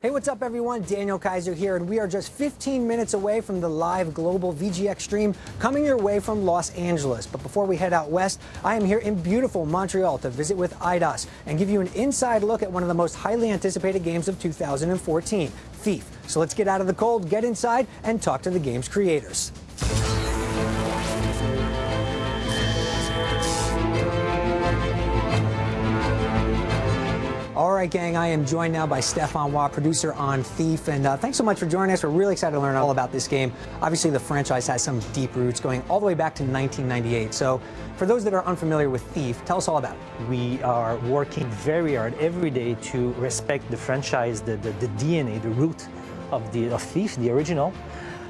Hey, what's up everyone? Daniel Kaiser here, and we are just 15 minutes away from the live global VGX stream coming your way from Los Angeles. But before we head out west, I am here in beautiful Montreal to visit with Eidos and give you an inside look at one of the most highly anticipated games of 2014, Thief. So let's get out of the cold, get inside, and talk to the game's creators. All right, gang, I am joined now by Stefan Watt, producer on Thief, and thanks so much for joining us. We're really excited to learn all about this game. Obviously, the franchise has some deep roots going all the way back to 1998. So for those that are unfamiliar with Thief, tell us all about it. We are working very hard every day to respect the franchise, the DNA, the root of Thief, the original.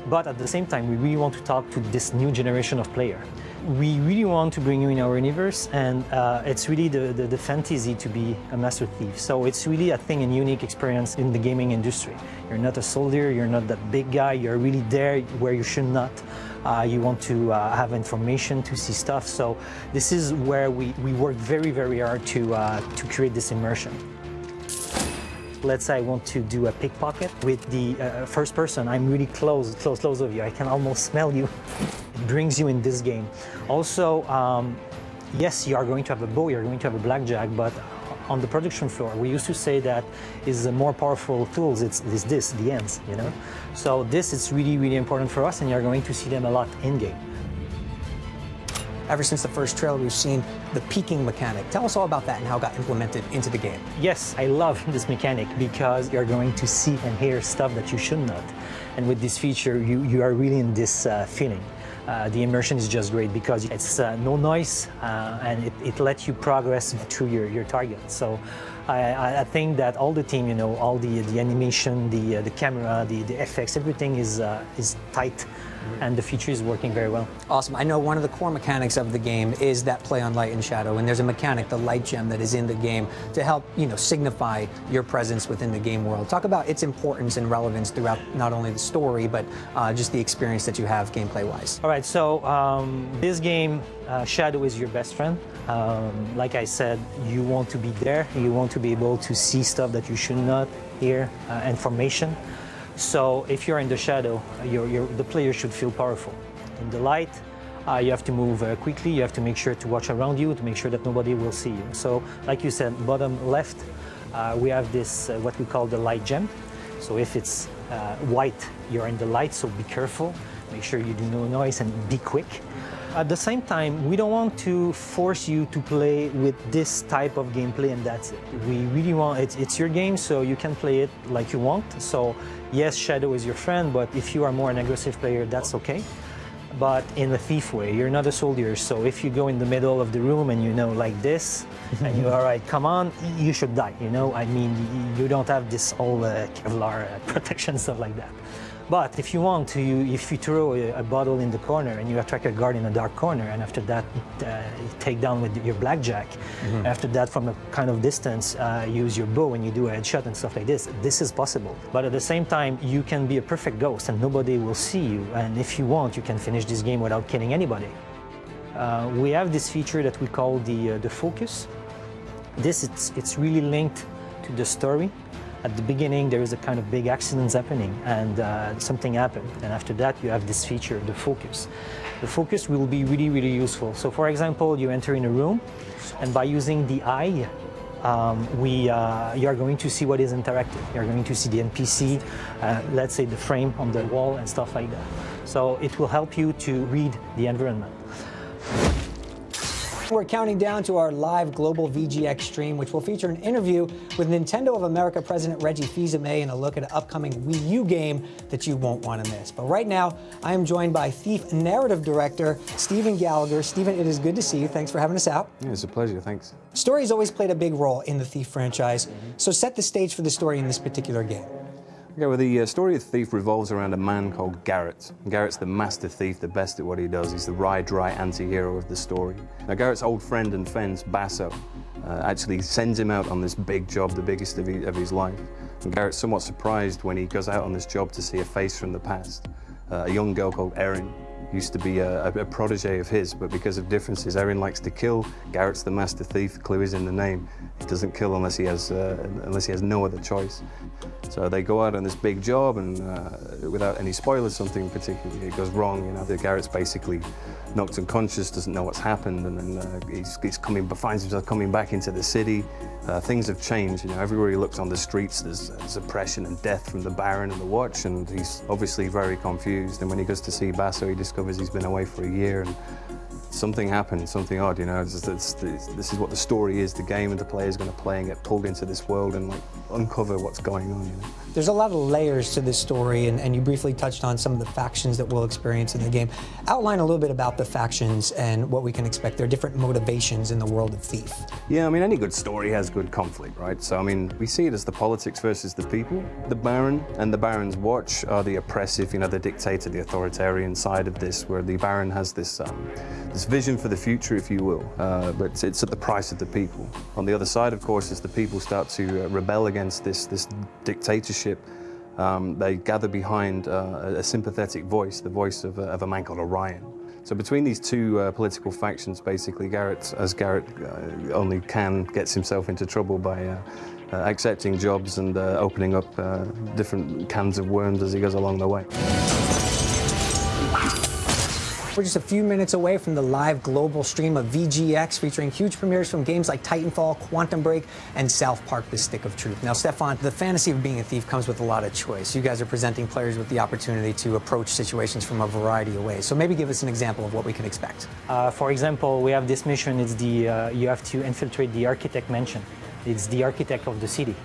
But at the same time, we really want to talk to this new generation of player. We really want to bring you in our universe, and it's really the fantasy to be a master thief. So it's really a thing, a unique experience in the gaming industry. You're not a soldier, you're not that big guy, you're really there where you should not. You want to have information, to see stuff. So this is where we work very, very hard to create this immersion. Let's say I want to do a pickpocket with the first person. I'm really close of you. I can almost smell you. It brings you in this game. Also, yes, you are going to have a bow, you're going to have a blackjack, but on the production floor, we used to say that is the more powerful tools, it's this, the ends, you know? So this is really, really important for us, and you're going to see them a lot in-game. Ever since the first trailer, we've seen the peeking mechanic. Tell us all about that and how it got implemented into the game. Yes, I love this mechanic because you're going to see and hear stuff that you should not. And with this feature, you are really in this feeling. The immersion is just great because it's no noise and it lets you progress through your target. So I think that all the team, you know, all the animation, the camera, the effects, everything is tight. And the feature is working very well. Awesome. I know one of the core mechanics of the game is that play on light and shadow, and there's a mechanic, the light gem, that is in the game to help, you know, signify your presence within the game world. Talk about its importance and relevance throughout not only the story, but just the experience that you have gameplay-wise. All right, so this game, shadow is your best friend. Like I said, you want to be there, you want to be able to see stuff that you should not hear, information. So if you're in the shadow, the player should feel powerful. In the light, you have to move quickly, you have to make sure to watch around you, to make sure that nobody will see you. So like you said, bottom left, we have this, what we call the light gem. So if it's white, you're in the light, so be careful. Make sure you do no noise and be quick. At the same time, we don't want to force you to play with this type of gameplay and that's it. We really want, it's your game, so you can play it like you want. So yes, shadow is your friend, but if you are more an aggressive player, that's okay. But in a thief way, you're not a soldier, so if you go in the middle of the room and you know, like this, and you're all right, come on, you should die, you know? I mean, you don't have this whole Kevlar protection, stuff like that. But if you want to, if you throw a bottle in the corner and you attract a guard in a dark corner, and after that you take down with your blackjack, after that from a kind of distance, use your bow and you do a headshot and stuff like this, this is possible. But at the same time, you can be a perfect ghost and nobody will see you. And if you want, you can finish this game without killing anybody. We have this feature that we call the focus. It's really linked to the story. At the beginning, there is a kind of big accidents happening and something happened. And after that, you have this feature, the focus. The focus will be really, really useful. So for example, you enter in a room and by using the eye, you are going to see what is interactive. You're going to see the NPC, let's say the frame on the wall and stuff like that. So it will help you to read the environment. We're counting down to our live global VGX stream, which will feature an interview with Nintendo of America President Reggie Fils-Aimé and a look at an upcoming Wii U game that you won't want to miss. But right now, I am joined by Thief narrative director Stephen Gallagher. Stephen, it is good to see you. Thanks for having us out. Yeah, it's a pleasure. Thanks. Story's always played a big role in the Thief franchise, so set the stage for the story in this particular game. Okay, well, the story of Thief revolves around a man called Garrett. Garrett's the master thief, the best at what he does. He's the ride-dry anti-hero of the story. Now, Garrett's old friend and fence, Basso, actually sends him out on this big job, the biggest of his life. And Garrett's somewhat surprised when he goes out on this job to see a face from the past. A young girl called Erin used to be a protege of his, but because of differences, Erin likes to kill. Garrett's the master thief, the clue is in the name. He doesn't kill unless he has no other choice. So they go out on this big job, and without any spoilers, something particularly it goes wrong. You know, the Garrett's basically knocked unconscious, doesn't know what's happened, and then finds himself coming back into the city. Things have changed. You know, everywhere he looks on the streets, there's oppression and death from the Baron and the Watch, and he's obviously very confused. And when he goes to see Basso, he discovers he's been away for a year, and something happened, something odd. You know, this is what the story is. The game and the player's going to play and get pulled into this world and like uncover what's going on. You know? There's a lot of layers to this story, and you briefly touched on some of the factions that we'll experience in the game. Outline a little bit about the factions and what we can expect. There are different motivations in the world of Thief. Yeah, I mean, any good story has good conflict, right? So, I mean, we see it as the politics versus the people. The Baron and the Baron's Watch are the oppressive, you know, the dictator, the authoritarian side of this, where the Baron has this vision for the future, if you will, but it's at the price of the people. On the other side, of course, as the people start to rebel against this dictatorship, they gather behind a sympathetic voice, the voice of a man called Orion. So between these two political factions, basically, Garrett only gets himself into trouble by accepting jobs and opening up different cans of worms as he goes along the way. We're just a few minutes away from the live global stream of VGX, featuring huge premieres from games like Titanfall, Quantum Break, and South Park: The Stick of Truth. Now, Stefan, the fantasy of being a thief comes with a lot of choice. You guys are presenting players with the opportunity to approach situations from a variety of ways. So maybe give us an example of what we can expect. For example, we have this mission. It's you have to infiltrate the architect mansion. It's the architect of the city,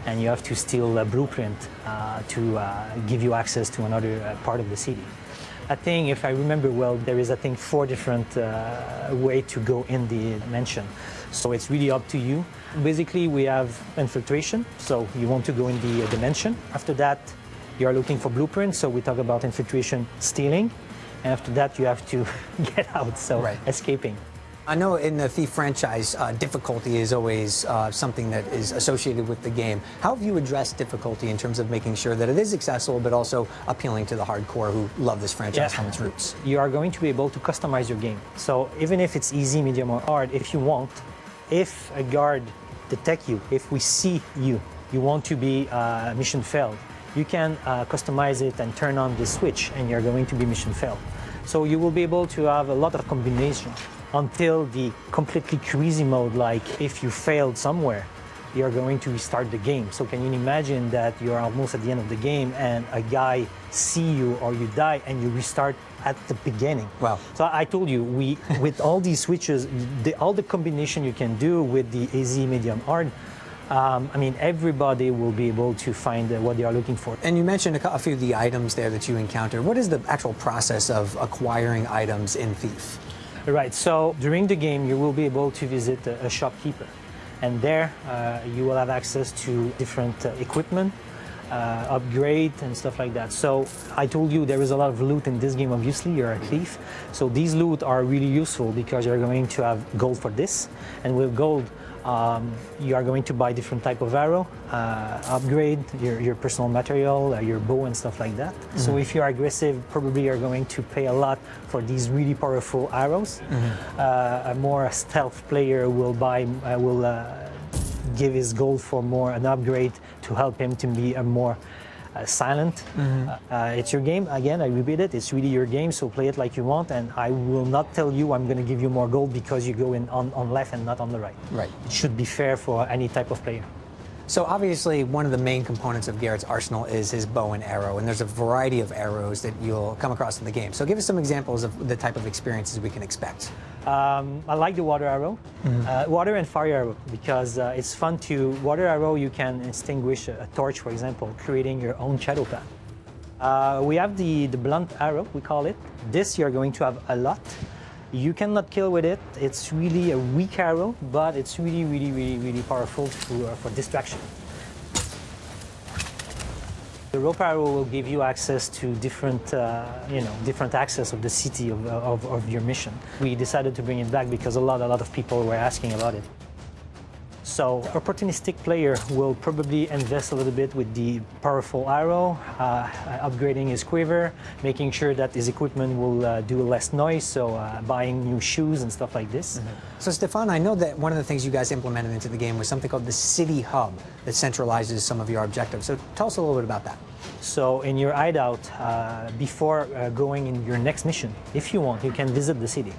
and you have to steal a blueprint to give you access to another part of the city. I think, if I remember well, there is, 4 different ways to go in the mansion. So it's really up to you. Basically, we have infiltration, so you want to go in the dimension. After that, you are looking for blueprints, so we talk about infiltration, stealing. And after that, you have to get out, so escaping. I know in the Thief franchise, difficulty is always something that is associated with the game. How have you addressed difficulty in terms of making sure that it is accessible, but also appealing to the hardcore who love this franchise from its roots? You are going to be able to customize your game. So even if it's easy, medium, or hard, if you want, if a guard detects you, if we see you, you want to be mission failed, you can customize it and turn on the switch, and you're going to be mission failed. So you will be able to have a lot of combinations until the completely crazy mode, like if you failed somewhere, you're going to restart the game. So can you imagine that you're almost at the end of the game and a guy see you or you die and you restart at the beginning? Wow. So I told you, with all these switches, all the combination you can do with the easy, medium, hard, I mean, everybody will be able to find what they are looking for. And you mentioned a few of the items there that you encountered. What is the actual process of acquiring items in Thief? Right, so during the game, you will be able to visit a shopkeeper. And there, you will have access to different equipment, upgrade, and stuff like that. So I told you there is a lot of loot in this game, obviously, you're a thief. So these loot are really useful because you're going to have gold for this. And with gold, you are going to buy different type of arrow, upgrade your personal material, your bow and stuff like that. Mm-hmm. So if you're aggressive, probably you're going to pay a lot for these really powerful arrows. Mm-hmm. A more stealth player will give his gold for an upgrade to help him to be a more silent. Mm-hmm. It's your game. Again, I repeat it. It's really your game, so play it like you want. And I will not tell you I'm going to give you more gold because you go in on left and not on the right. Right. It should be fair for any type of player. So obviously, one of the main components of Garrett's arsenal is his bow and arrow, and there's a variety of arrows that you'll come across in the game. So give us some examples of the type of experiences we can expect. I like the water arrow, water and fire arrow, because it's fun to, water arrow you can extinguish a torch, for example, creating your own shadow path. We have the blunt arrow, we call it. This you're going to have a lot. You cannot kill with it. It's really a weak arrow, but it's really powerful for distraction. The rope arrow will give you access to different access of the city of your mission. We decided to bring it back because a lot of people were asking about it. So opportunistic player will probably invest a little bit with the powerful arrow, upgrading his quiver, making sure that his equipment will do less noise, so buying new shoes and stuff like this. So Stefan, I know that one of the things you guys implemented into the game was something called the City Hub that centralizes some of your objectives. So tell us a little bit about that. So in your hideout, before going in your next mission, if you want, you can visit the city.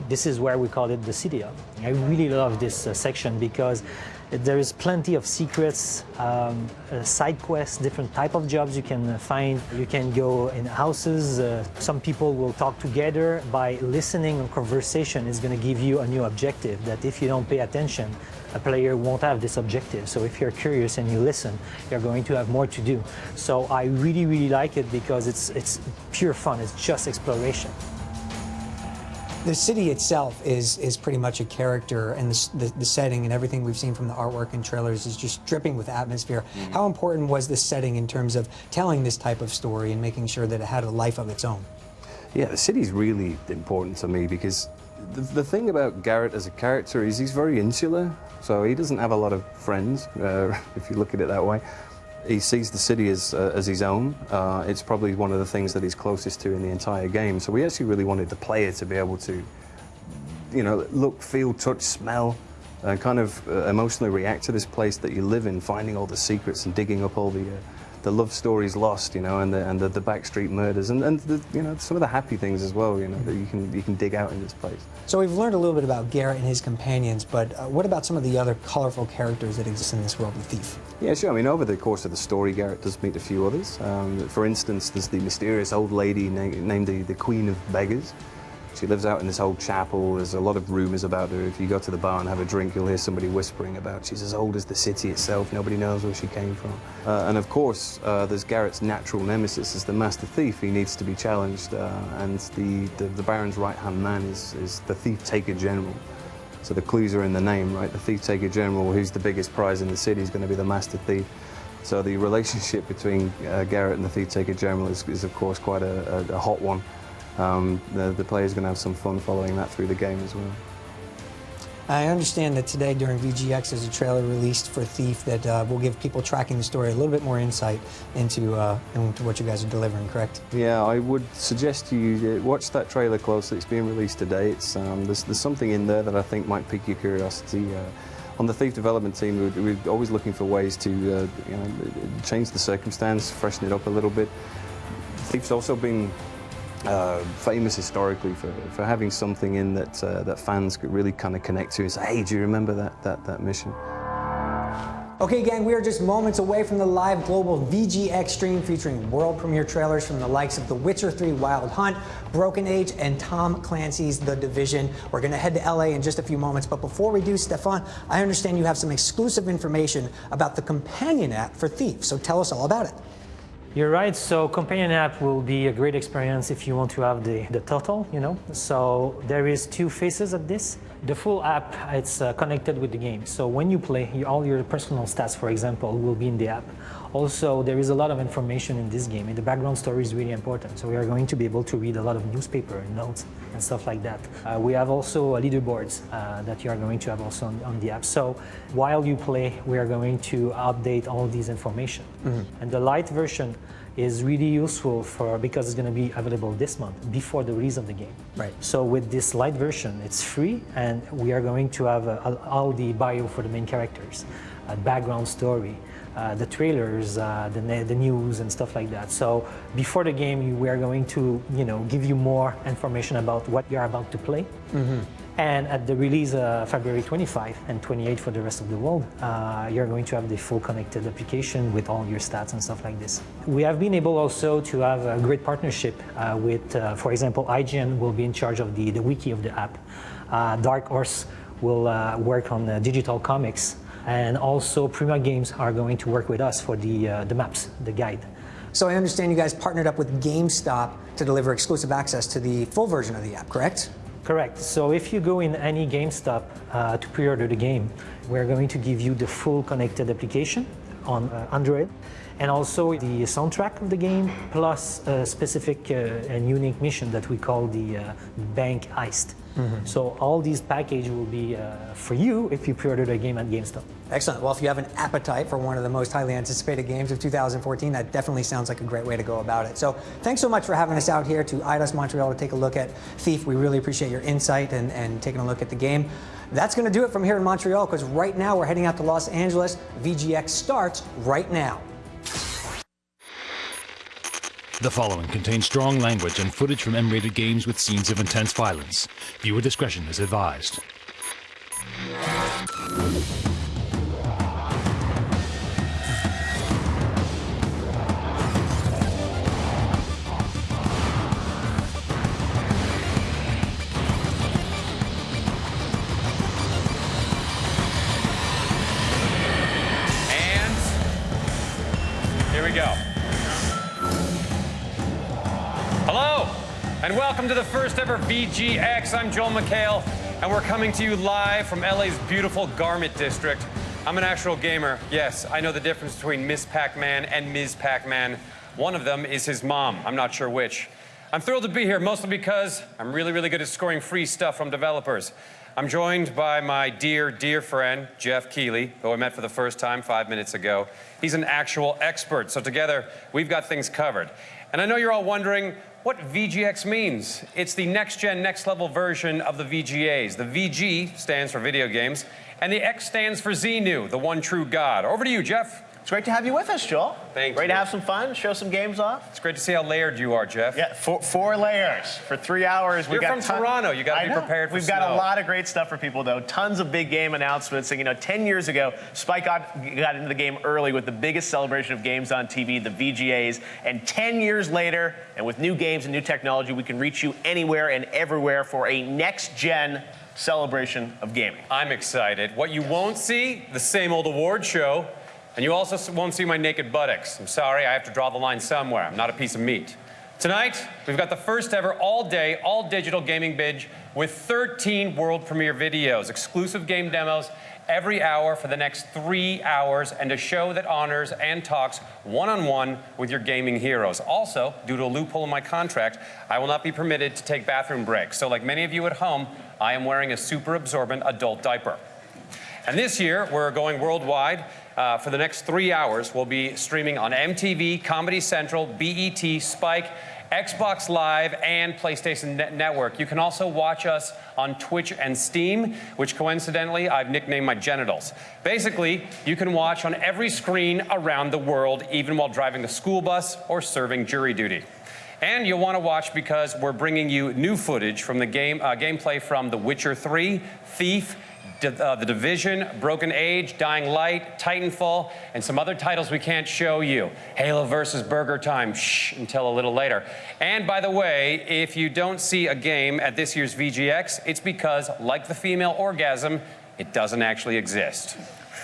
This is where we call it the City Hub. I really love this section because there is plenty of secrets, side quests, different type of jobs you can find. You can go in houses. Some people will talk together. By listening and conversation is going to give you a new objective that if you don't pay attention, a player won't have this objective. So if you're curious and you listen, you're going to have more to do. So I really, really like it because it's pure fun. It's just exploration. The city itself is pretty much a character, and the setting and everything we've seen from the artwork and trailers is just dripping with atmosphere. How important was this setting in terms of telling this type of story and making sure that it had a life of its own? Yeah, the city's really important to me because the thing about Garrett as a character is he's very insular, so he doesn't have a lot of friends, if you look at it that way. He sees the city as his own. It's probably one of the things that he's closest to in the entire game. So we actually really wanted the player to be able to, you know, look, feel, touch, smell, and kind of emotionally react to this place that you live in, finding all the secrets and digging up all the love stories lost, you know, and the backstreet murders, and the, you know, some of the happy things as well, you know, that you can dig out in this place. So we've learned a little bit about Garrett and his companions, but what about some of the other colorful characters that exist in this world of Thief? Yeah, sure. I mean, over the course of the story, Garrett does meet a few others. For instance, there's the mysterious old lady named the Queen of Beggars. She lives out in this old chapel. There's a lot of rumors about her. If you go to the bar and have a drink, you'll hear somebody whispering about she's as old as the city itself. Nobody knows where she came from. And of course, there's Garrett's natural nemesis as the Master Thief. He needs to be challenged, and the Baron's right-hand man is the Thief-Taker General. So the clues are in the name, right? The Thief-Taker General, who's the biggest prize in the city, is going to be the Master Thief. So the relationship between Garrett and the Thief-Taker General is of course quite a hot one. The player's going to have some fun following that through the game as well. I understand that today during VGX there's a trailer released for Thief that will give people tracking the story a little bit more insight into what you guys are delivering, correct? Yeah, I would suggest you watch that trailer closely. It's being released today. It's, there's something in there that I think might pique your curiosity. On the Thief development team, we're always looking for ways to you know, change the circumstance, freshen it up a little bit. Thief's also been famous historically for having something in that that fans could really kind of connect to and say, hey, do you remember that mission? Okay, gang, we are just moments away from the live global VGX stream featuring world premiere trailers from the likes of The Witcher 3 Wild Hunt, Broken Age, and Tom Clancy's The Division. We're going to head to LA in just a few moments, but before we do, Stefan, I understand you have some exclusive information about the companion app for Thief, so tell us all about it. You're right, so companion app will be a great experience if you want to have the total, you know. So there is two phases of this. The full app, it's connected with the game. So when you play, all your personal stats, for example, will be in the app. Also, there is a lot of information in this game, and the background story is really important. So we are going to be able to read a lot of newspaper and notes and stuff like that. We have also leaderboards that you are going to have also on the app. So while you play, we are going to update all these information. And the light version is really useful because it's going to be available this month before the release of the game. Right. So with this light version, it's free, and we are going to have all the bio for the main characters, background story, the trailers, the news and stuff like that. So before the game, we are going to, you know, give you more information about what you're about to play. And at the release February 25 and 28 for the rest of the world, you're going to have the full connected application with all your stats and stuff like this. We have been able also to have a great partnership with, for example, IGN will be in charge of the wiki of the app. Dark Horse will work on digital comics. And also Prima Games are going to work with us for the maps, the guide. So I understand you guys partnered up with GameStop to deliver exclusive access to the full version of the app, correct? Correct. So if you go in any GameStop to pre-order the game, we're going to give you the full connected application. on Android, and also the soundtrack of the game, plus a specific and unique mission that we call the Bank Heist. So all these packages will be for you if you pre-order the game at GameStop. Excellent. Well, if you have an appetite for one of the most highly anticipated games of 2014, that definitely sounds like a great way to go about it. So thanks so much for having us out here to IDOS Montreal to take a look at Thief. We really appreciate your insight and taking a look at the game. That's going to do it from here in Montreal, because right now we're heading out to Los Angeles. VGX starts right now. The following contains strong language and footage from M-rated games with scenes of intense violence. Viewer discretion is advised. And here we go. Hello, and welcome to the first ever VGX. I'm Joel McHale, and we're coming to you live from LA's beautiful Garment District. I'm an actual gamer. Yes, I know the difference between Miss Pac-Man and Ms. Pac-Man. One of them is his mom. I'm not sure which. I'm thrilled to be here, mostly because I'm really, really good at scoring free stuff from developers. I'm joined by my dear, dear friend, Geoff Keighley, who I met for the first time 5 minutes ago. He's an actual expert, so together we've got things covered. And I know you're all wondering what VGX means. It's the next-gen, next-level version of the VGAs. The VG stands for video games, and the X stands for Xenu, the one true God. Over to you, Geoff. It's great to have you with us, Joel. Thank you. Great to have some fun, show some games off. It's great to see how layered you are, Geoff. Yeah, four layers for 3 hours. You're from Toronto. You got to be prepared for We've got a lot of great stuff for people, though. Tons of big game announcements. And, you know, 10 years ago, Spike got into the game early with the biggest celebration of games on TV, the VGAs. And 10 years later, and with new games and new technology, we can reach you anywhere and everywhere for a next-gen celebration of gaming. I'm excited. What you won't see, the same old award show. And you also won't see my naked buttocks. I'm sorry, I have to draw the line somewhere. I'm not a piece of meat. Tonight, we've got the first ever all-day, all-digital gaming binge with 13 world premiere videos, exclusive game demos every hour for the next 3 hours, and a show that honors and talks one-on-one with your gaming heroes. Also, due to a loophole in my contract, I will not be permitted to take bathroom breaks. So like many of you at home, I am wearing a super absorbent adult diaper. And this year, we're going worldwide. For the next 3 hours, we'll be streaming on MTV, Comedy Central, BET, Spike, Xbox Live, and PlayStation Network. You can also watch us on Twitch and Steam, which coincidentally, I've nicknamed my genitals. Basically, you can watch on every screen around the world, even while driving a school bus or serving jury duty. And you'll want to watch because we're bringing you new footage from the gameplay from The Witcher 3, Thief, The Division, Broken Age, Dying Light, Titanfall, and some other titles we can't show you. Halo versus Burger Time, shh, until a little later. And by the way, if you don't see a game at this year's VGX, it's because, like the female orgasm, it doesn't actually exist.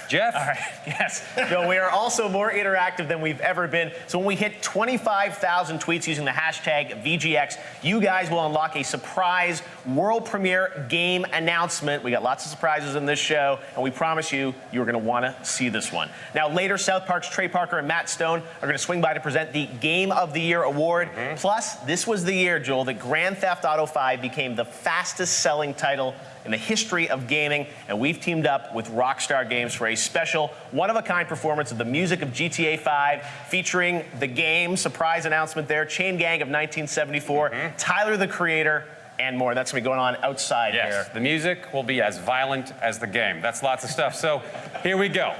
Geoff? All right, yes. Joe, we are also more interactive than we've ever been. So when we hit 25,000 tweets using the hashtag VGX, you guys will unlock a surprise world premiere game announcement. We got lots of surprises in this show, and we promise you're going to want to see this one. Now, later, South Park's Trey Parker and Matt Stone are going to swing by to present the Game of the Year award. Plus, this was the year, Joel, that Grand Theft Auto 5 became the fastest-selling title in the history of gaming, and we've teamed up with Rockstar Games for a special, one-of-a-kind performance of the music of GTA 5, featuring the game, surprise announcement there, Chain Gang of 1974, Tyler, the Creator, and more. That's going to be going on outside here. The music will be as violent as the game. That's lots of stuff. So here we go.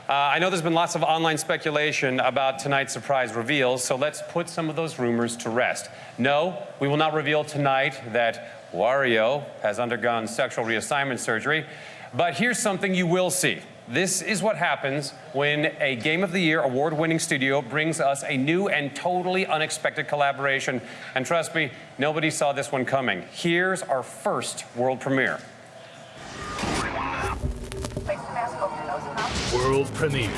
I know there's been lots of online speculation about tonight's surprise reveals, so let's put some of those rumors to rest. No, we will not reveal tonight that Wario has undergone sexual reassignment surgery, but here's something you will see. This is what happens when a Game of the Year award-winning studio brings us a new and totally unexpected collaboration. And trust me, nobody saw this one coming. Here's our first world premiere. World premiere.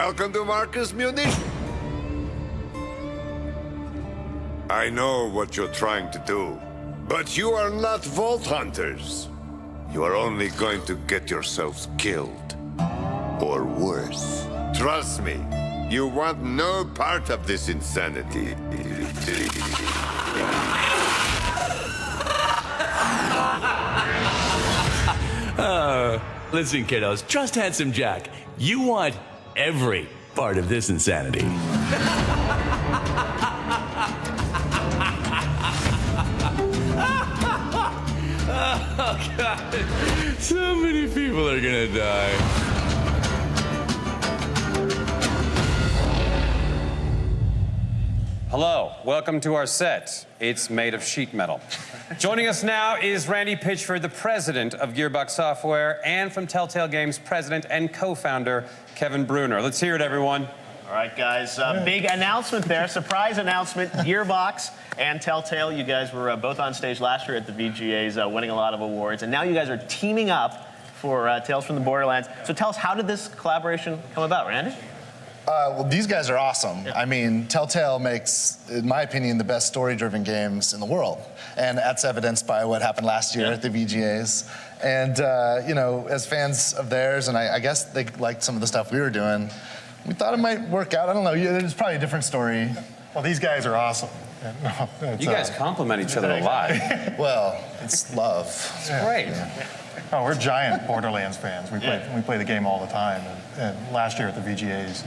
Welcome to Marcus Munich. I know what you're trying to do, but you are not Vault Hunters. You are only going to get yourselves killed. Or worse. Trust me, you want no part of this insanity. Listen, kiddos, trust Handsome Jack. You want every part of this insanity. Oh, God. So many people are gonna die. Hello, welcome to our set. It's made of sheet metal. Joining us now is Randy Pitchford, the president of Gearbox Software, and from Telltale Games, president and co-founder, Kevin Bruner. Let's hear it, everyone. All right, guys, big announcement there, surprise announcement. Gearbox and Telltale, you guys were both on stage last year at the VGAs, winning a lot of awards, and now you guys are teaming up for Tales from the Borderlands. So tell us, how did this collaboration come about, Randy? Well, these guys are awesome. Yeah. I mean, Telltale makes, in my opinion, the best story-driven games in the world. And that's evidenced by what happened last year at the VGAs. And, you know, as fans of theirs, and I guess they liked some of the stuff we were doing, we thought it might work out. I don't know, it's probably a different story. Well, these guys are awesome. You guys compliment each other a lot. Well, it's love. It's great. Yeah. Oh, we're giant Borderlands fans. We play the game all the time. And last year at the VGAs,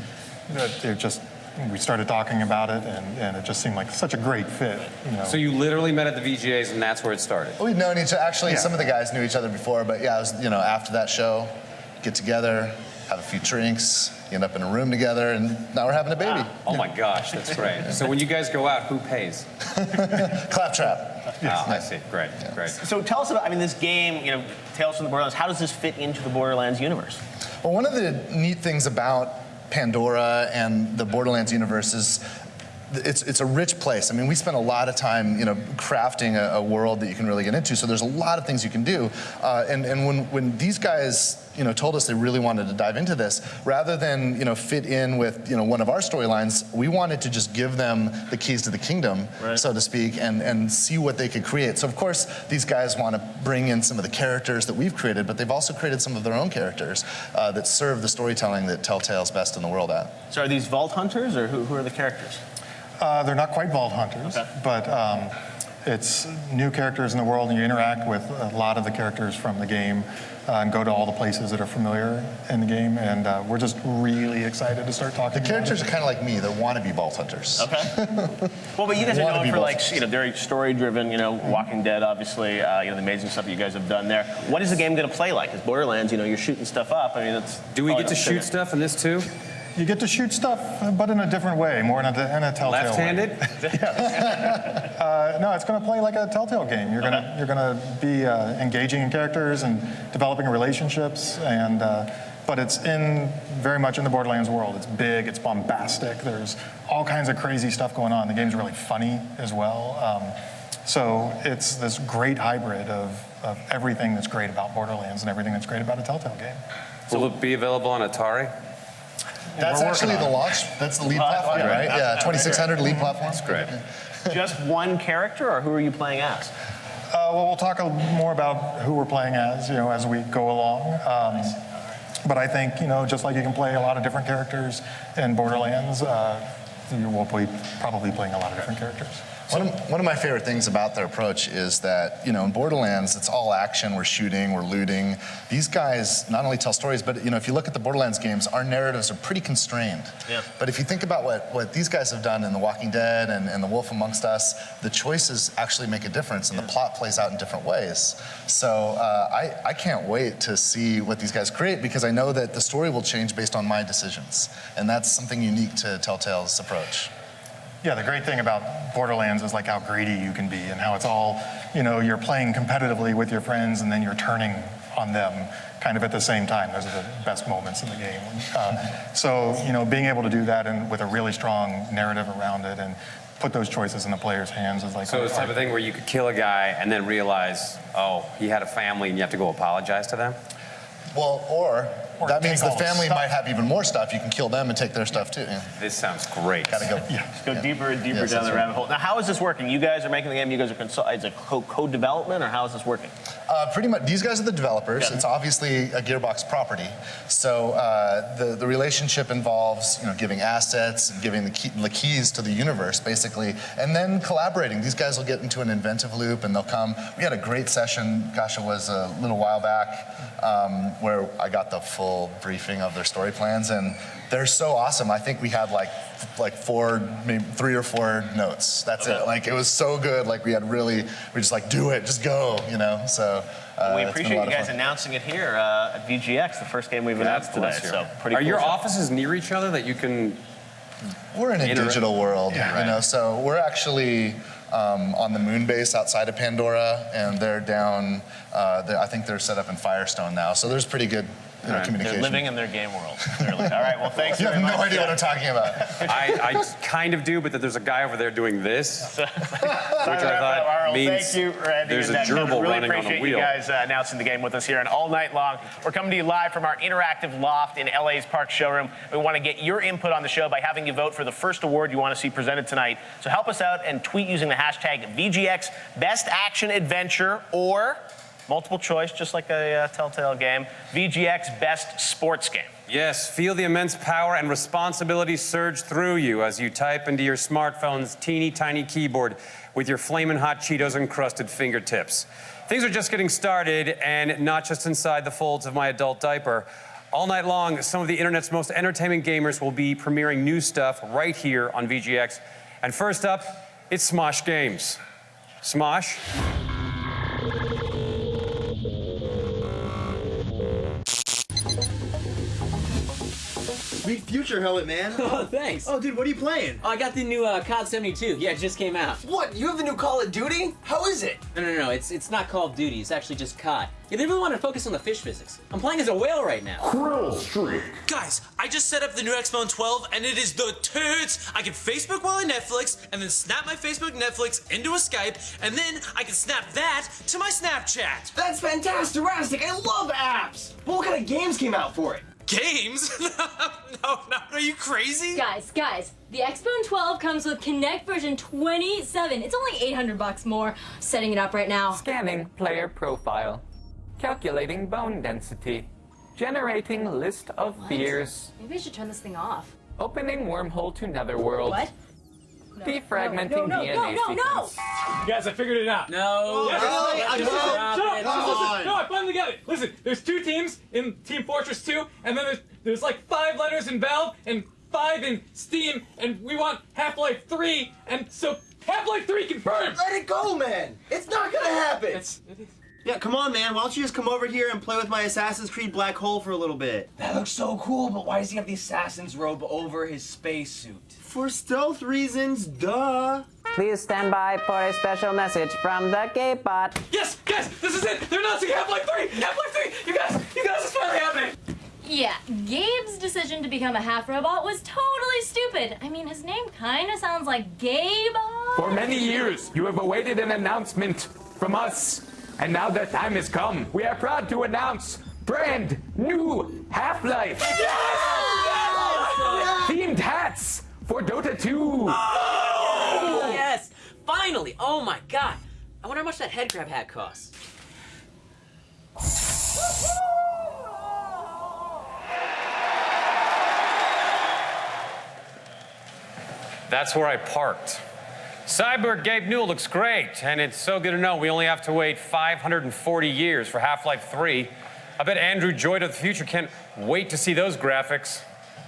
we started talking about it, and it just seemed like such a great fit. You know. So you literally met at the VGAs, and that's where it started? We've known each other. Actually, some of the guys knew each other before, but yeah, it was, you know, after that show, get together, have a few drinks, end up in a room together, and now we're having a baby. Wow. Oh my gosh, that's great. So when you guys go out, who pays? Claptrap. Oh, I see. Great, great. So tell us about, I mean, this game, you know, Tales from the Borderlands, how does this fit into the Borderlands universe? Well, one of the neat things about Pandora and the Borderlands universe is it's a rich place. I mean, we spent a lot of time, you know, crafting a world that you can really get into. So there's a lot of things you can do. And when these guys, you know, told us they really wanted to dive into this, rather than, you know, fit in with, you know, one of our storylines, we wanted to just give them the keys to the kingdom, so to speak, and see what they could create. So of course, these guys want to bring in some of the characters that we've created, but they've also created some of their own characters that serve the storytelling that Telltale's best in the world at. So are these Vault Hunters, or who are the characters? They're not quite Vault Hunters, but it's new characters in the world, and you interact with a lot of the characters from the game and go to all the places that are familiar in the game, and we're just really excited to start talking. The characters are kind of like me. They're wannabe Vault Hunters. Okay. Well, but you guys are known for, like, you know, very story-driven, you know, Walking Dead, obviously, you know, the amazing stuff that you guys have done there. What is the game going to play like? Because Borderlands, you know, you're shooting stuff up. I mean, that's... Do we get to shoot stuff in this too? You get to shoot stuff, but in a different way, more in a Telltale Left-handed? way. No, it's going to play like a Telltale game. You're gonna be engaging in characters and developing relationships, and but it's very much in the Borderlands world. It's big, it's bombastic. There's all kinds of crazy stuff going on. The game's really funny as well. So it's this great hybrid of everything that's great about Borderlands and everything that's great about a Telltale game. Will it be available on Atari? That's actually the launch. That's the lead platform, right? Yeah, 2600 lead platform. That's great. Just one character, or who are you playing as? Well, we'll talk more about who we're playing as, you know, as we go along. But I think, you know, just like you can play a lot of different characters in Borderlands, you will probably playing a lot of different characters. One of my favorite things about their approach is that, you know, in Borderlands, it's all action. We're shooting, we're looting. These guys not only tell stories, but, you know, if you look at the Borderlands games, our narratives are pretty constrained. Yeah. But if you think about what these guys have done in The Walking Dead and The Wolf Amongst Us, the choices actually make a difference, and the plot plays out in different ways. So I can't wait to see what these guys create, because I know that the story will change based on my decisions. And that's something unique to Telltale's approach. Yeah, the great thing about Borderlands is like how greedy you can be, and how it's all, you know, you're playing competitively with your friends and then you're turning on them kind of at the same time. Those are the best moments in the game. So, you know, being able to do that and with a really strong narrative around it and put those choices in the player's hands is like... So it's the type of thing where you could kill a guy and then realize, oh, he had a family and you have to go apologize to them? Well, or that means the take all the family stuff. might have even more stuff. You can kill them and take their stuff too. Yeah. This sounds great. Gotta go. Just go deeper and deeper Yes, down the that's rabbit hole. Now, how is this working? You guys are making the game. You guys are it's a co-development, or how is this working? Pretty much, these guys are the developers. Yeah. It's obviously a Gearbox property. So the relationship involves giving assets, and giving the keys to the universe, basically, and then collaborating. These guys will get into an inventive loop, and they'll come. We had a great session, gosh, it was a little while back, where I got the full briefing of their story plans, and they're so awesome. I think we had like four, maybe 3 or 4 notes. That's it. Like, it was so good. Like, we just like, do it, just go, So We it's been a appreciate lot you of guys fun. announcing it here at VGX, the first game we've announced today. bless you. So pretty Are cool your stuff. offices near each other that you can? We're in a digital world, right. So we're actually on the moon base outside of Pandora, and they're down. I think they're set up in Firestone now, so there's pretty good communication. They're living in their game world, clearly. All right, well, thanks You have very much. no idea what I'm talking about. I kind of do, but that there's a guy over there doing this, which I thought means thank you, Randy. there's and a Devin. gerbil really running on a appreciate wheel. you guys announcing the game with us here, and all night long, we're coming to you live from our interactive loft in LA's Park Showroom. We want to get your input on the show by having you vote for the first award you want to see presented tonight. So help us out and tweet using the hashtag VGX Best Action Adventure, or multiple choice, just like a Telltale game, VGX Best Sports Game. Yes, feel the immense power and responsibility surge through you as you type into your smartphone's teeny tiny keyboard with your flamin' hot Cheetos-encrusted fingertips. Things are just getting started, and not just inside the folds of my adult diaper. All night long, some of the internet's most entertaining gamers will be premiering new stuff right here on VGX. And first up, it's Smosh Games. Smosh. Sweet future helmet, man. Oh, thanks. Oh, dude, what are you playing? Oh, I got the new COD 72. Yeah, it just came out. What? You have the new Call of Duty? How is it? No. It's not Call of Duty. It's actually just COD. Yeah, they really want to focus on the fish physics. I'm playing as a whale right now. Krill Streak. Guys, I just set up the new Xbox 12 and it is the toots. I can Facebook while I Netflix and then snap my Facebook Netflix into a Skype and then I can snap that to my Snapchat. That's fantastic! I love apps! But what kind of games came out for it? Games? No, are you crazy? Guys, the Xbox 12 comes with Kinect version 27. It's only $800 more. Setting it up right now. Scanning player profile. Calculating bone density. Generating list of fears. Maybe I should turn this thing off. Opening wormhole to Netherworld. What? Defragmenting DNA sequence. Guys, I figured it out. No. Yes. No, I finally got it. Listen, there's 2 teams in Team Fortress 2, and then there's like 5 letters in Valve and 5 in Steam, and we want Half-Life 3, and so Half-Life 3 confirmed. Let it go, man! It's not gonna happen! It is. Yeah, come on, man. Why don't you just come over here and play with my Assassin's Creed Black Hole for a little bit? That looks so cool, but why does he have the assassin's robe over his spacesuit? For stealth reasons, duh. Please stand by for a special message from the gay bot. Yes, guys, this is it. They're announcing Half-Life 3. Half-Life 3. You guys, it's finally happening. Yeah, Gabe's decision to become a half robot was totally stupid. I mean, his name kind of sounds like Gabe. For many years, you have awaited an announcement from us. And now the time has come. We are proud to announce brand new Half-Life. Yes! Themed hats for Dota 2. Oh! Yes! Finally! Oh my god! I wonder how much that head crab hat costs. That's where I parked. Cyborg Gabe Newell looks great, and it's so good to know we only have to wait 540 years for Half-Life 3. I bet Andrew Joyd of the future can't wait to see those graphics.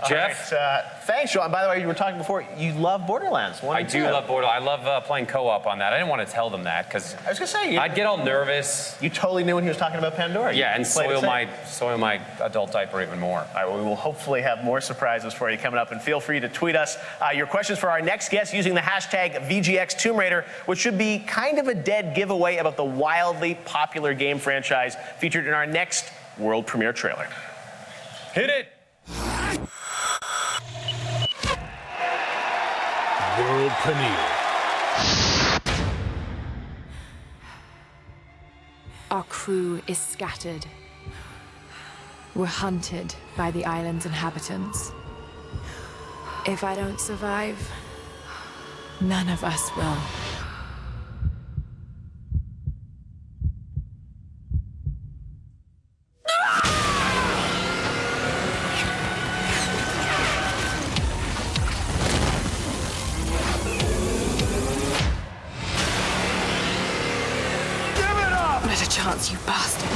Geoff? All right, thanks, Sean. By the way, you were talking before, you love Borderlands. I do love Borderlands. I love playing co-op on that. I didn't want to tell them that because I was gonna say I'd get all nervous. You totally knew when he was talking about Pandora. Yeah, and soil my my adult diaper even more. All right, well, we will hopefully have more surprises for you coming up, and feel free to tweet us your questions for our next guest using the hashtag VGX Tomb Raider, which should be kind of a dead giveaway about the wildly popular game franchise featured in our next world premiere trailer. Hit it! World premiere. Our crew is scattered. We're hunted by the island's inhabitants. If I don't survive, none of us will. Not a chance, you bastards.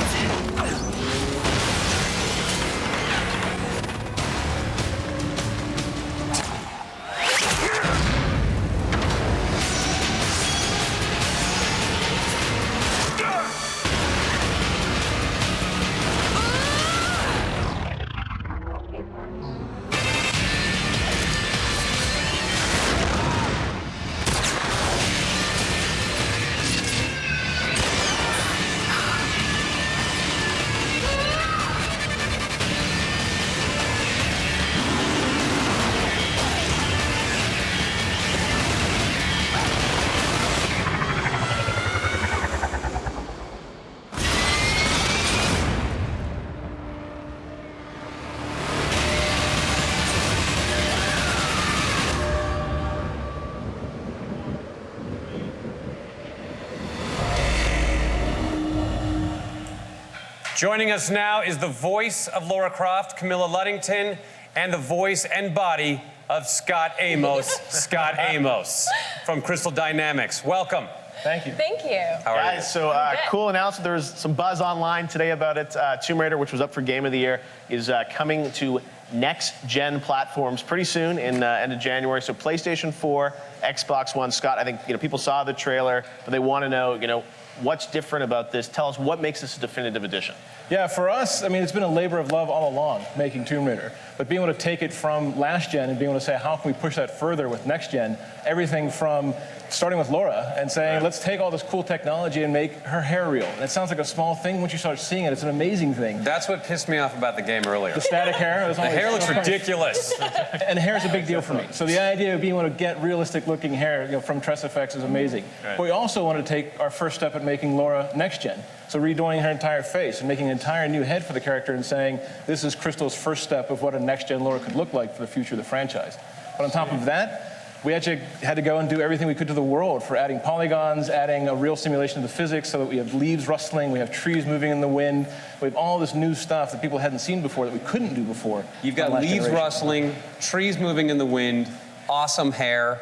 Joining us now is the voice of Lara Croft, Camilla Luddington, and the voice and body of Scott Amos, Scott Amos from Crystal Dynamics. Welcome. Thank you. Thank you. How are Guys, you? so cool announcement. There was some buzz online today about it. Tomb Raider, which was up for Game of the Year, is coming to next-gen platforms pretty soon in end of January. So PlayStation 4, Xbox One. Scott, I think people saw the trailer, but they want to know, what's different about this? Tell us what makes this a definitive edition. Yeah, for us, I mean, it's been a labor of love all along, making Tomb Raider. But being able to take it from last gen and being able to say, how can we push that further with next gen? Everything from starting with Lara and saying, let's take all this cool technology and make her hair real. And it sounds like a small thing. Once you start seeing it, it's an amazing thing. That's what pissed me off about the game earlier. The static hair. The hair looks ridiculous. And hair is a big deal for me. So the idea of being able to get realistic looking hair from Tress Effects is amazing. Right. But we also want to take our first step at making Lara next gen. So redoing her entire face and making an entire new head for the character and saying, this is Crystal's first step of what a next gen Lara could look like for the future of the franchise. But on top of that, we actually had to go and do everything we could to the world for adding polygons, adding a real simulation of the physics so that we have leaves rustling, we have trees moving in the wind, we have all this new stuff that people hadn't seen before that we couldn't do before. You've got leaves rustling, trees moving in the wind, awesome hair.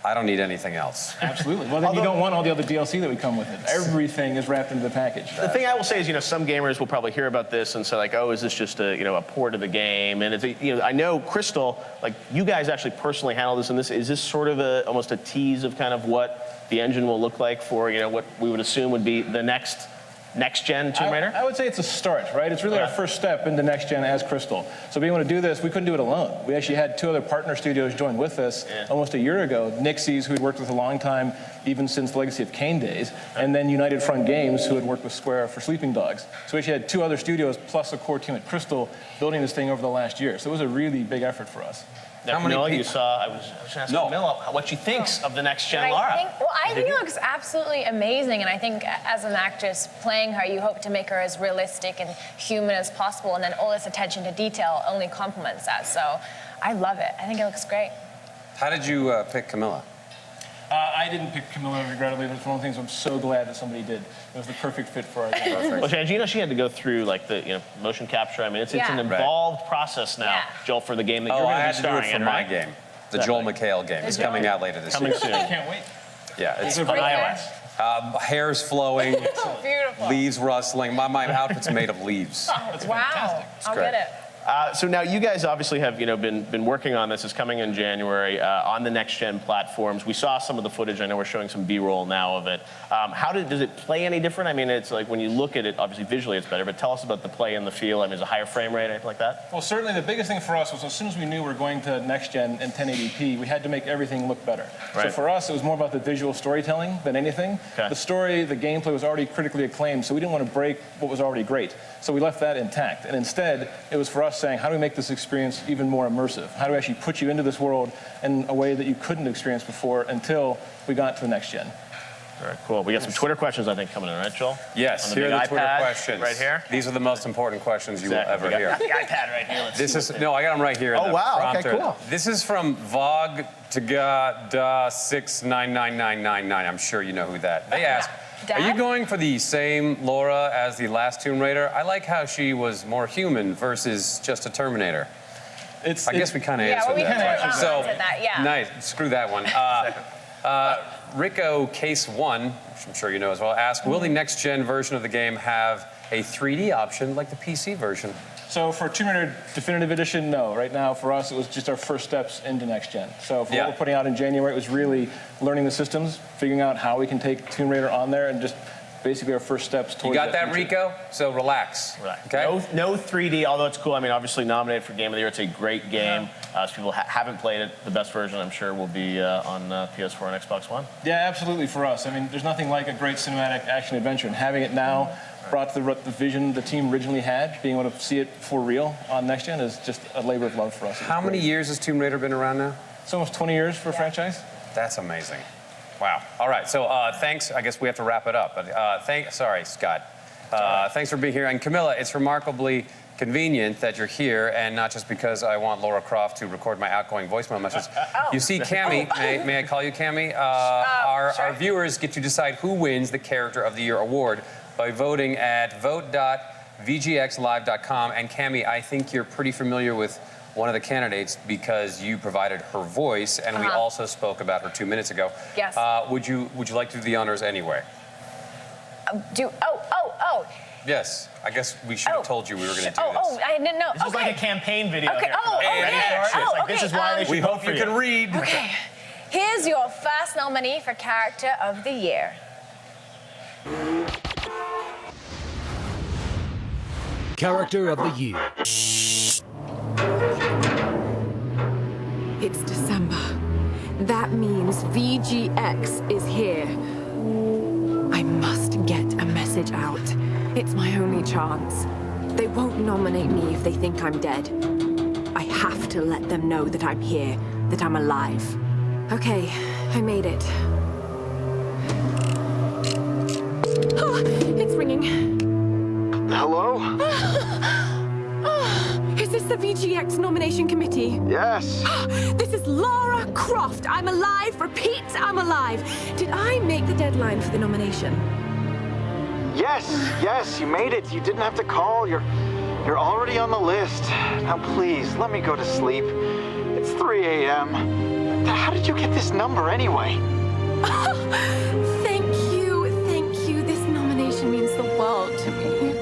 I don't need anything else. Absolutely. Well, then you don't want all the other DLC that would come with it. Everything is wrapped into the package. The thing I will say is, some gamers will probably hear about this and say, like, oh, is this just a port of the game? And it's, I know Crystal, like, you guys actually personally handle this, and is this sort of almost a tease of kind of what the engine will look like for, what we would assume would be the next-gen Tomb Raider? I would say it's a start, right? It's really our first step into next-gen as Crystal. So being able to do this, we couldn't do it alone. We actually had 2 other partner studios join with us almost a year ago. Nixies, who had worked with a long time, even since the Legacy of Kain days, and then United Front Games, who had worked with Square for Sleeping Dogs. So we actually had 2 other studios, plus a core team at Crystal, building this thing over the last year. So it was a really big effort for us. Now, Camilla, you saw, I was asking Camilla what she thinks of the next-gen Lara. I think it looks absolutely amazing, and I think as an actress playing her, you hope to make her as realistic and human as possible, and then all this attention to detail only complements that. So I love it. I think it looks great. How did you pick Camilla? I didn't pick Camilla, regrettably. That's one of the things I'm so glad that somebody did. It was the perfect fit for our game. Well, Shangina, she had to go through like the motion capture. I mean, it's an involved process now, Joel, for the game that you're going to be starring in. For my game, the Joel McHale game. It's coming out later this year. Coming soon. I can't wait. Yeah, it's on iOS. Hair's flowing, beautiful. leaves rustling. My outfit's made of leaves. Wow, I'll get it. So now you guys obviously have been working on this. It's coming in January on the next-gen platforms. We saw some of the footage. I know we're showing some B-roll now of it. Does it play any different? I mean, it's like when you look at it, obviously visually it's better, but tell us about the play and the feel. I mean, is it a higher frame rate, anything like that? Well, certainly the biggest thing for us was as soon as we knew we were going to next-gen and 1080p, we had to make everything look better. Right. So for us, it was more about the visual storytelling than anything. Okay. The story, the gameplay was already critically acclaimed, so we didn't want to break what was already great. So we left that intact. And instead, it was for us saying, how do we make this experience even more immersive? How do we actually put you into this world in a way that you couldn't experience before until we got to the next gen? Very cool. We got some Twitter questions, I think, coming in, right, Joel? Yes, On the here are big the Twitter iPad questions. right here. These are the most important questions you will ever We got hear. the iPad right here. Let's This see is what no, I got them right here. in Oh, the wow. Okay, prompter. cool. This is from Vog Taga 699999. I'm sure you know who that. They ask, Dad? are you going for the same Laura as the last Tomb Raider? I like how she was more human versus just a Terminator. I guess we kind of answered we that. kind of answered that, yeah. Nice. Screw that one. Rico Case 1, which I'm sure you know as well, asked, will the next-gen version of the game have a 3D option like the PC version? So for Tomb Raider Definitive Edition, no. Right now, for us, it was just our first steps into next gen. So for what we're putting out in January, it was really learning the systems, figuring out how we can take Tomb Raider on there, and just basically our first steps towards You got that, future. Rico? So relax. Okay. No 3D, although it's cool. I mean, obviously nominated for Game of the Year. It's a great game. So people haven't played it. The best version, I'm sure, will be on PS4 and Xbox One. Yeah, absolutely for us. I mean, there's nothing like a great cinematic action adventure, and having it now brought the vision the team originally had, being able to see it for real on next gen is just a labor of love for us. How many years has Tomb Raider been around now? It's almost 20 years for a franchise. That's amazing. Wow. All right. So thanks. I guess we have to wrap it up. But sorry, Scott. Thanks for being here. And Camilla, it's remarkably convenient that you're here, and not just because I want Laura Croft to record my outgoing voicemail message. You see, Cammy, may I call you Cammy? Our viewers get to decide who wins the Character of the Year award by voting at vote.vgxlive.com. And Cammy, I think you're pretty familiar with one of the candidates because you provided her voice, and we also spoke about her 2 minutes ago. Yes. Would you like to do the honors anyway? Yes. I guess we should have told you we were going to do this. I didn't know. This is like a campaign video. Okay. Here. This is why they should we hope you can read. Okay. Here's your first nominee for Character of the Year. Character of the Year. It's December. That means VGX is here. I must get a message out. It's my only chance. They won't nominate me if they think I'm dead. I have to let them know that I'm here, that I'm alive. Okay, I made it. It's ringing. Hello? Is this the VGX nomination committee? Yes. This is Laura Croft. I'm alive. Repeat, I'm alive. Did I make the deadline for the nomination? Yes, you made it. You didn't have to call. You're already on the list. Now please, let me go to sleep. It's 3 a.m. How did you get this number anyway? Thank you. This nomination means the world to me.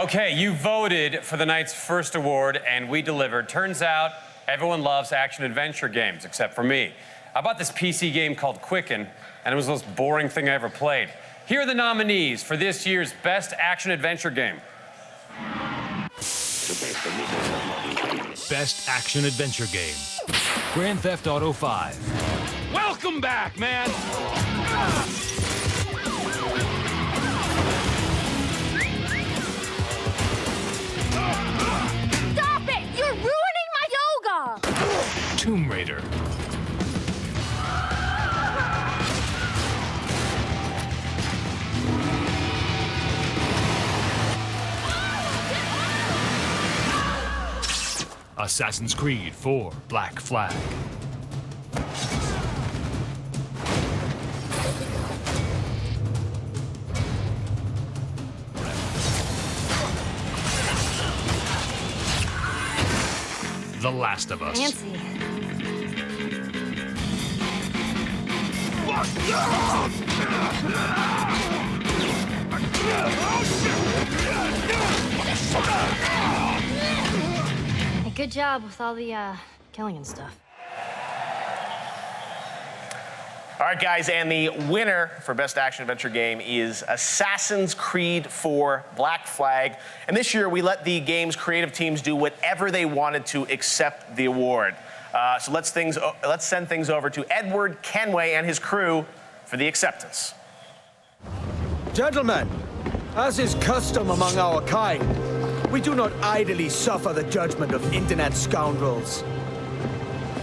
Okay, you voted for the night's first award, and we delivered. Turns out everyone loves action-adventure games, except for me. I bought this PC game called Quicken, and it was the most boring thing I ever played. Here are the nominees for this year's Best Action-Adventure Game. Best Action Adventure Game. Grand Theft Auto 5. Welcome back, man! Stop it! You're ruining my yoga! Tomb Raider. Assassin's Creed 4 Black Flag. The Last of Us. Fancy. Hey, good job with all the killing and stuff. All right, guys, and the winner for Best Action Adventure Game is Assassin's Creed 4 Black Flag. And this year, we let the game's creative teams do whatever they wanted to accept the award. So let's send things over to Edward Kenway and his crew for the acceptance. Gentlemen, as is custom among our kind, we do not idly suffer the judgment of internet scoundrels.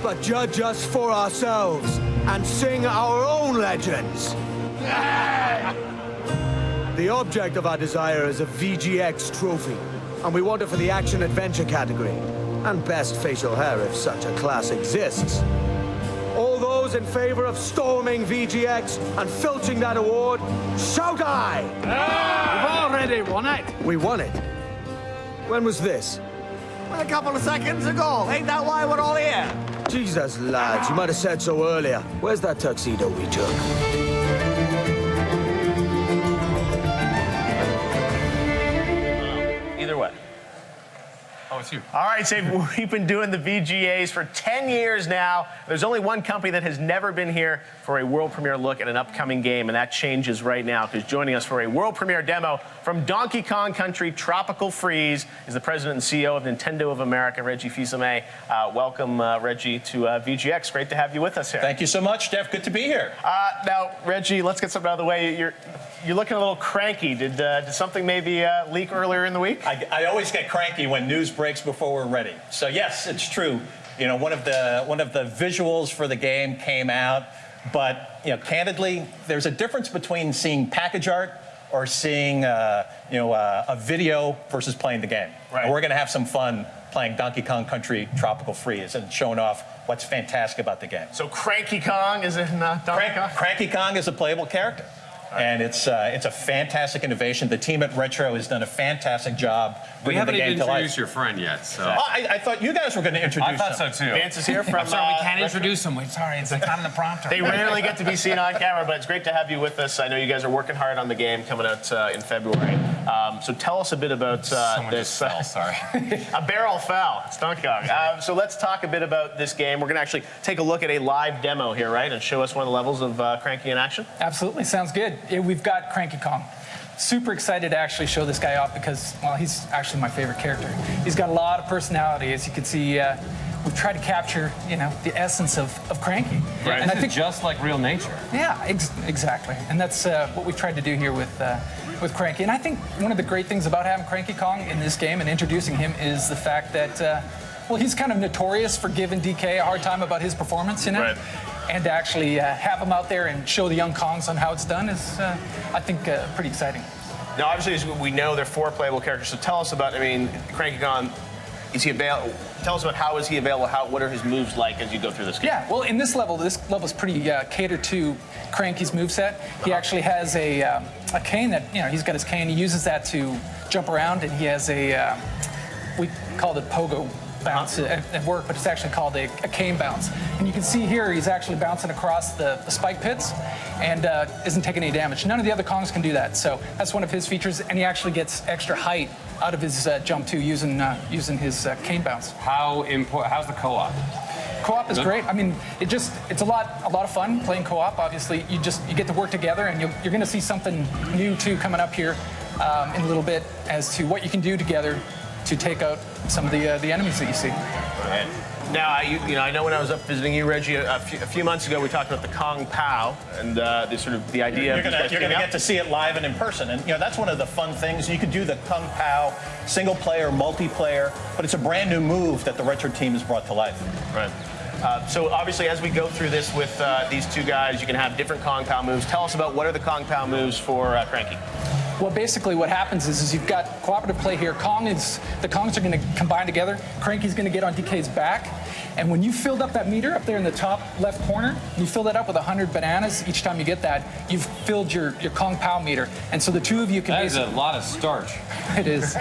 but judge us for ourselves and sing our own legends. The object of our desire is a VGX trophy, and we want it for the action-adventure category, and best facial hair if such a class exists. All those in favor of storming VGX and filching that award, shout aye! We've already won it. We won it? When was this? A couple of seconds ago. Ain't that why we're all here? Jesus, lads, you might have said so earlier. Where's that tuxedo we took? Either way. Oh, it's you. All right, so we've been doing the VGAs for 10 years now. There's only one company that has never been here for a world premiere look at an upcoming game, and that changes right now, because joining us for a world premiere demo from Donkey Kong Country Tropical Freeze is the president and CEO of Nintendo of America, Reggie Fils-Aimé. Welcome, Reggie, to VGX. Great to have you with us here. Thank you so much, Geoff. Good to be here. Now, Reggie, let's get something out of the way. You're looking a little cranky. Did something maybe leak earlier in the week? I always get cranky when news breaks before we're ready. So yes, it's true. You know, one of the visuals for the game came out, but you know, candidly, there's a difference between seeing package art or seeing a video versus playing the game. Right. And we're going to have some fun playing Donkey Kong Country Tropical Freeze and showing off what's fantastic about the game. So Cranky Kong is in Donkey Kong? Cranky Kong is a playable character. And it's a fantastic innovation. The team at Retro has done a fantastic job bringing the game to life. We haven't even introduced your friend yet, so. I thought you guys were going to introduce him. I thought so too. Vance is here from. I'm sorry, we can't Retro. introduce him. We're sorry, it's not in the prompter. They rarely get to be seen on camera, but it's great to have you with us. I know you guys are working hard on the game coming out in February. So tell us a bit about this. Sorry. A barrel fell. It's Donkey Kong. So let's talk a bit about this game. We're going to actually take a look at a live demo here, right, and show us one of the levels of Cranky in action. Absolutely, sounds good. We've got Cranky Kong. Super excited to actually show this guy off because, well, he's actually my favorite character. He's got a lot of personality, as you can see. We've tried to capture, the essence of Cranky. Right. And I think just like real nature. Yeah, exactly. And that's what we've tried to do here with Cranky. And I think one of the great things about having Cranky Kong in this game and introducing him is the fact that, well, he's kind of notorious for giving DK a hard time about his performance, Right. And to actually have him out there and show the young Kongs on how it's done is, I think, pretty exciting. Now, obviously, as we know, they're 4 playable characters. So tell us about, Cranky Kong. Is he available? Tell us about how is he available? What are his moves like as you go through this game? Yeah, well, in this level is pretty catered to Cranky's moveset. He actually has a cane that, he's got his cane. He uses that to jump around, and he has we called it pogo bounce at work, but it's actually called a cane bounce. And you can see here he's actually bouncing across the spike pits and isn't taking any damage. None of the other Kongs can do that, so that's one of his features, and he actually gets extra height out of his jump too using his cane bounce. How's the co-op? Co-op is great. I mean, it's a lot of fun playing co-op. Obviously, you get to work together, and you're going to see something new too coming up here in a little bit as to what you can do together to take out some of the enemies that you see. Right. Now, I know when I was up visiting you, Reggie, a few months ago, we talked about the Kong Pao and the idea. You're going to get to see it live and in person, and that's one of the fun things. You could do the Kung Pao single player, multiplayer, but it's a brand new move that the Retro team has brought to life. Right. So obviously, as we go through this with these 2 guys, you can have different Kong Pao moves. Tell us about what are the Kong Pao moves for Cranky. Well, basically what happens is you've got cooperative play here. The Kongs are going to combine together. Cranky's going to get on DK's back. And when you filled up that meter up there in the top left corner, you fill that up with 100 bananas. Each time you get that, you've filled your Kong Pao meter. And so the 2 of you can That is a lot of starch. It is.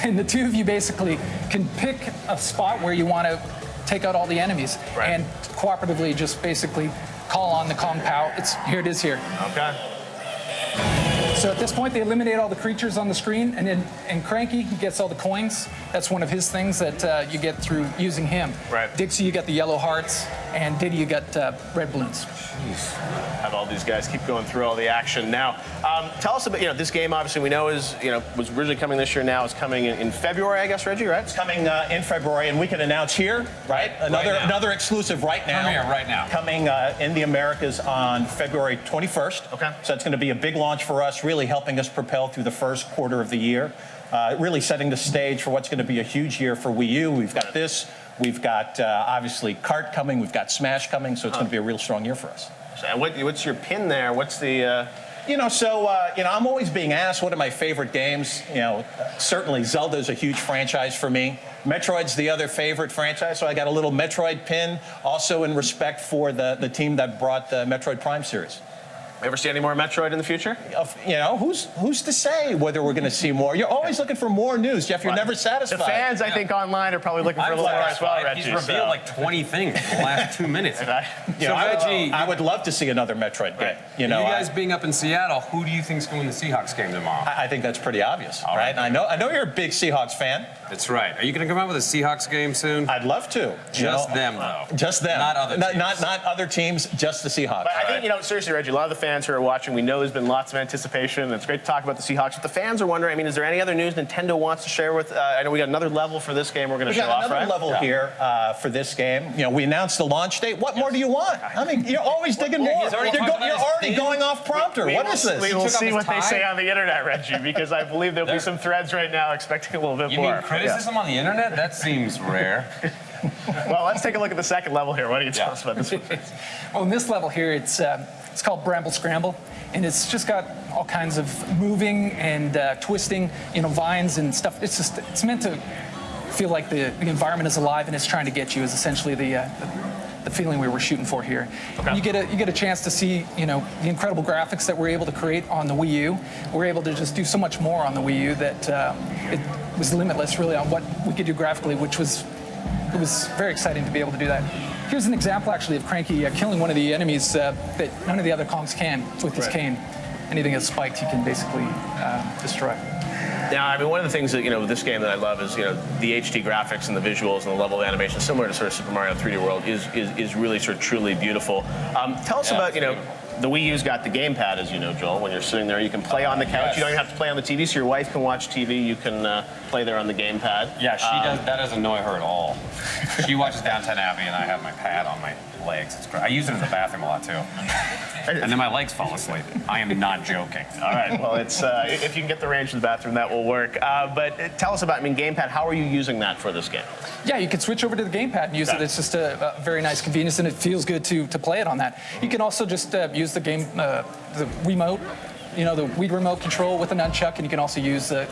And the 2 of you basically can pick a spot where you want to take out all the enemies. Right. And cooperatively just basically call on the Kong Pao. Here it is here. Okay. So at this point, they eliminate all the creatures on the screen, and Cranky gets all the coins. That's one of his things that you get through using him. Right. Dixie, you got the yellow hearts, and Diddy, you got red balloons. Jeez. Have all these guys keep going through all the action. Now, tell us about, this game obviously we know is, was originally coming this year, now it's coming in February, I guess, Reggie, right? It's coming in February, and we can announce here, right? Another exclusive right now. Premiere right now. Coming in the Americas on February 21st. Okay. So it's going to be a big launch for us, really helping us propel through the first quarter of the year. Really setting the stage for what's going to be a huge year for Wii U. We've got this. We've got, obviously, Kart coming. We've got Smash coming. So it's going to be a real strong year for us. And what's your pin there? What's the... I'm always being asked what are my favorite games. Certainly Zelda's a huge franchise for me. Metroid's the other favorite franchise, so I got a little Metroid pin, also in respect for the team that brought the Metroid Prime series. Ever see any more Metroid in the future? Who's to say whether we're going to see more? You're always looking for more news, Jeff. You're never satisfied. The fans, I think, online are probably looking for a little more as well, Reggie. He's revealed like 20 things in the last 2 minutes. Reggie, I would love to see another Metroid game. You guys being up in Seattle, who do you think's going to win the Seahawks game tomorrow? I think that's pretty obvious, right? I know you're a big Seahawks fan. That's right. Are you going to come out with a Seahawks game soon? I'd love to. Just them, though. Just them. Not other teams. Not other teams, just the Seahawks. But I think, seriously, Reggie, a lot of the fans who are watching, we know there's been lots of anticipation. It's great to talk about the Seahawks. But the fans are wondering, is there any other news Nintendo wants to share with... I know we got another level for this game we're going to show off, right? We got another level here for this game. We announced the launch date. What more do you want? I mean, you're always digging more. You're already going off prompter. What is this? We will see what they say on the internet, Reggie, because I believe there'll be some threads right now expecting a little bit more. You mean criticism on the internet? That seems rare. Well, let's take a look at the second level here. Why don't you tell us about this one? Well, in this level here, it's called Bramble Scramble, and it's just got all kinds of moving and twisting, vines and stuff. It's meant to feel like the environment is alive and it's trying to get you. Is essentially the feeling we were shooting for here. Okay. You get a chance to see the incredible graphics that we're able to create on the Wii U. We're able to just do so much more on the Wii U that it was limitless really on what we could do graphically, which was very exciting to be able to do that. Here's an example actually of Cranky killing one of the enemies that none of the other Kongs can with his cane. Anything that's spiked, he can basically destroy. Now, one of the things that, with this game that I love is, the HD graphics and the visuals and the level of animation, similar to sort of Super Mario 3D World, is really sort of truly beautiful. Tell us about, the Wii U's got the gamepad, as you know, Joel. When you're sitting there, you can play on the couch. Yes. You don't even have to play on the TV, so your wife can watch TV. You can play there on the gamepad. Yeah, that doesn't annoy her at all. She watches Downton Abbey, and I have my pad on my legs. It's great. I use it in the bathroom a lot, too. And then my legs fall asleep. I am not joking. All right, well, it's if you can get the range in the bathroom, that will work. But tell us about, gamepad. How are you using that for this game? Yeah, you can switch over to the gamepad and use it. It's just a very nice convenience, and it feels good to play it on that. You can also just use the Wiimote, the Wii remote control with a nunchuck, and you can also use a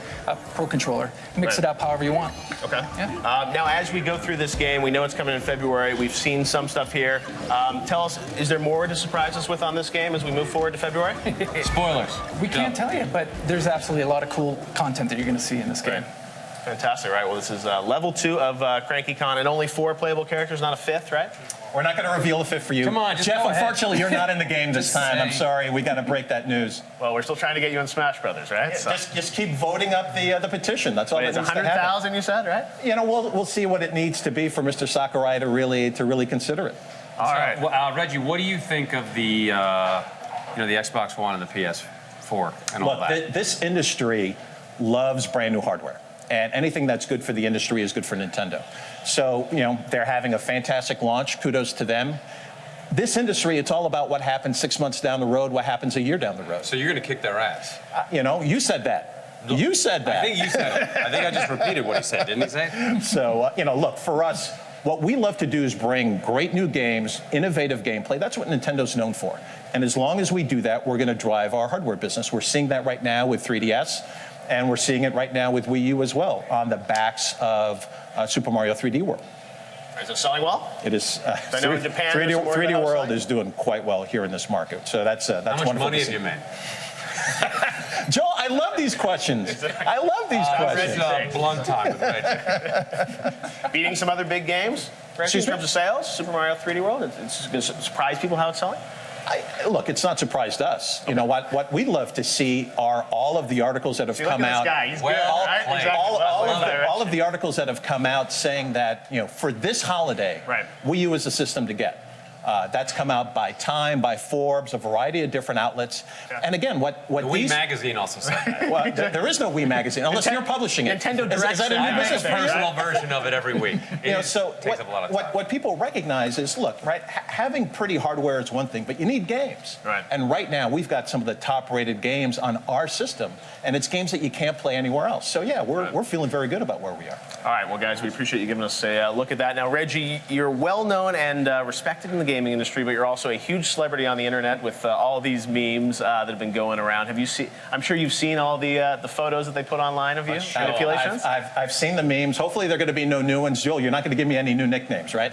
Pro controller. Mix it up however you want. Okay. Yeah. Now, as we go through this game, we know it's coming in February. We've seen some stuff here. Tell us, is there more to surprise us with on this game as we move forward to February? Spoilers. We can't tell you, but there's absolutely a lot of cool content that you're going to see in this game. Fantastic. All right, well, this is level 2 of CrankyCon, and only 4 playable characters, not a 5th, right? We're not going to reveal the 5th for you. Come on, Jeff, unfortunately, you're not in the game this time. I'm sorry. We got to break that news. Well, we're still trying to get you in Smash Brothers, right? Yeah, just keep voting up the petition. That's all. It's 100,000, you said, right? We'll see what it needs to be for Mr. Sakurai to really consider it. All right. Well, Reggie, what do you think of the Xbox One and the PS4 and all that? Look, this industry loves brand new hardware. And anything that's good for the industry is good for Nintendo. So, they're having a fantastic launch. Kudos to them. This industry, it's all about what happens 6 months down the road, what happens a year down the road. So you're going to kick their ass? You said that. You said that. I think you said it. I think I just repeated what he said. Didn't he say it? So, look, for us, what we love to do is bring great new games, innovative gameplay. That's what Nintendo's known for. And as long as we do that, we're going to drive our hardware business. We're seeing that right now with 3DS. And we're seeing it right now with Wii U as well, on the backs of Super Mario 3D World. Is it selling well? It is. I know in Japan, 3D World is doing quite well here in this market. So that's How much wonderful. money have you made? Joel, I love these questions. I love these questions. Blunt time with Reggie. Beating some other big games in terms of sales. Super Mario 3D World. It's going to surprise people how it's selling. Look, it's not surprised us. Okay. What we'd love to see are all of the articles that have come out. All of the articles that have come out saying that, for this holiday, Wii U is the system to get. That's come out by Time, by Forbes, a variety of different outlets. And again, what the Wii these... magazine also said that. Well, there is no Wii magazine, unless you're publishing it. Nintendo Direct. Is that a new business for you? Personal version of it every week. So takes up a lot of time. what people recognize is, look, right, having pretty hardware is one thing, but you need games. Right. And right now, we've got some of the top-rated games on our system, and it's games that you can't play anywhere else. So yeah, we're feeling very good about where we are. All right, well, guys, we appreciate you giving us a look at that. Now, Reggie, you're well-known and respected in the gaming industry, but you're also a huge celebrity on the internet with all these memes that have been going around. Have you seen? I'm sure you've seen all the photos that they put online of you. Manipulations. I've seen the memes. Hopefully, there are going to be no new ones. Joel, you're not going to give me any new nicknames, right?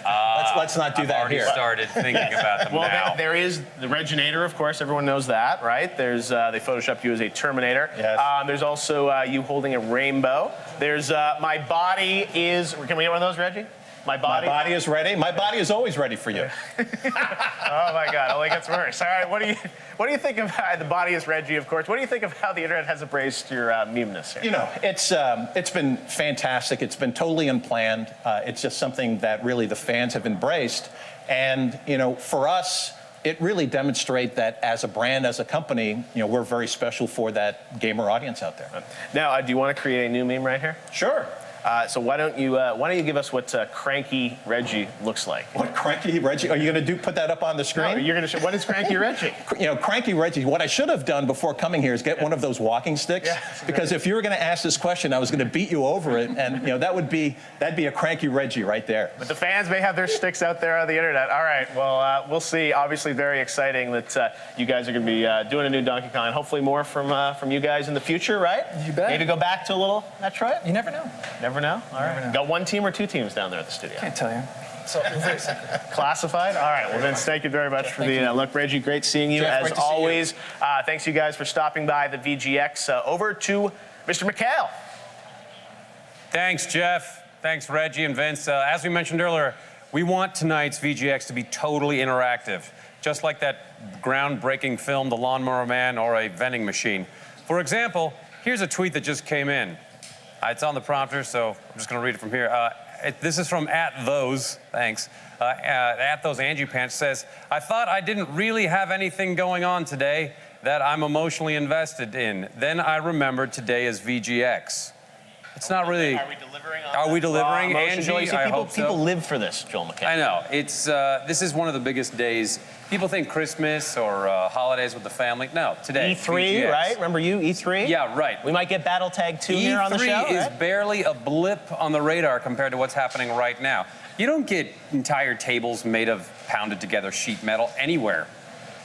Let's not do that here. I've already started thinking about them now. There is the Reginator, of course. Everyone knows that, right? There's they photoshopped you as a Terminator. Yes. There's also you holding a rainbow. There's my body is. Can we get one of those, Reggie? My body is ready. My body is always ready for you. Oh my God! It only gets worse. All right, what do you think of the body is Reggie? Of course. What do you think of how the internet has embraced your memeness here? You know, it's been fantastic. It's been totally unplanned. It's just something that really the fans have embraced, and you know, for us, it really demonstrates that as a brand, as a company, you know, we're very special for that gamer audience out there. Now, do you want to create a new meme right here? Sure. So why don't you give us what Cranky Reggie looks like? What Cranky Reggie? Are you going to put that up on the screen? No, you're going to show. What is Cranky Reggie? You know, Cranky Reggie. What I should have done before coming here is get one of those walking sticks. Yeah, because if you were going to ask this question, I was going to beat you over it, and you know that'd be a Cranky Reggie right there. But the fans may have their sticks out there on the internet. All right. Well, we'll see. Obviously, very exciting that you guys are going to be doing a new Donkey Kong. Hopefully, more from you guys in the future, right? You bet. Maybe go back to a little Metroid. You never know. Never know. All right. Never know. Got one team or two teams down there at the studio? Can't tell you. So very secret. Classified? All right. Well, Vince, thank you very much for the look. Reggie, great seeing you Geoff, as great to see you. always. Thanks you guys for stopping by the VGX. Over to Mr. McHale. Thanks, Jeff. Thanks, Reggie and Vince. As we mentioned earlier, we want tonight's VGX to be totally interactive, just like that groundbreaking film, The Lawnmower Man, or a vending machine. For example, here's a tweet that just came in. It's on the prompter, so I'm just going to read it from here. This is from @those, thanks. @those Angie Pants says, I thought I didn't really have anything going on today that I'm emotionally invested in. Then I remembered today is VGX. It's not really... Are we delivering on Are we delivering, emotion, Angie? Joel? You see, I hope so. people live for this, Joel McHale. I know. It's this is one of the biggest days. People think Christmas or holidays with the family. No, today. E3, VGX. right? Remember you, E3? Yeah, right. We might get Battle Tag 2 here on the show, E3 is right? barely a blip on the radar compared to what's happening right now. You don't get entire tables made of pounded together sheet metal anywhere.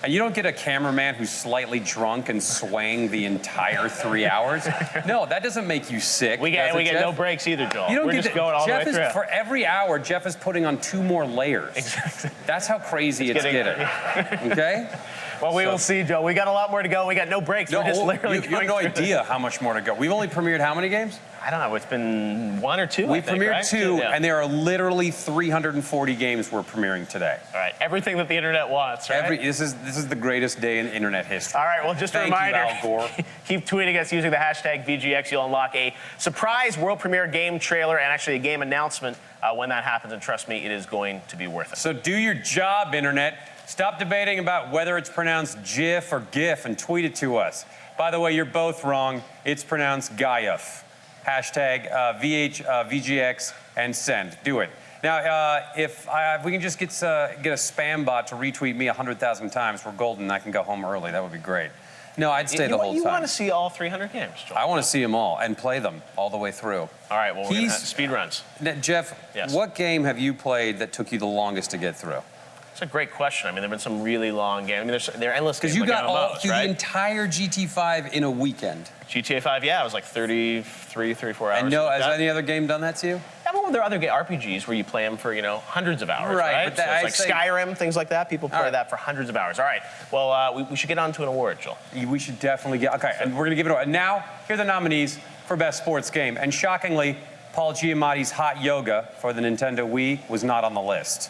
And you don't get a cameraman who's slightly drunk and swaying the entire 3 hours. No, that doesn't make you sick. We get Jeff? no breaks either, Joel. You don't We're get just going all Jeff the way through. For every hour, Jeff is putting on 2 more layers. Exactly. That's how crazy it's getting. Okay? Well, we will see, Joe. We got a lot more to go. We got no breaks. We're just literally you have no idea how much more to go. We've only premiered how many games? I don't know. It's been 1 or 2. We I think, premiered right? 2, Yeah. and there are literally 340 games we're premiering today. All right, everything that the internet wants, right? This is the greatest day in internet history. All right, well, just a Thank reminder, you, Al Gore. keep tweeting us using the hashtag VGX. You'll unlock a surprise world premiere game trailer and actually a game announcement when that happens, and trust me, it is going to be worth it. So do your job, internet. Stop debating about whether it's pronounced GIF or GIF and tweet it to us. By the way, you're both wrong. It's pronounced Geoff. Hashtag VGX and send. Do it. Now, if we can just get a spam bot to retweet me 100,000 times, we're golden and I can go home early. That would be great. No, I'd stay the whole time. You want to see all 300 games, Joel? I want to see them all and play them all the way through. All right, well, we're going to speed runs. Jeff, yes. What game have you played that took you the longest to get through? It's a great question. I mean, there have been some really long games. I mean, they're endless games. Because you like got MMOs, through right? the entire GT5 in a weekend. GTA 5, yeah, it was like 34 hours. And has any other game done that to you? Yeah, well, there are other RPGs where you play them for, hundreds of hours, right? But So it's like Skyrim, things like that. People play that for hundreds of hours. All right, well, we should get on to an award, Joel. We should definitely get, okay, and we're going to give it away. Now, here are the nominees for Best Sports Game. And shockingly, Paul Giamatti's Hot Yoga for the Nintendo Wii was not on the list.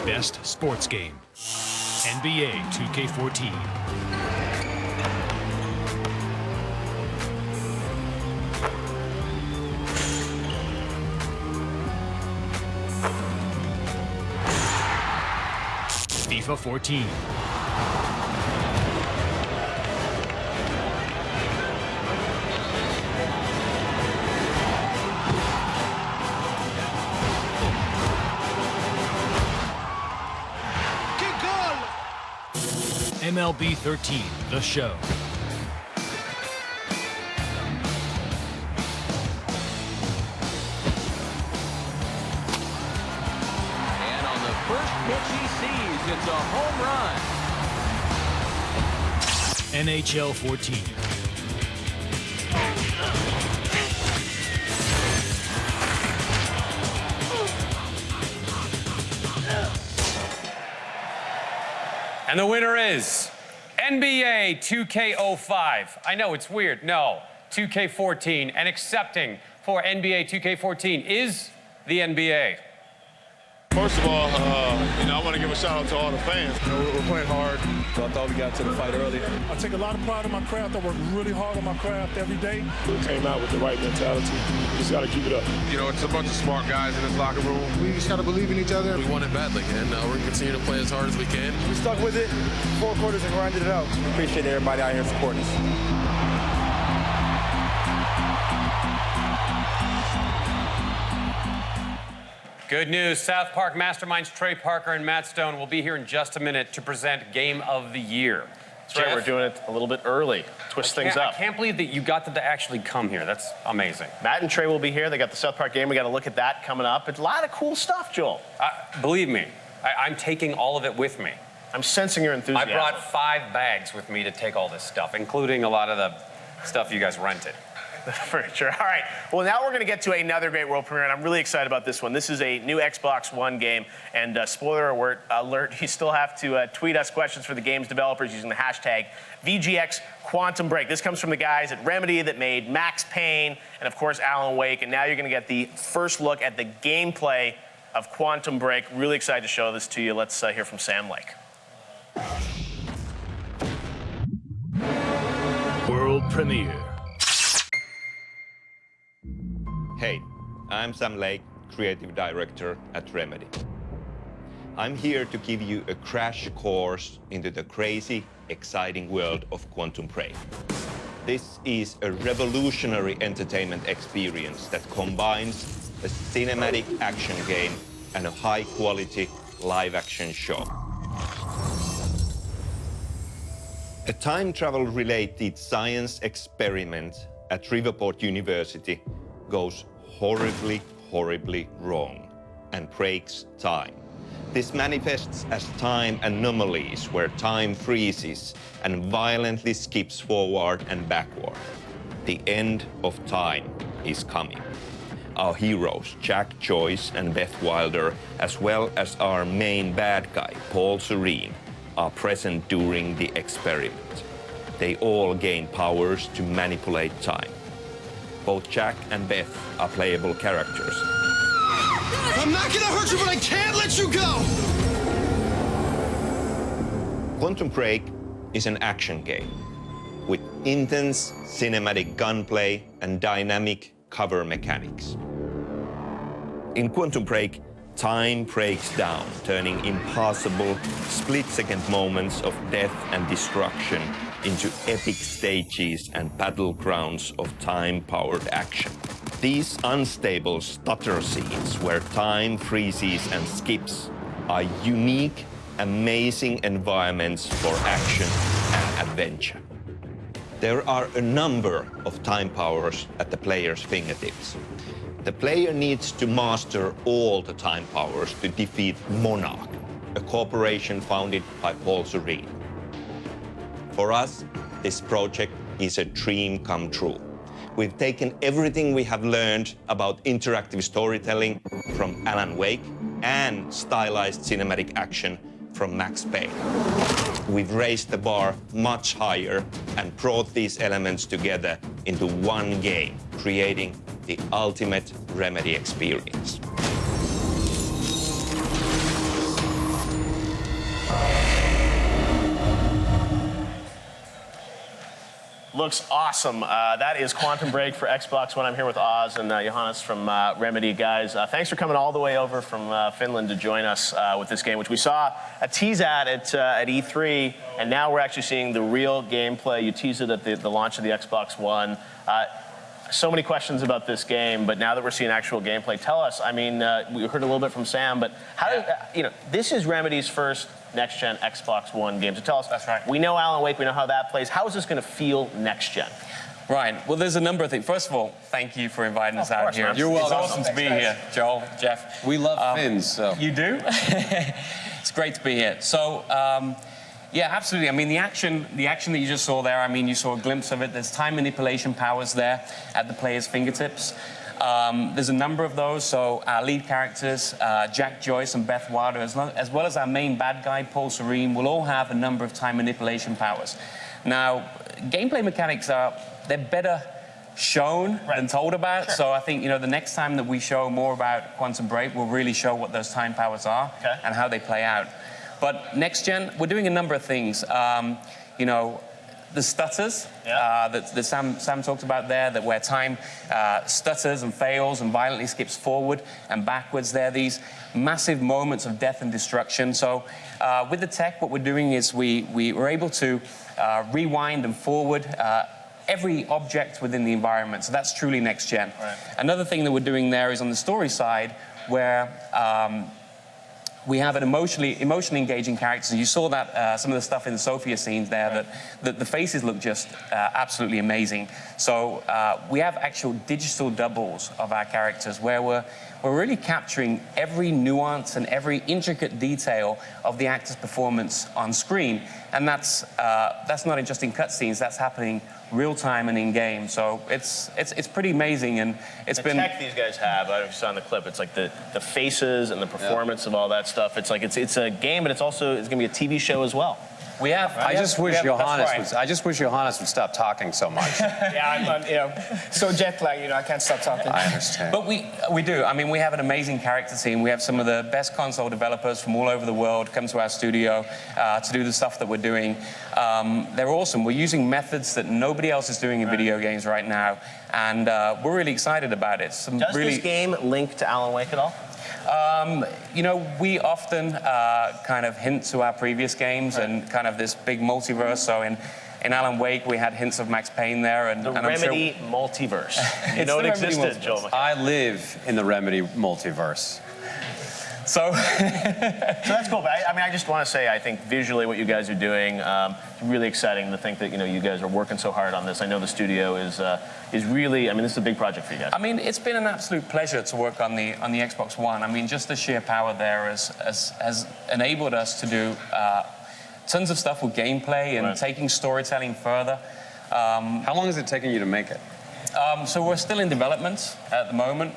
Best Sports Game. NBA 2K14. FIFA 14. MLB 13, The Show. And on the first pitch he sees, it's a home run. NHL 14. And the winner is NBA 2K05. I know it's weird. No, 2K14. And accepting for NBA 2K14 is the NBA. First of all, I want to give a shout out to all the fans. We're playing hard. So I thought we got to the fight early. I take a lot of pride in my craft. I work really hard on my craft every day. We came out with the right mentality. We just got to keep it up. You know, it's a bunch of smart guys in this locker room. We just got to believe in each other. We want it badly, and we're going to continue to play as hard as we can. We stuck with it, 4 quarters, and grinded it out. We appreciate everybody out here supporting us. Good news. South Park Masterminds Trey Parker and Matt Stone will be here in just a minute to present Game of the Year. That's right, we're doing it a little bit early. Twist things up. I can't believe that you got them to actually come here. That's amazing. Matt and Trey will be here. They got the South Park game. We got to look at that coming up. It's a lot of cool stuff, Joel. Believe me, I'm taking all of it with me. I'm sensing your enthusiasm. I brought 5 bags with me to take all this stuff, including a lot of the stuff you guys rented. For sure. All right. Well, now we're going to get to another great world premiere, and I'm really excited about this one. This is a new Xbox One game, and spoiler alert, you still have to tweet us questions for the game's developers using the hashtag VGX Quantum Break. This comes from the guys at Remedy that made Max Payne and, of course, Alan Wake, and now you're going to get the first look at the gameplay of Quantum Break. Really excited to show this to you. Let's hear from Sam Lake. World premiere. Hey, I'm Sam Lake, Creative Director at Remedy. I'm here to give you a crash course into the crazy, exciting world of Quantum Break. This is a revolutionary entertainment experience that combines a cinematic action game and a high-quality live-action show. A time travel-related science experiment at Riverport University goes horribly, horribly wrong and breaks time. This manifests as time anomalies where time freezes and violently skips forward and backward. The end of time is coming. Our heroes, Jack Joyce and Beth Wilder, as well as our main bad guy, Paul Serene, are present during the experiment. They all gain powers to manipulate time. Both Jack and Beth are playable characters. I'm not gonna hurt you, but I can't let you go! Quantum Break is an action game with intense cinematic gunplay and dynamic cover mechanics. In Quantum Break, time breaks down, turning impossible split-second moments of death and destruction into epic stages and battlegrounds of time-powered action. These unstable stutter scenes where time freezes and skips are unique, amazing environments for action and adventure. There are a number of time powers at the player's fingertips. The player needs to master all the time powers to defeat Monarch, a corporation founded by Paul Serene. For us, this project is a dream come true. We've taken everything we have learned about interactive storytelling from Alan Wake and stylized cinematic action from Max Payne. We've raised the bar much higher and brought these elements together into one game, creating the ultimate Remedy experience. Looks awesome. That is Quantum Break for Xbox One. I'm here with Oz and Johannes from Remedy. Guys, thanks for coming all the way over from Finland to join us with this game, which we saw a tease at E3, and now we're actually seeing the real gameplay. You teased it at the launch of the Xbox One. So many questions about this game, but now that we're seeing actual gameplay, tell us. I mean, we heard a little bit from Sam, but how does this is Remedy's first next-gen Xbox One game. So tell us. That's right. We know Alan Wake. We know how that plays. How is this going to feel next-gen? Right. Well, there's a number of things. First of all, thank you for inviting us out here. You're welcome. It's awesome to be here, Joel, Geoff. We love Finns, so. You do? It's great to be here. So, yeah, absolutely. I mean, the action that you just saw there, I mean, you saw a glimpse of it. There's time manipulation powers there at the player's fingertips. There's a number of those. So our lead characters, Jack Joyce and Beth Wilder, as well as our main bad guy, Paul Serene, will all have a number of time manipulation powers. Now, gameplay mechanics they're better shown than told about. Sure. So I think, the next time that we show more about Quantum Break, we'll really show what those time powers are and how they play out. But next gen, we're doing a number of things. The stutters that Sam talked about there, that where time stutters and fails and violently skips forward and backwards. They're these massive moments of death and destruction. So with the tech, what we're doing is we're able to rewind and forward every object within the environment. So that's truly next gen. Right. Another thing that we're doing there is on the story side, where we have an emotionally engaging characters. You saw that some of the stuff in the Sophia scenes there, that the faces look just absolutely amazing. So we have actual digital doubles of our characters, where we're really capturing every nuance and every intricate detail of the actor's performance on screen. And that's not just in cutscenes. That's happening real time and in game. So it's pretty amazing, and it's been. The tech these guys have. I don't know if you saw in the clip. It's like the faces and the performance of all that stuff. It's like it's a game, but it's going to be a TV show as well. We have. I just wish Johannes would stop talking so much. Yeah, I'm so jet lagged, I can't stop talking. I understand. But we do. I mean, we have an amazing character team. We have some of the best console developers from all over the world come to our studio to do the stuff that we're doing. They're awesome. We're using methods that nobody else is doing in video games right now, and we're really excited about it. Does this game link to Alan Wake at all? We often kind of hint to our previous games and kind of this big multiverse. So in Alan Wake, we had hints of Max Payne there. And the Remedy multiverse. You know it existed, Joel. I live in the Remedy multiverse. So that's cool. But I just want to say, I think visually what you guys are doing, it's really exciting to think that you guys are working so hard on this. I know the studio is really. This is a big project for you guys. I mean, it's been an absolute pleasure to work on the Xbox One. I mean, just the sheer power there has enabled us to do tons of stuff with gameplay and taking storytelling further. How long is it taking you to make it? So we're still in development at the moment.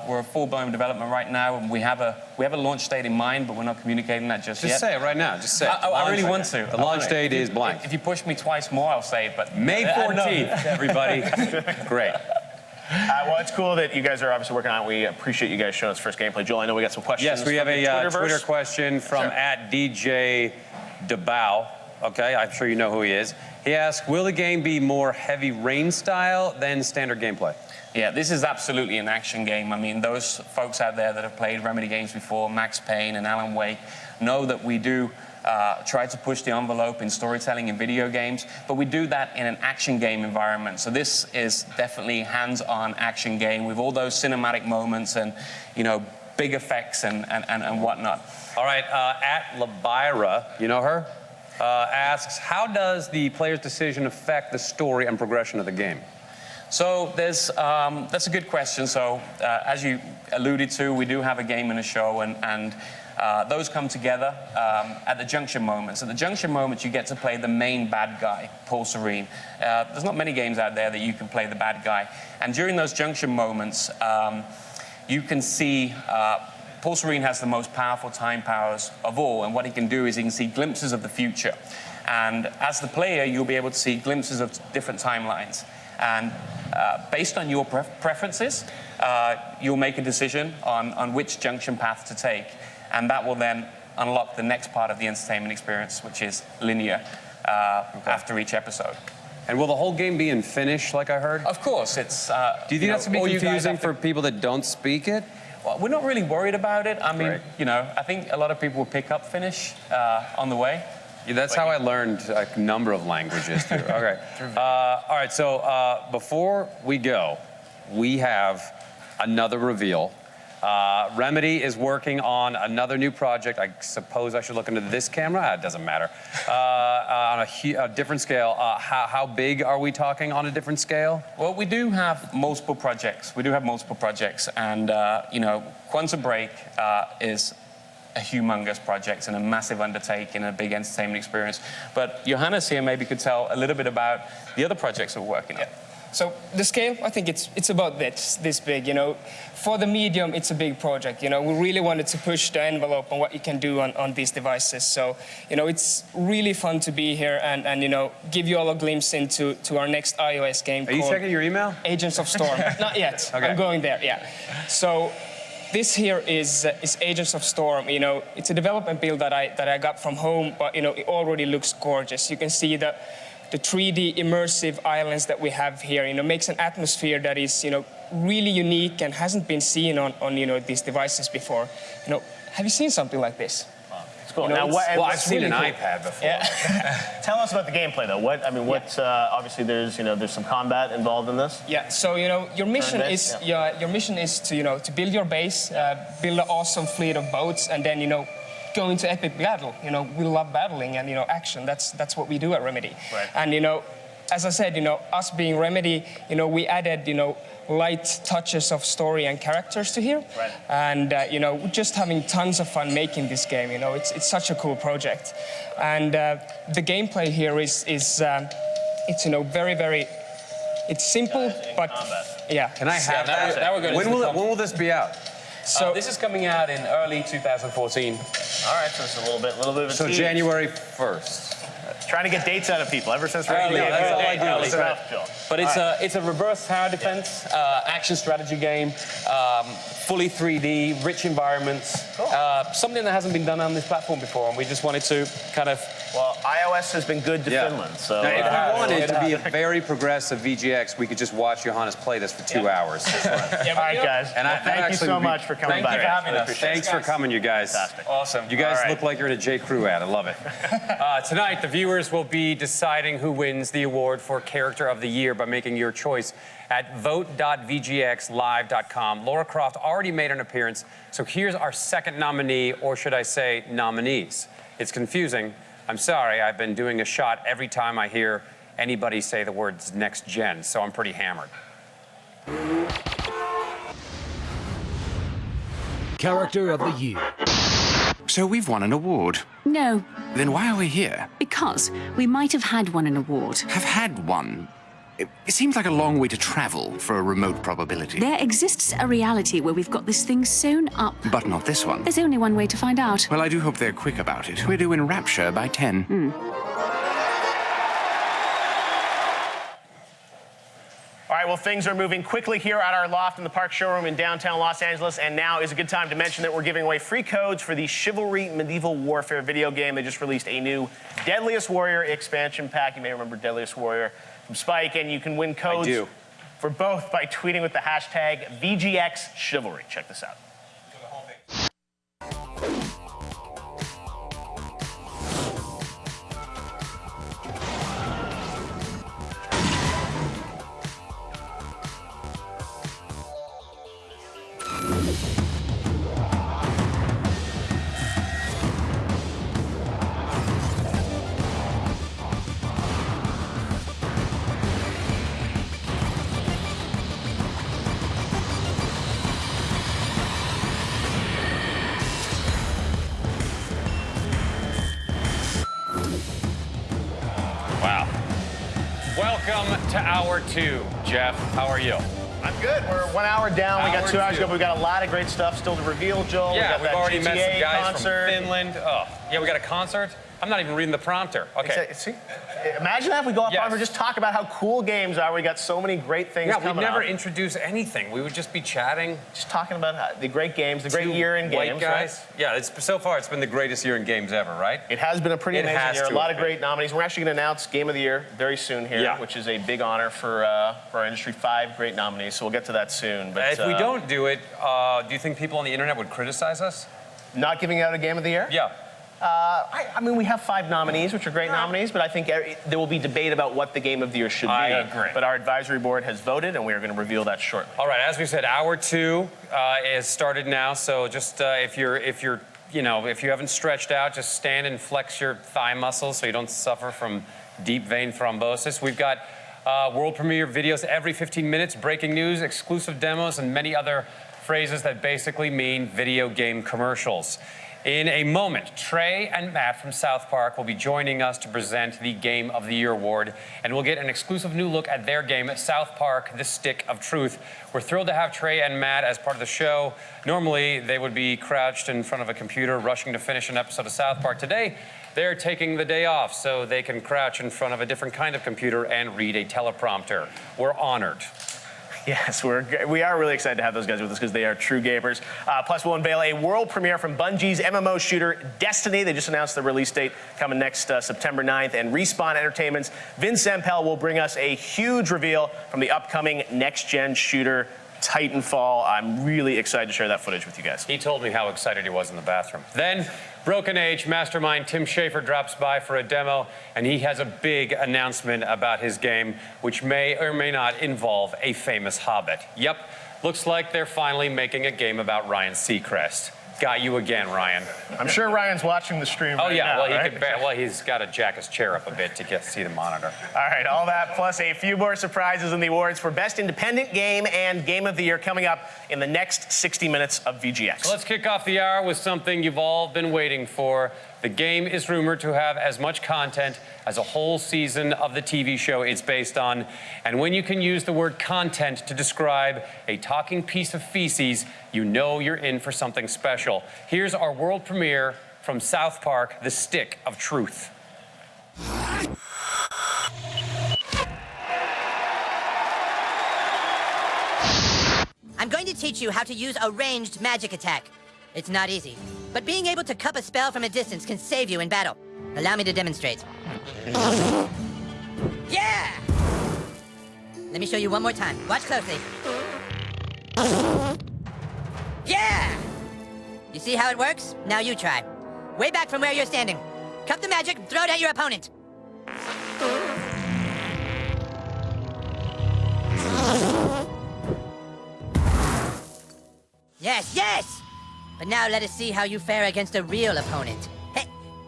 We're full-blown development right now, and we have a launch date in mind, but we're not communicating that just yet. Just say it right now. Just say it. I really want to. The launch date is blank. If you push me twice more, I'll say it. But May 14th, everybody. Great. Well, it's cool that you guys are obviously working on it. We appreciate you guys showing us first gameplay. Joel, I know we got some questions. Yes, we have a Twitter question from @DJ DeBow. Okay, I'm sure you know who he is. He asked, will the game be more heavy rain style than standard gameplay? Yeah, this is absolutely an action game. I mean, those folks out there that have played Remedy games before, Max Payne and Alan Wake, know that we do try to push the envelope in storytelling in video games, but we do that in an action game environment. So this is definitely hands-on action game with all those cinematic moments and, big effects and whatnot. All right, @Labira, you know her? Asks, how does the player's decision affect the story and progression of the game? So that's a good question. So as you alluded to, we do have a game and a show, and those come together at the junction moments. At the junction moments, you get to play the main bad guy, Paul Serene. There's not many games out there that you can play the bad guy. And during those junction moments, you can see Paul Serene has the most powerful time powers of all, and what he can do is he can see glimpses of the future. And as the player, you'll be able to see glimpses of different timelines. And based on your preferences, you'll make a decision on which junction path to take. And that will then unlock the next part of the entertainment experience, which is linear after each episode. And will the whole game be in Finnish, like I heard? Of course, it's. Do you think that's going to be confusing for people that don't speak it? Well, we're not really worried about it. I mean, I think a lot of people will pick up Finnish on the way. Yeah, that's how I learned a number of languages, too. Okay. All right, so before we go, we have another reveal. Remedy is working on another new project. I suppose I should look into this camera. It doesn't matter. On a different scale. How big are we talking on a different scale? Well, we do have multiple projects. And Quantum Break is a humongous project and a massive undertaking and a big entertainment experience. But Johannes here maybe could tell a little bit about the other projects we're working on. So the scale, I think it's about this big, For the medium, it's a big project, We really wanted to push the envelope on what you can do on these devices. So, it's really fun to be here and give you all a glimpse into our next iOS game. Are you checking your email? Agents of Storm. Not yet. Okay. I'm going there, yeah. So this here is Agents of Storm. It's a development build that I got from home, but it already looks gorgeous. You can see the 3D immersive islands that we have here, makes an atmosphere that is, really unique and hasn't been seen on these devices before. Have you seen something like this? It's cool. I've seen an iPad before. Yeah. Tell us about the gameplay, though. Obviously there's some combat involved in this. Yeah. So your mission is to build your base, build an awesome fleet of boats, and then go into epic battle. We love battling and action. That's what we do at Remedy. Right. And as I said, us being Remedy, we added light touches of story and characters to here. Right. And just having tons of fun making this game. It's such a cool project. And the gameplay here is it's very, very. It's simple, but yeah. Can I have that? When will this be out? So this is coming out in early 2014. All right, so it's a little bit of a tease. January 1st. Trying to get dates out of people ever since That's all I do. Listen up, Joel. But it's a reverse tower defense action strategy game, fully 3D, rich environments, something that hasn't been done on this platform before, and we just wanted to kind of. Well, iOS has been good to Finland, so. Now, if we wanted to be a very progressive VGX, we could just watch Johannes play this for 2 hours. All right, guys. And thank you so much for coming by. Thank you for having us. Thanks for coming, you guys. Fantastic. Awesome. You guys look like you're in a J. Crew ad. I love it. Tonight, the viewers will be deciding who wins the award for Character of the Year by making your choice at vote.vgxlive.com. Lara Croft already made an appearance, so here's our second nominee, or should I say nominees. It's confusing. I'm sorry, I've been doing a shot every time I hear anybody say the words next gen, so I'm pretty hammered. Character of the Year. So we've won an award. No. Then why are we here? Because we might have had won an award. Have had one? It seems like a long way to travel for a remote probability. There exists a reality where we've got this thing sewn up. But not this one. There's only one way to find out. Well, I do hope they're quick about it. We're doing Rapture by 10. All right, well, things are moving quickly here at our loft in the Park Showroom in downtown Los Angeles, and now is a good time to mention that we're giving away free codes for the Chivalry Medieval Warfare video game. They just released a new Deadliest Warrior expansion pack. You may remember Deadliest Warrior from Spike, and you can win codes for both by tweeting with the hashtag VGX Chivalry. Check this out. Welcome to hour 2. Geoff, how are you? I'm good. We're 1 hour down. We got 2 hours to go. We've got a lot of great stuff still to reveal, Joel. Yeah, we got we've already met some guys concert. from Finland. Oh, yeah, we got a concert. I'm not even reading the prompter. Okay. See? Imagine that if we go off prompter, just talk about how cool games are. We got so many great things coming Yeah, we'd never out. introduce anything. We would just be chatting. Just talking about the great games, the great year in white games, guys. right? Yeah, so far it's been the greatest year in games ever, right? It has been a pretty amazing year. A lot of been. great nominees. We're actually going to announce Game of the Year very soon here, which is a big honor for our industry. 5 great nominees, so we'll get to that soon. But if we don't do it, do you think people on the internet would criticize us? Not giving out a Game of the Year? Yeah. I mean, we have 5 nominees, which are great nominees, but I think there will be debate about what the Game of the Year should be. I agree. But our advisory board has voted, and we are going to reveal that shortly. All right, as we said, hour 2 is started now. So just if you haven't stretched out, just stand and flex your thigh muscles so you don't suffer from deep vein thrombosis. We've got world premiere videos every 15 minutes, breaking news, exclusive demos, and many other phrases that basically mean video game commercials. In a moment, Trey and Matt from South Park will be joining us to present the Game of the Year award, and we'll get an exclusive new look at their game, South Park: The Stick of Truth. We're thrilled to have Trey and Matt as part of the show. Normally, they would be crouched in front of a computer rushing to finish an episode of South Park. Today, they're taking the day off so they can crouch in front of a different kind of computer and read a teleprompter. We're honored. Yes, we are really excited to have those guys with us because they are true gamers. Plus, we'll unveil a world premiere from Bungie's MMO shooter, Destiny. They just announced the release date coming next September 9th. And Respawn Entertainment's Vince Zampella will bring us a huge reveal from the upcoming next-gen shooter, Titanfall. I'm really excited to share that footage with you guys. He told me how excited he was in the bathroom. Then, Broken Age mastermind Tim Schafer drops by for a demo, and he has a big announcement about his game, which may or may not involve a famous hobbit. Yep, looks like they're finally making a game about Ryan Seacrest. Got you again, Ryan. I'm sure Ryan's watching the stream right now, well, he's got to jack his chair up a bit to see the monitor. All right, all that plus a few more surprises in the awards for Best Independent Game and Game of the Year coming up in the next 60 minutes of VGX. So let's kick off the hour with something you've all been waiting for. The game is rumored to have as much content as a whole season of the TV show it's based on. And when you can use the word content to describe a talking piece of feces, you know you're in for something special. Here's our world premiere from South Park, The Stick of Truth. I'm going to teach you how to use a ranged magic attack. It's not easy, but being able to cup a spell from a distance can save you in battle. Allow me to demonstrate. Yeah! Let me show you one more time. Watch closely. Yeah! You see how it works? Now you try. Way back from where you're standing. Cup the magic, throw it at your opponent. Yes, yes! But now let us see how you fare against a real opponent.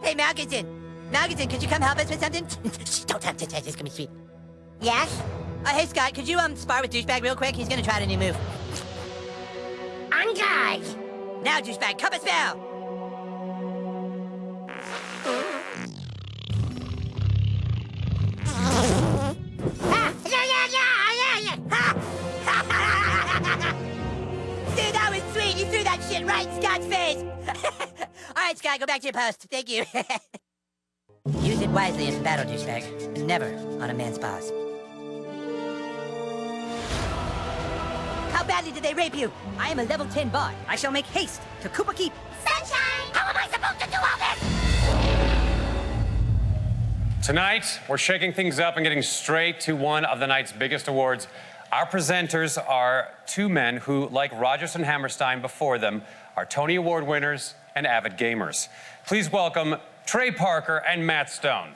Hey, Malkinson! Malkinson, could you come help us with something? Don't touch it, it's gonna be sweet. Yes? Hey, Scott, could you spar with Douchebag real quick? He's gonna try a new move. On guard! Now, Douchebag, cup a spell! Dude, that was sweet! You threw that shit right in Scott's face! All right, Scott, go back to your post. Thank you. Use it wisely in battle, Douchebag. Never on a man's boss. How badly did they rape you? I am a level 10 bot. I shall make haste to Koopa Keep. Sunshine! How am I supposed to do all this? Tonight, we're shaking things up and getting straight to one of the night's biggest awards. Our presenters are 2 men who, like Rodgers and Hammerstein before them, are Tony Award winners and avid gamers. Please welcome Trey Parker and Matt Stone.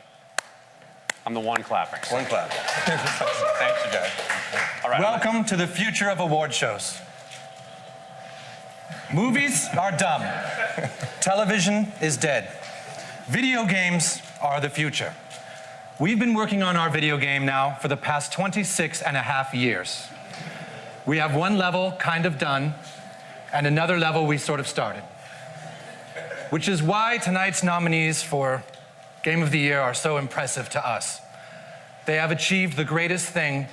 I'm the one clapping. One clap. Thanks, you guys. All right. Welcome to the future of award shows. Movies are dumb. Television is dead. Video games are the future. We've been working on our video game now for the past 26.5 years. We have one level kind of done, and another level we sort of started. Which is why tonight's nominees for Game of the Year are so impressive to us. They have achieved the greatest thing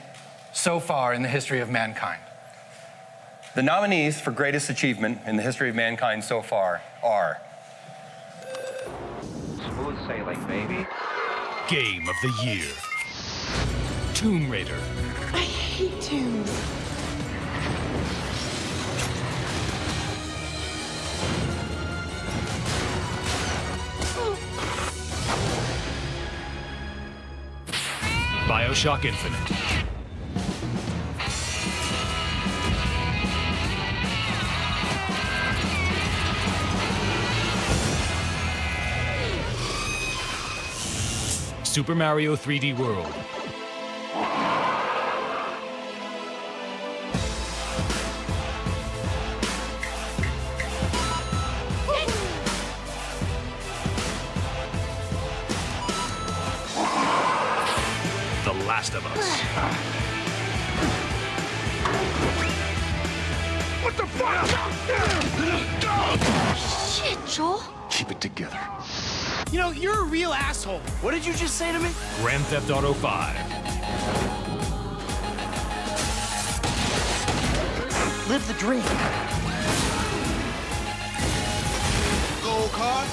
so far in the history of mankind. The nominees for greatest achievement in the history of mankind so far are... Smooth sailing baby. Game of the Year. Tomb Raider. I hate tombs. BioShock Infinite. Super Mario 3D World. The Last of Us. What the fuck? Shit, Joel. Keep it together. You know, you're a real asshole. What did you just say to me? Grand Theft Auto 5. Live the dream. Gold card.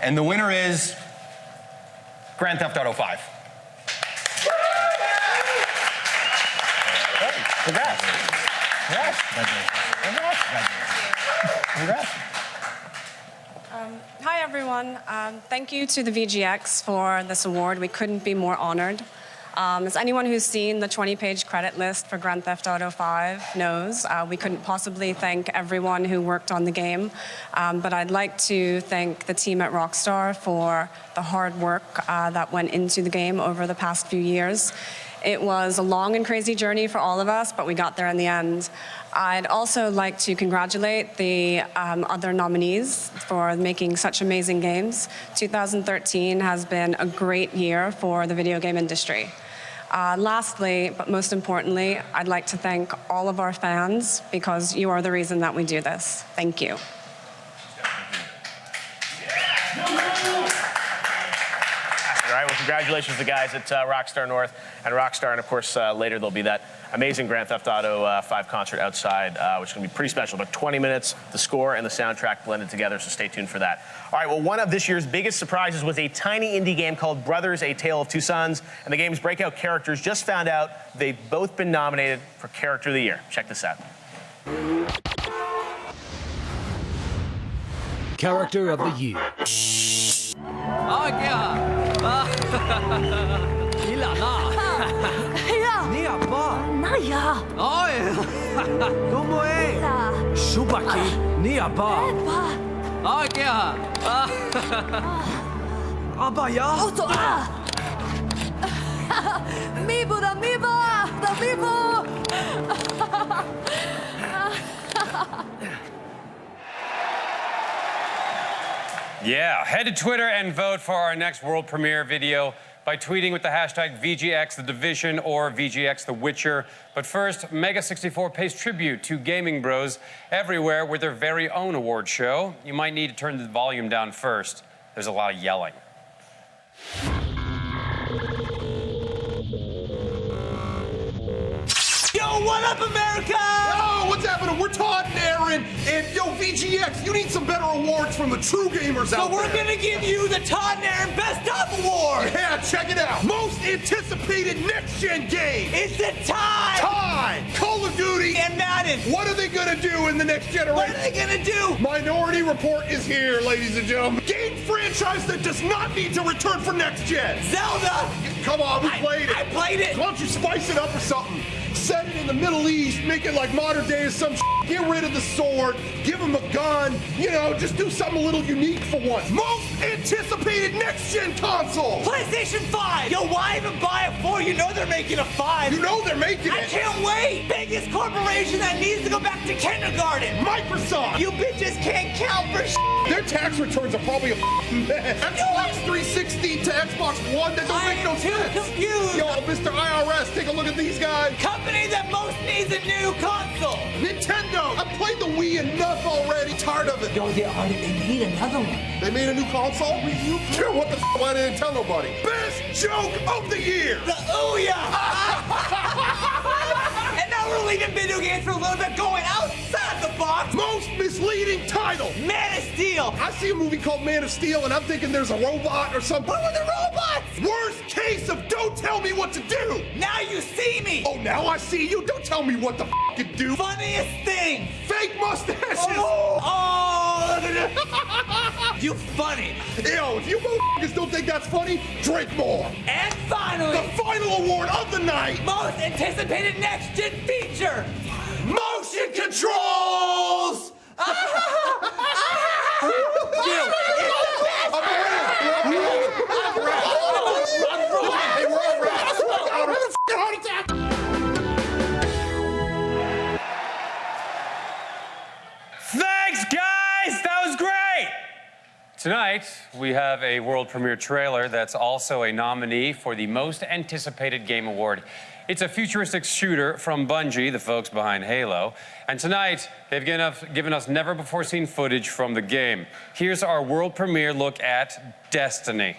And the winner is Grand Theft Auto 5. Congrats. Congrats. Congrats. Hi, everyone. Thank you to the VGX for this award. We couldn't be more honored. As anyone who's seen the 20-page credit list for Grand Theft Auto 5 knows, we couldn't possibly thank everyone who worked on the game. But I'd like to thank the team at Rockstar for the hard work that went into the game over the past few years. It was a long and crazy journey for all of us, but we got there in the end. I'd also like to congratulate the other nominees for making such amazing games. 2013 has been a great year for the video game industry. Lastly, but most importantly, I'd like to thank all of our fans because you are the reason that we do this. Thank you. All right, well, congratulations to the guys at Rockstar North and Rockstar, and of course, later there'll be that amazing Grand Theft Auto 5 concert outside, which is going to be pretty special. About 20 minutes, the score and the soundtrack blended together, so stay tuned for that. All right, well, one of this year's biggest surprises was a tiny indie game called Brothers, A Tale of Two Sons, and the game's breakout characters just found out they've both been nominated for Character of the Year. Check this out. Character of the Year. Oh, yeah. ¿Cómo es? Shubaki, Niaba. Oh, yeah. Abaya. Mibo da Mibo! Da Mibo! Yeah, head to Twitter and vote for our next world premiere video by tweeting with the hashtag VGX The Division or VGX The Witcher. But first, Mega64 pays tribute to gaming bros everywhere with their very own award show. You might need to turn the volume down first. There's a lot of yelling. Yo, what up, America? Yo, what's happening? We're Todd and Aaron, and yo, VGX, you need some better awards from the true gamers out there. So we're gonna give you the Todd and Aaron Best of Award. Yeah, check it out. Most anticipated next-gen game. It's the time. Call of Duty and Madden. What are they gonna do in the next generation? What are they gonna do? Minority Report is here, ladies and gentlemen. Game franchise that does not need to return for next-gen. Zelda. Come on, we played it. I played it. Why don't you spice it up or something? Set it in the Middle East, make it like modern day or some shit. Get rid of the sword, give him a gun, you know, just do something a little unique for once. Most anticipated next-gen console! PlayStation 5! Yo, why even buy a 4? You know they're making a 5. You know they're making it. I can't wait! Biggest corporation that needs to go back to kindergarten! Microsoft! You bitches can't count for shit! Their tax returns are probably a mess. Xbox 360 to Xbox One, that don't make no sense. Confused. Yo, Mr. IRS, take a look at these guys. Company that most needs a new console. Nintendo. I played the Wii enough already. Tired of it. Yo, they made another one. They made a new console? Review? Sure, what the f***? Why didn't tell nobody? Best joke of the year. The Ouya. And now we're leaving video games for a little bit, going outside the box. Most misleading title. Man of Steel. I see a movie called Man of Steel, and I'm thinking there's a robot or something. What were the robots? Worst case of don't tell me what to do. Now you see me. Oh, now I see you. Don't tell me what to f***ing do. Funniest thing. Fake mustaches. Oh, look at it. You funny. Yo, if you motherfuckers don't think that's funny, drink more. And finally, the final award of the night. Most anticipated next-gen feature. Motion controls. Thanks, guys! That was great! Tonight, we have a world premiere trailer that's also a nominee for the Most Anticipated Game Award. It's a futuristic shooter from Bungie, the folks behind Halo. And tonight, they've given us never-before-seen footage from the game. Here's our world premiere look at Destiny.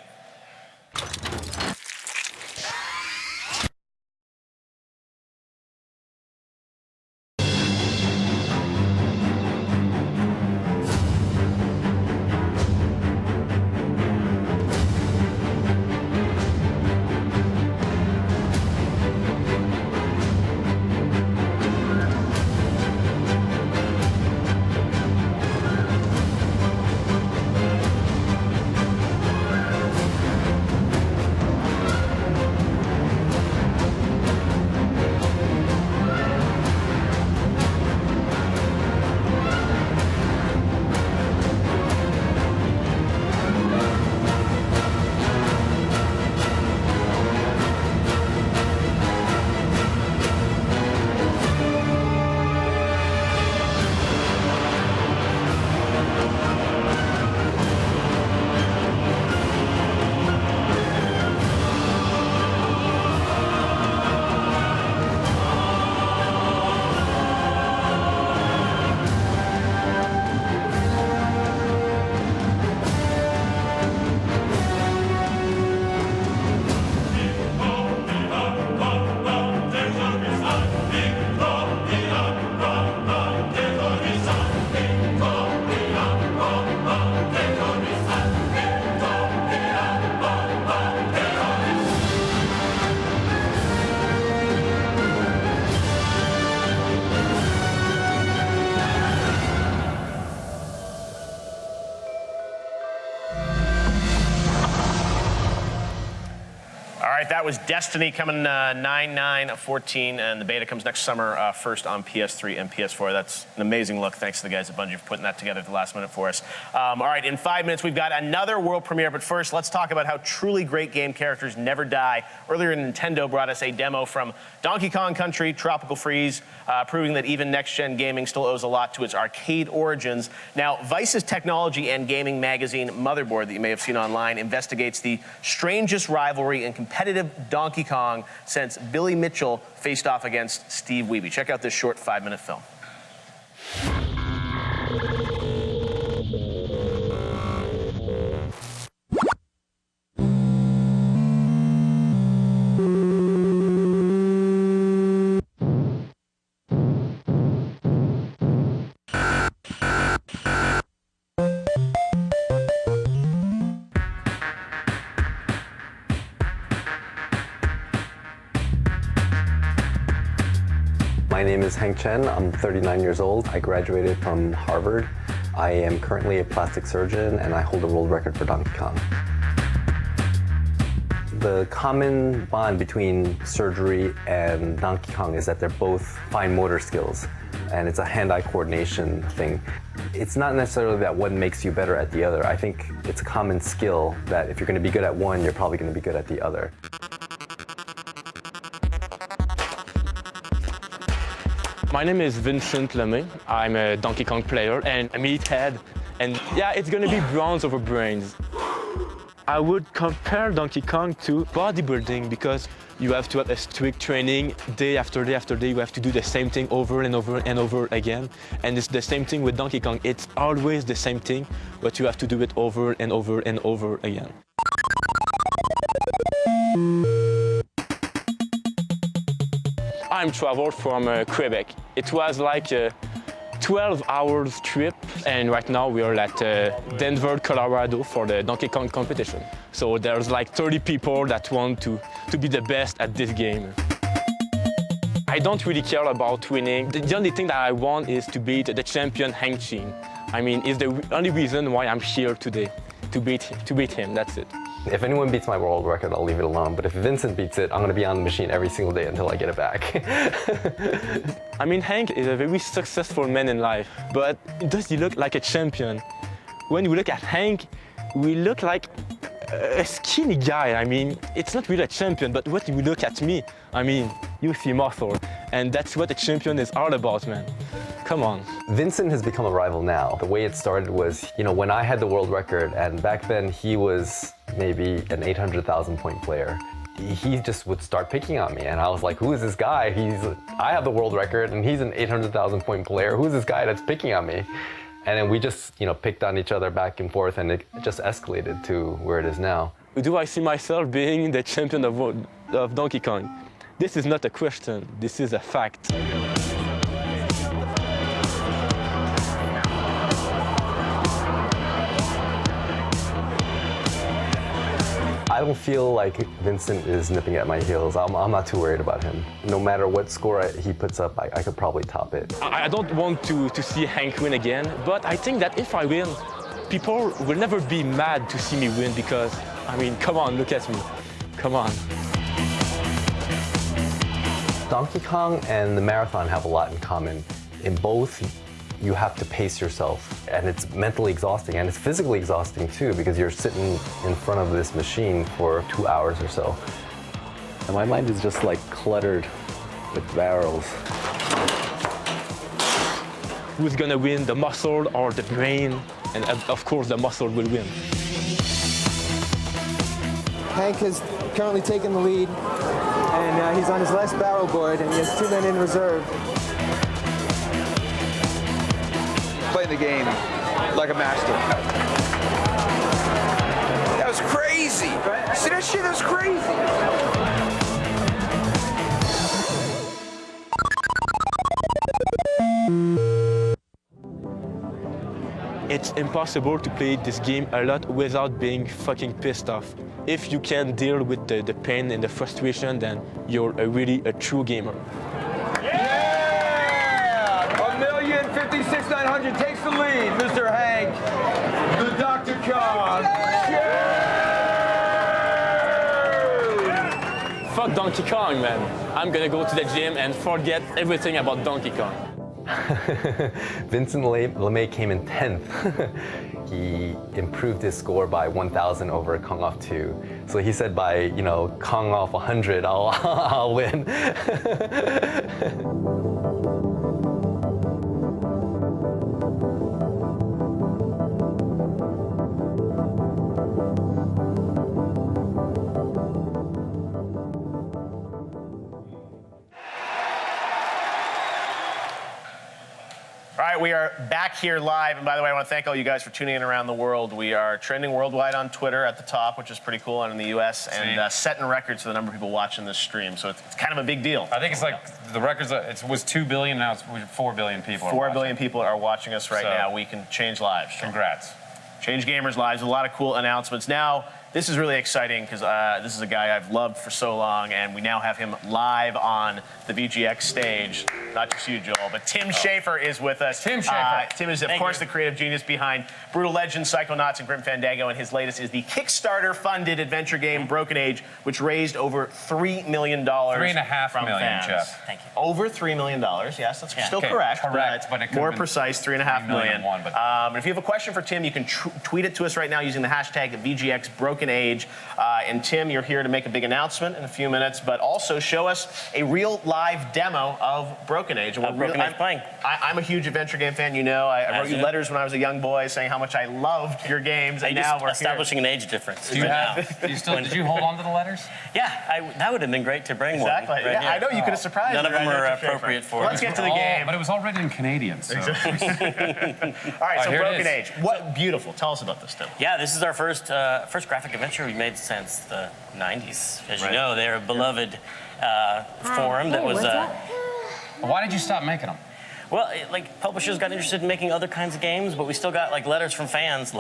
That was Destiny coming 9/9/14, and the beta comes next summer first on PS3 and PS4. That's an amazing look. Thanks to the guys at Bungie for putting that together at the last minute for us. All right, in 5 minutes, we've got another world premiere, but first, let's talk about how truly great game characters never die. Earlier, Nintendo brought us a demo from Donkey Kong Country, Tropical Freeze, proving that even next-gen gaming still owes a lot to its arcade origins. Now, Vice's technology and gaming magazine Motherboard, that you may have seen online, investigates the strangest rivalry in competitive Donkey Kong since Billy Mitchell faced off against Steve Wiebe. Check out this short 5-minute film. My name is Hank Chen. I'm 39 years old. I graduated from Harvard. I am currently a plastic surgeon, and I hold a world record for Donkey Kong. The common bond between surgery and Donkey Kong is that they're both fine motor skills, and it's a hand-eye coordination thing. It's not necessarily that one makes you better at the other. I think it's a common skill that if you're going to be good at one, you're probably going to be good at the other. My name is Vincent Lemay. I'm a Donkey Kong player and a meathead. And yeah, it's gonna be bronze over brains. I would compare Donkey Kong to bodybuilding because you have to have a strict training day after day after day. You have to do the same thing over and over and over again. And it's the same thing with Donkey Kong. It's always the same thing, but you have to do it over and over and over again. time travel from Quebec. It was like a 12 hours trip, and right now we are at Denver, Colorado for the Donkey Kong competition. So there's like 30 people that want to be the best at this game. I don't really care about winning. The only thing that I want is to beat the champion Hank Chin. I mean, it's the only reason why I'm here today, to beat him, that's it. If anyone beats my world record, I'll leave it alone. But if Vincent beats it, I'm going to be on the machine every single day until I get it back. I mean, Hank is a very successful man in life, but does he look like a champion? When we look at Hank, we look like a skinny guy. I mean, it's not really a champion, but when you look at me, I mean, you see muscle. And that's what a champion is all about, man. Come on. Vincent has become a rival now. The way it started was, when I had the world record, and back then he was maybe an 800,000 point player. He just would start picking on me, and I was like, who is this guy? I have the world record, and he's an 800,000 point player. Who's this guy that's picking on me? And then we just, picked on each other back and forth, and it just escalated to where it is now. Do I see myself being the champion of Donkey Kong? This is not a question, this is a fact. I don't feel like Vincent is nipping at my heels. I'm not too worried about him. No matter what score he puts up, I could probably top it. I don't want to see Hank win again, but I think that if I win, people will never be mad to see me win because, I mean, come on, look at me. Come on. Donkey Kong and the marathon have a lot in common. In both, you have to pace yourself, and it's mentally exhausting, and it's physically exhausting too, because you're sitting in front of this machine for 2 hours or so. And my mind is just like cluttered with barrels. Who's gonna win, the muscle or the brain? And of course, the muscle will win. Hank has currently taken the lead, and he's on his last barrel board, and he has 2 men in reserve. Playing the game like a master. That was crazy. See that shit? That was crazy. It's impossible to play this game a lot without being fucking pissed off. If you can deal with the pain and the frustration, then you're really a true gamer. 1,056,900 takes the lead. Mr. Hank, the Dr. Kong. Fuck Donkey Kong, man. I'm gonna go to the gym and forget everything about Donkey Kong. Vincent LeMay came in 10th. He improved his score by 1,000 over Kong Off 2. So he said by, Kong Off 100, I'll win. We are back here live, and by the way, I want to thank all you guys for tuning in around the world. We are trending worldwide on Twitter at the top, which is pretty cool, and in the U.S., and setting records for the number of people watching this stream, so it's kind of a big deal. I think it's like the records, it was 2 billion, now it's 4 billion people. 4 billion people are watching us right now. We can change lives. Congrats. Change gamers' lives, a lot of cool announcements. Now, this is really exciting because this is a guy I've loved for so long, and we now have him live on the VGX stage. Not just you, Joel, but Tim Schafer is with us. Tim Schafer. Tim is, of course, the creative genius behind Brutal Legends, Psychonauts, and Grim Fandango, and his latest is the Kickstarter-funded adventure game Broken Age, which raised over $3 million. $3.5 million, fans. Jeff. Thank you. Over $3 million, yes, that's still Okay, correct. correct, but it could've more been precise, $3.5 million. And if you have a question for Tim, you can tweet it to us right now using the hashtag VGX Broken Age. And Tim, you're here to make a big announcement in a few minutes, but also show us a real live demo of Broken Age. And Broken Age playing. I'm a huge adventure game fan, I wrote you letters when I was a young boy saying how much I loved your games, and now we're establishing an age difference. Do you did you hold on to the letters? Yeah, that would have been great to bring one. Exactly. Right I know you could have surprised me. None of them are appropriate for it. Let's get to the game. But it was all written in Canadian, so. All right, so Broken Age. What beautiful. Tell us about this, Tim. Yeah, this is our first graphic adventure we made since the 90s. As you know, they're a beloved forum that was Why did you stop making them? Well, like publishers got interested in making other kinds of games, but we still got like letters from fans,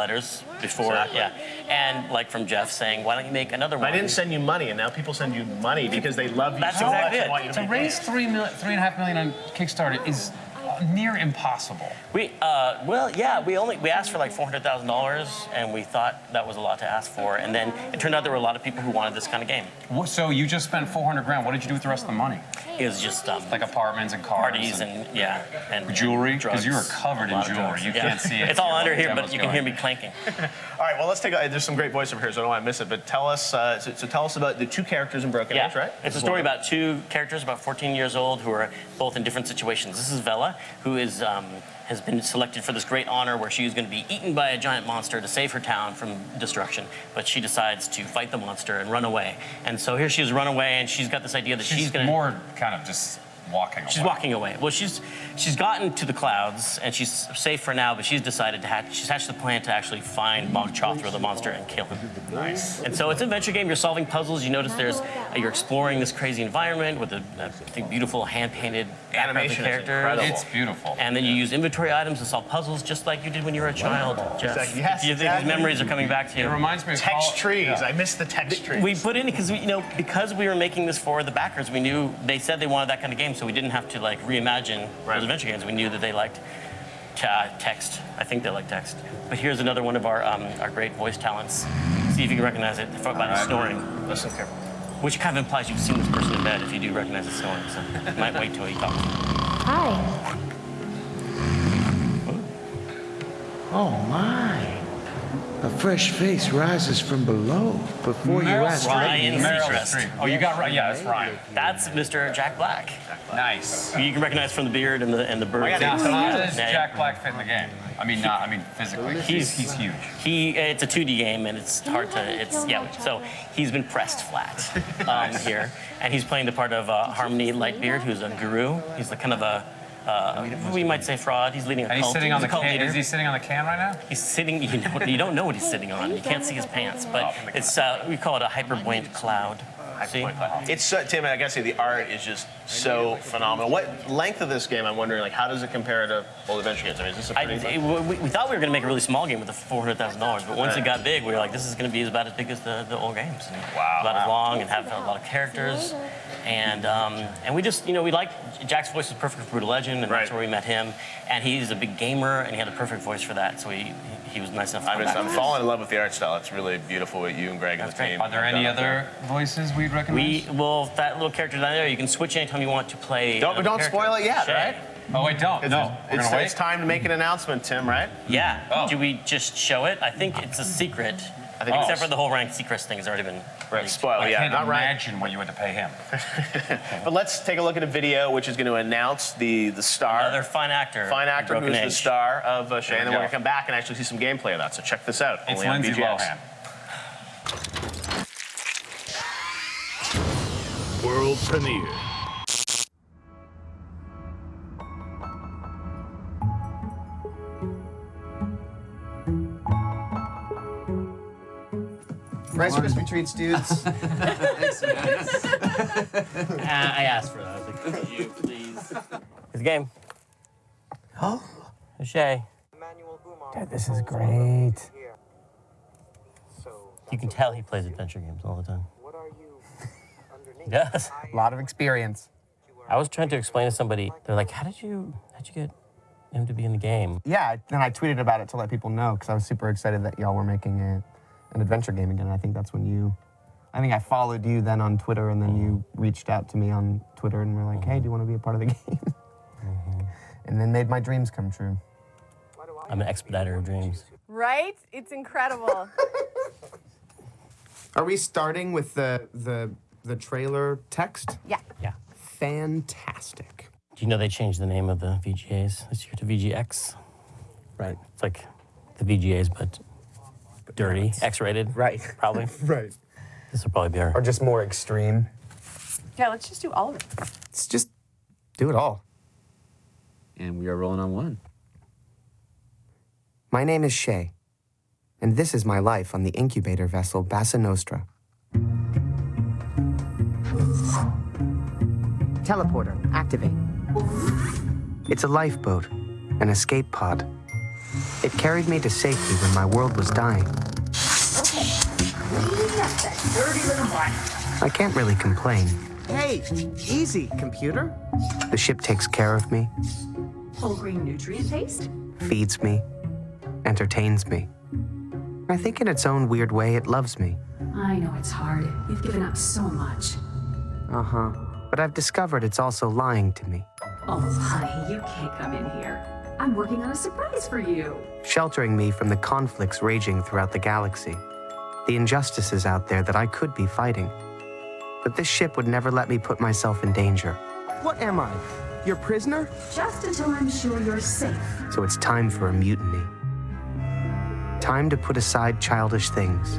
before, and like from Geoff saying, "Why don't you make another one?" I didn't send you money, and now people send you money because they love you That's so much exactly and it. want you to To make raise games. $3.5 million on Kickstarter is near impossible. We we asked for like $400,000, and we thought that was a lot to ask for, and then it turned out there were a lot of people who wanted this kind of game. So you just spent $400 grand. What did you do with the rest of the money? It was just like apartments and cars, parties and jewelry. Because drugs, you were covered in jewelry. You can't see it. It's all under here, but Demo's you can going. hear me clanking. All right, well, let's take there's some great voiceover here, so I don't want to miss it, but tell us, so tell us about the two characters in Broken Age, right? It's a story about two characters, about 14 years old, who are both in different situations. This is Vela, who is has been selected for this great honor where she is going to be eaten by a giant monster to save her town from destruction, but she decides to fight the monster and run away. And so here she is run away, and she's got this idea that she's going to... more kind of just walking away. She's walking away. Well, she's gotten to the clouds, and she's safe for now, but she's decided to she's hatched the plan to actually find Mog Chothra, the monster, and kill him. Nice. And so it's an adventure game. You're solving puzzles. You notice you're exploring this crazy environment with I think, beautiful hand-painted animation characters. It's beautiful. And then you use inventory items to solve puzzles just like you did when you were a child, Geoff. Exactly. Yes, These memories are coming back to you. It reminds me of text trees. I missed the text trees. We put in because because we were making this for the backers, we knew they said they wanted that kind of game, so we didn't have to like reimagine those adventure games. We knew that they liked text. I think they like text. But here's another one of our great voice talents. See if you can recognize it by the snoring. Listen careful. Which kind of implies you've seen this person in bed if you do recognize the snoring. So you might wait till he talks. Hi. Oh my. A fresh face rises from below before you ask. Ryan Seacrest. Streep. Oh, you got right. Yeah, that's Ryan. That's Mr. Jack Black. Nice. You can recognize from the beard and the bird. Now, how does Jack Black fit in the game? I mean, physically. He's huge. It's a 2D game, and it's hard to. So he's been pressed flat here, and he's playing the part of Harmony Lightbeard, who's a guru. He's the kind of a. We might say fraud. He's leading a cult. And he's sitting on the cult can. leader. Is he sitting on the can right now? He's sitting. You don't know what he's sitting on. You can't see his pants, but it's we call it a hyperbuoyant cloud. See? It's Tim. I gotta say the art is just so phenomenal. What length of this game? I'm wondering. Like, how does it compare to old adventure games? I mean, is this a pretty? We thought we were gonna make a really small game with the $400,000, but once it got big, we were like, this is gonna be about as big as the old games. Wow. About as long and have a lot of characters. And we just, we like Jack's voice was perfect for Brutal Legend, and that's where we met him. And he's a big gamer, and he had a perfect voice for that, so he was nice enough to come back. I'm falling in love with the art style. It's really beautiful what you and Greg and the team. Are there any other voices we'd recognize? That little character down there, you can switch anytime you want to play. Don't spoil it yet, right? Oh wait, don't. No, we're gonna wait. It's time to make an announcement, Tim. Right? Yeah. Oh. Do we just show it? I think it's a secret. Except for the whole Ryan Seacrest thing has already been spoiled. I Yeah, can't not right. imagine what you had to pay him. But let's take a look at a video which is going to announce the star. Another fine actor. Fine actor who's the star of Shay. And then we're going to come back and actually see some gameplay of that. So check this out. It's only on Lindsay VGX. Lohan. World premiere. Rice Krispie treats, dudes. Thanks, man. I asked for that. I was like, could you please? It's a game. Oh, Shay. Dad, this is great. You can tell he plays adventure games all the time. He does. A lot of experience. I was trying to explain to somebody. They're like, how'd you get him to be in the game? Yeah, and I tweeted about it to let people know because I was super excited that y'all were making an adventure game again. I think that's when I think I followed you then on Twitter, and then you reached out to me on Twitter and were like, hey, do you want to be a part of the game? And then made my dreams come true. I'm an expediter of dreams. Right? It's incredible. Are we starting with the trailer text? Yeah. Yeah. Fantastic. Do you know they changed the name of the VGAs this year to VGX? Right. It's like the VGAs, but dirty, X-rated. Right. Probably. Right. This will probably be our... Or just more extreme. Yeah, let's just do all of it. Let's just do it all. And we are rolling on one. My name is Shay, and this is my life on the incubator vessel Bassa Nostra. Teleporter, activate. It's a lifeboat, an escape pod. It carried me to safety when my world was dying. I can't really complain. Hey, easy, computer. The ship takes care of me, Whole grain nutrient paste? feeds me, entertains me. I think in its own weird way, it loves me. I know it's hard. You've given up so much. Uh-huh. But I've discovered it's also lying to me, Oh, honey, you can't come in here. I'm working on a surprise for you. sheltering me from the conflicts raging throughout the galaxy, the injustices out there that I could be fighting. But this ship would never let me put myself in danger. What am I? Your prisoner? Just until I'm sure you're safe. So it's time for a mutiny. Time to put aside childish things.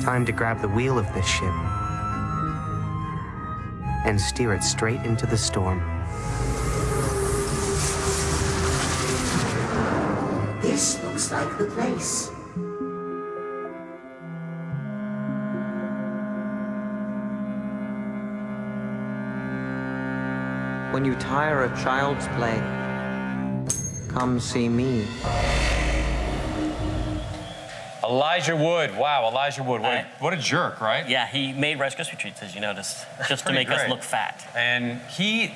Time to grab the wheel of this ship and steer it straight into the storm. This looks like the place. When you tire of child's play, come see me. Elijah Wood. Wow, Elijah Wood. What a jerk, right? Yeah, he made Rice Krispie treats, as you noticed, just to make us look fat. And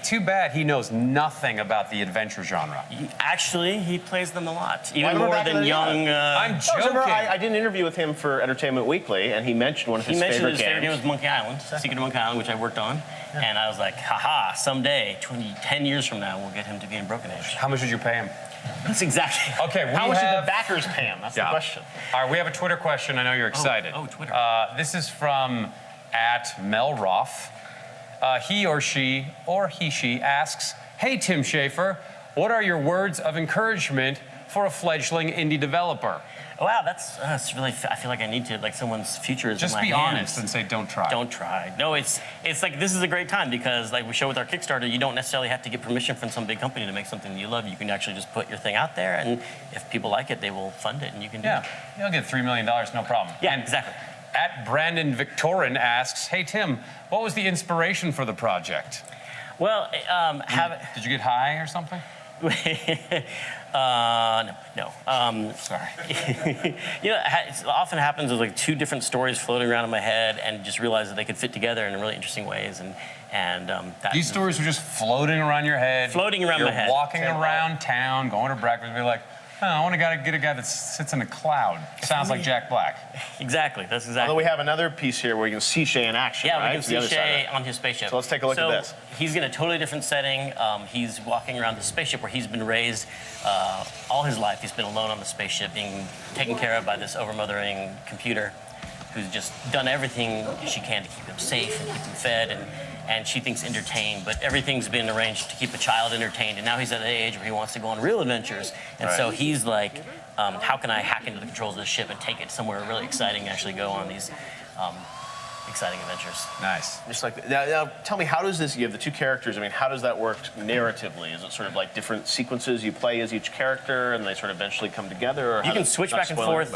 too bad he knows nothing about the adventure genre. Actually, he plays them a lot, even more than young. I'm joking. Remember, I did an interview with him for Entertainment Weekly, and he mentioned one of his favorite games. Favorite game was Monkey Island, Secret of Monkey Island, which I worked on. And I was like, haha, someday, 10 years from now, we'll get him to be in Broken Age. How much did you pay him? That's exactly. Okay, How much did the backers pay him? That's the question. All right, we have a Twitter question. I know you're excited. Oh, Twitter. This is from @Melroff. He or she asks, "Hey Tim Schafer, what are your words of encouragement for a fledgling indie developer?" Wow, that's really. I feel like I need to, like, someone's future is Just in my be hands. honest and say, "Don't try." Don't try. No, it's like this is a great time because, like we show with our Kickstarter, you don't necessarily have to get permission from some big company to make something that you love. You can actually just put your thing out there, and if people like it, they will fund it, and you can do it. You'll get $3 million, no problem. Yeah, exactly. @Brandon Victorin asks, "Hey Tim, what was the inspiration for the project?" Well, did you get high or something? No. Sorry. You know, it often happens with like two different stories floating around in my head, and just realize that they could fit together in really interesting ways. These stories were just floating around your head. Floating around my head. You're walking around town, going to breakfast, and be like, "Oh, I want to get a guy that sits in a cloud." Sounds like Jack Black. Exactly. That's exactly. Although we have another piece here where you can see Shay in action. Yeah, right? we can see Shay on his spaceship. So let's take a look at this. He's in a totally different setting. He's walking around the spaceship where he's been raised all his life. He's been alone on the spaceship, being taken care of by this overmothering computer who's just done everything she can to keep him safe and keep him fed, and she thinks entertained, but everything's been arranged to keep a child entertained, and now he's at an age where he wants to go on real adventures, and so he's like, how can I hack into the controls of the ship and take it somewhere really exciting and actually go on these exciting adventures. Nice. Just like that. Now, tell me, how does this? You have the two characters. I mean, how does that work narratively? Is it sort of like different sequences you play as each character, and they sort of eventually come together? Or you can switch back and forth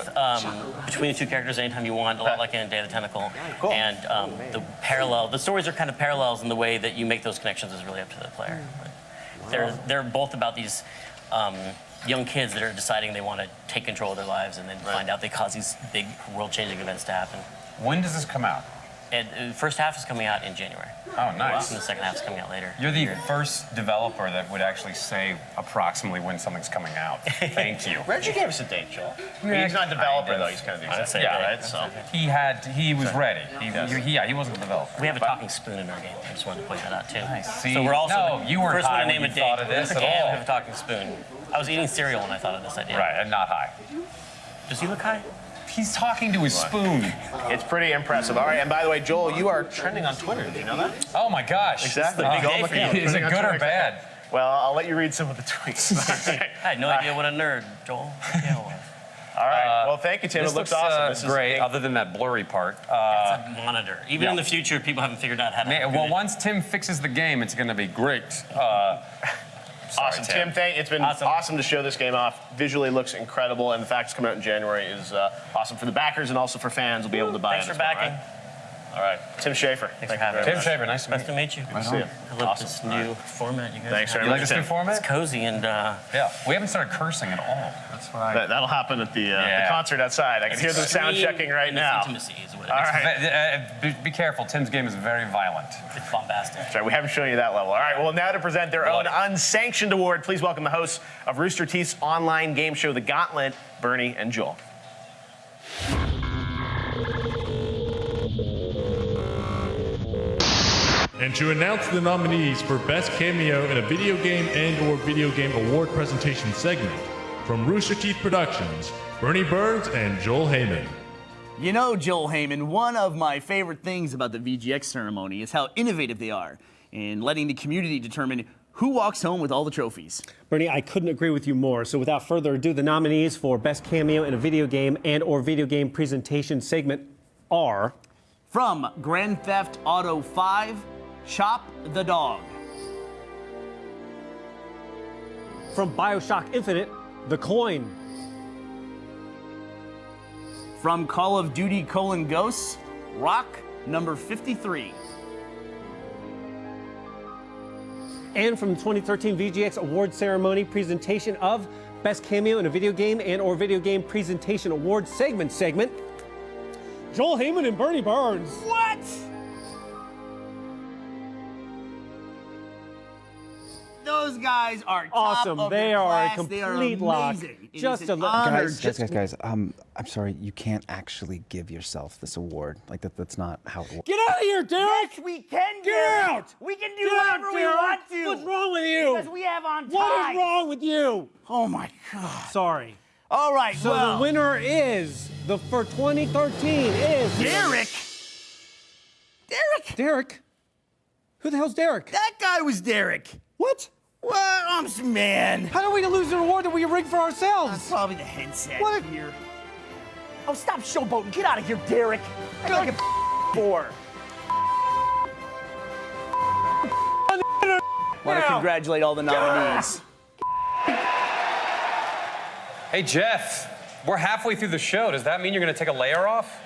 between the two characters anytime you want, a lot like in Day of the Tentacle. Cool. And the stories are kind of parallels, in the way that you make those connections is really up to the player. But they're both about these young kids that are deciding they want to take control of their lives, and then find out they cause these big world-changing events to happen. When does this come out? The first half is coming out in January. Oh, nice. And the second half is coming out later. You're the first developer that would actually say approximately when something's coming out. Thank you. Reggie gave us a date, Joel. He's not a developer, though. He's kind of the executive, right? So he was ready. He wasn't a developer. We have a talking spoon in our game. I just wanted to point that out too. Nice. See, so we're also you weren't first high one to name when a you date. thought of this at and all. we have a talking spoon. I was eating cereal when I thought of this idea. Right, and not high. Does he look high? He's talking to his spoon. It's pretty impressive. All right, and by the way, Joel, you are trending on Twitter. Did you know that? Oh my gosh. Exactly. Is it good or bad? Well, I'll let you read some of the tweets. I had no idea what a nerd Joel McHale was. All right. Well, thank you, Tim. This It looks looks awesome. This great, is other than that blurry part. It's a monitor. Even in the future, people haven't figured out how to. Well, once Tim fixes the game, it's going to be great. Awesome, Tim. It's been awesome to show this game off. Visually looks incredible, and the fact it's coming out in January is awesome for the backers and also for fans. Will be able to buy it. Thanks for backing. All right. Tim Schafer. Thanks for having me. Tim Schafer, nice to meet you. Nice to see you. I love this new format you guys Thanks have. very much. You like this new format? It's cozy and yeah. We haven't started cursing at all. That's what That'll happen at the concert outside. I can hear them sound checking right now. Intimacy is what it All is. right. Be careful. Tim's game is very violent. It's bombastic. That's right. We haven't shown you that level. All right. Well, now to present their own unsanctioned award, please welcome the hosts of Rooster Teeth's online game show, The Gauntlet, Bernie and Joel. And to announce the nominees for Best Cameo in a Video Game and/or Video Game Award Presentation segment, from Rooster Teeth Productions, Bernie Burns and Joel Heyman. You know, Joel Heyman, one of my favorite things about the VGX ceremony is how innovative they are in letting the community determine who walks home with all the trophies. Bernie, I couldn't agree with you more. So without further ado, the nominees for Best Cameo in a Video Game and/or Video Game Presentation segment are... From Grand Theft Auto 5, Chop the Dog. From BioShock Infinite, The Coin. From Call of Duty: Ghosts, Rock number 53. And from the 2013 VGX Award Ceremony presentation of Best Cameo in a Video Game and/or Video Game Presentation Award segment, Joel Heyman and Bernie Burns. What? Those guys are top awesome. Of They their are class. a complete they are lock. amazing. It Just is a an honor. Guys, I'm sorry, you can't actually give yourself this award. Like that's not how it works. Get out of here, Derek! Yes, we can Get out! We can do Get out, whatever we Derek! want to. What's wrong with you? Because we have on time. What is wrong with you? Oh my God. Sorry. All right, So well, the winner is, for 2013 is... Derek. Derek? Who the hell's Derek? That guy was Derek. What? Well, man. How do we lose an award that we rigged for ourselves? That's probably the headset What? here. Oh, stop showboating. Get out of here, Derek. I got like a for. Want to congratulate all the nominees. Hey, Geoff, we're halfway through the show. Does that mean you're going to take a layer off?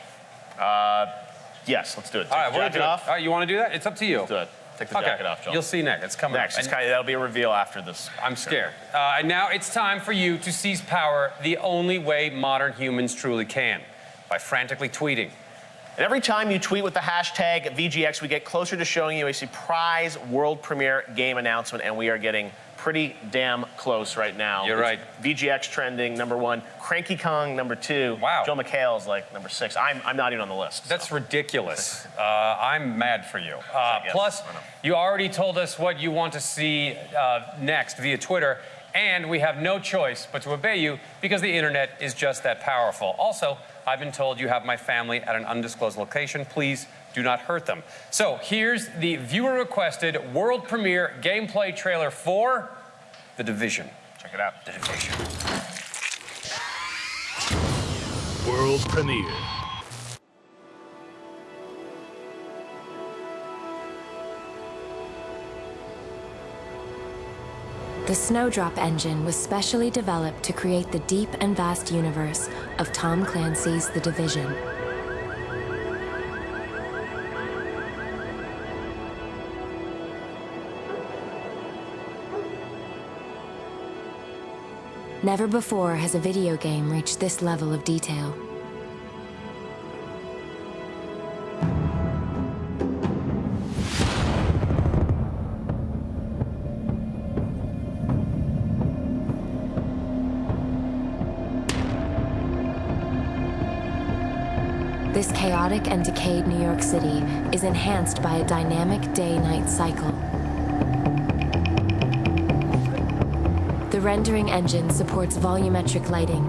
Yes, let's do it. All right, Take the we're jacket gonna do off. it. All right, you want to do that? It's up to you. Let's do it. Take the jacket off, Joel. You'll see next. It's coming Next. up. That'll be a reveal after this. I'm scared. And now it's time for you to seize power the only way modern humans truly can, by frantically tweeting. And every time you tweet with the hashtag VGX, we get closer to showing you a surprise world premiere game announcement, and we are getting pretty damn close right now. You're right. VGX trending #1, Cranky Kong #2. Wow. Joe McHale's like #6. I'm not even on the list. That's ridiculous. I'm mad for you. Plus, you already told us what you want to see next via Twitter, and we have no choice but to obey you because the internet is just that powerful. Also, I've been told you have my family at an undisclosed location. Please do not hurt them. So here's the viewer-requested world premiere gameplay trailer for The Division. Check it out. The Division. World premiere. The Snowdrop engine was specially developed to create the deep and vast universe of Tom Clancy's The Division. Never before has a video game reached this level of detail. This chaotic and decayed New York City is enhanced by a dynamic day-night cycle. The rendering engine supports volumetric lighting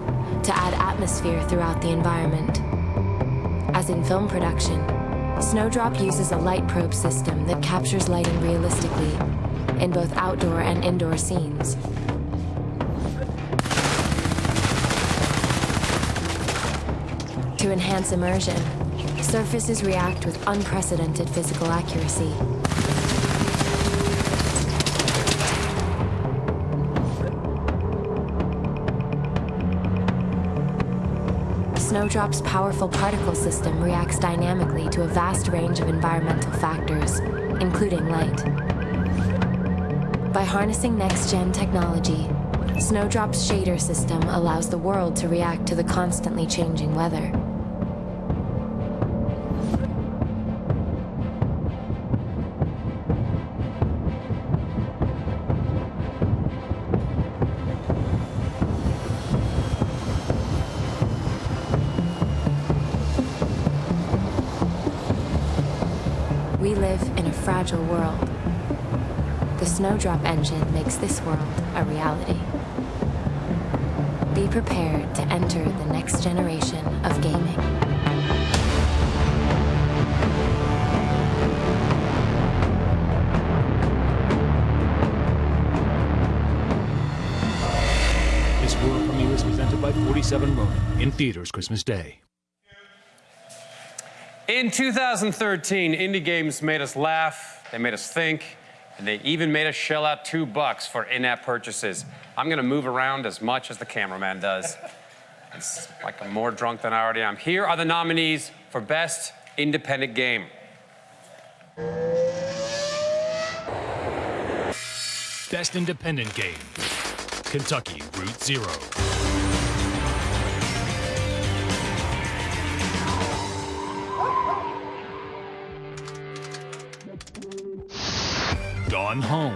to add atmosphere throughout the environment. As in film production, Snowdrop uses a light probe system that captures lighting realistically in both outdoor and indoor scenes. To enhance immersion, surfaces react with unprecedented physical accuracy. Snowdrop's powerful particle system reacts dynamically to a vast range of environmental factors, including light. By harnessing next-gen technology, Snowdrop's shader system allows the world to react to the constantly changing weather. We live in a fragile world. The Snowdrop engine makes this world a reality. Be prepared to enter the next generation of gaming. This world premiere is presented by 47 Ronin in theaters Christmas Day. In 2013, indie games made us laugh, they made us think, and they even made us shell out $2 for in-app purchases. I'm gonna move around as much as the cameraman does. It's like I'm more drunk than I already am. Here are the nominees for Best Independent Game. Best Independent Game, Kentucky Route Zero. Gone Home.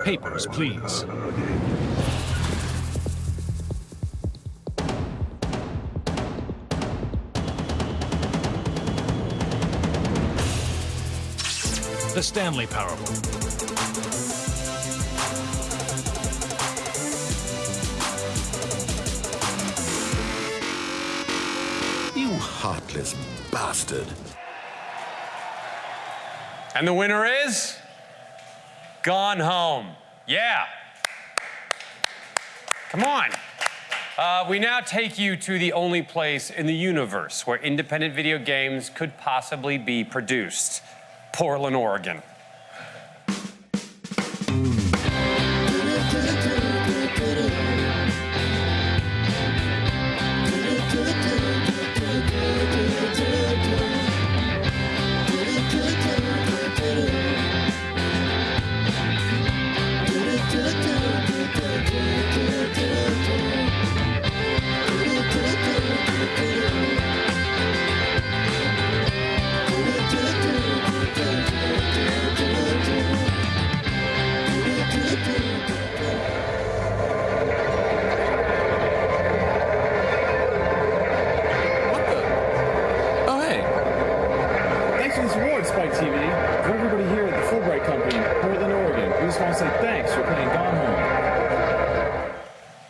Papers, Please. The Stanley Parable. You heartless bastard. And the winner is Gone Home. Yeah. Come on. We now take you to the only place in the universe where independent video games could possibly be produced. Portland, Oregon.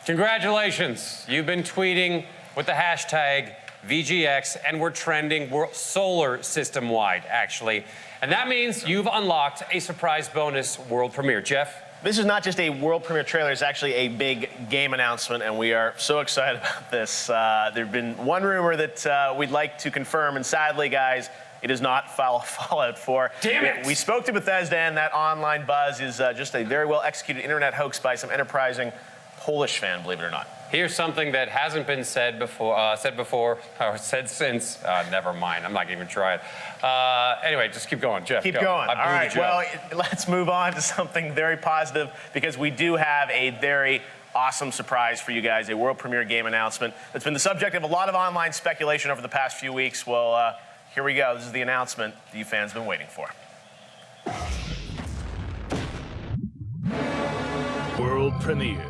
Congratulations, you've been tweeting with the hashtag VGX and we're trending solar system-wide, actually. And that means you've unlocked a surprise bonus world premiere. Geoff? This is not just a world premiere trailer, it's actually a big game announcement, and we are so excited about this. There's been one rumor that we'd like to confirm, and sadly, guys, it is not Fallout 4. Damn it! We spoke to Bethesda, and that online buzz is just a very well-executed internet hoax by some enterprising Polish fan, believe it or not. Here's something that hasn't been said before, or said since. Never mind, I'm not gonna even try it. Anyway, just keep going, Geoff. Keep go. going. All right, well, let's move on to something very positive because we do have a very awesome surprise for you guys, a world premiere game announcement that's been the subject of a lot of online speculation over the past few weeks. Well, here we go. This is the announcement that you fans have been waiting for. World premiere.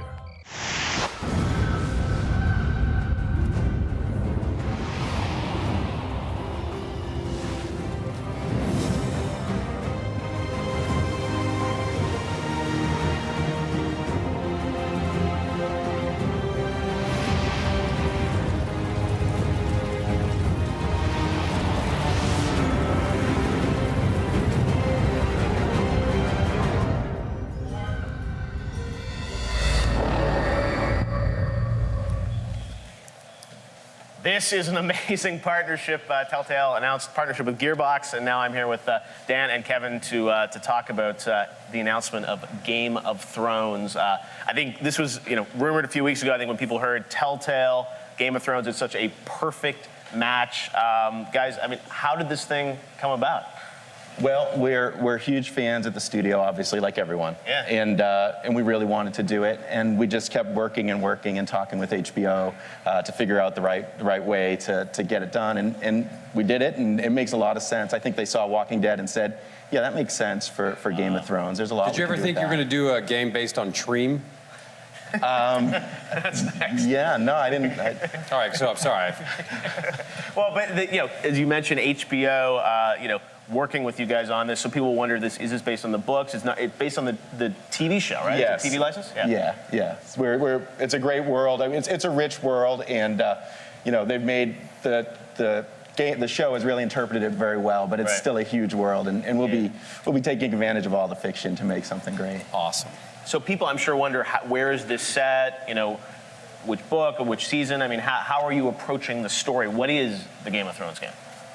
This is an amazing partnership. Telltale announced partnership with Gearbox, and now I'm here with Dan and Kevin to talk about the announcement of Game of Thrones. I think this was rumored a few weeks ago. I think when people heard Telltale, Game of Thrones, it's such a perfect match. Guys, I mean, how did this thing come about? Well, we're huge fans at the studio, obviously, like everyone. Yeah. And we really wanted to do it, and we just kept working and talking with HBO to figure out the right way to get it done, and we did it, and it makes a lot of sense. I think they saw Walking Dead and said, yeah, that makes sense for Game of Thrones. There's a lot. Did you ever think you were going to do a game based on Treem? That's next. Yeah, no, I didn't. All right, so I'm sorry. Well, but as you mentioned, HBO, working with you guys on this, so people wonder, is this based on the books? It's not. It's based on the TV show, right? Yes. It's a TV license. Yeah. It's a great world. I mean, it's a rich world, and they've made the show has really interpreted it very well, but it's still a huge world, and we'll be taking advantage of all the fiction to make something great. Awesome. So people, I'm sure, wonder where is this set? Which book or which season? I mean, how are you approaching the story? What is the Game of Thrones game?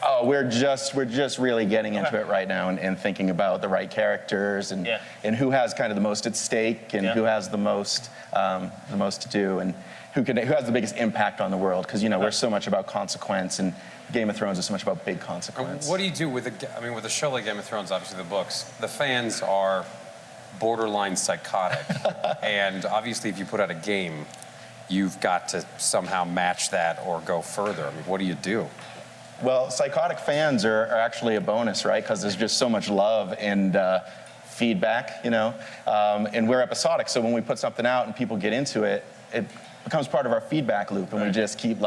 Oh, we're just really getting into it right now and thinking about the right characters and who has kind of the most at stake and who has the most to do and who has the biggest impact on the world, because we're so much about consequence, and Game of Thrones is so much about big consequence. What do you do with with a show like Game of Thrones? Obviously, the books, the fans are borderline psychotic, and obviously, if you put out a game, you've got to somehow match that or go further. I mean, what do you do? Well, psychotic fans are actually a bonus, right? Because there's just so much love and feedback, and we're episodic. So when we put something out and people get into it, it becomes part of our feedback loop, and we just keep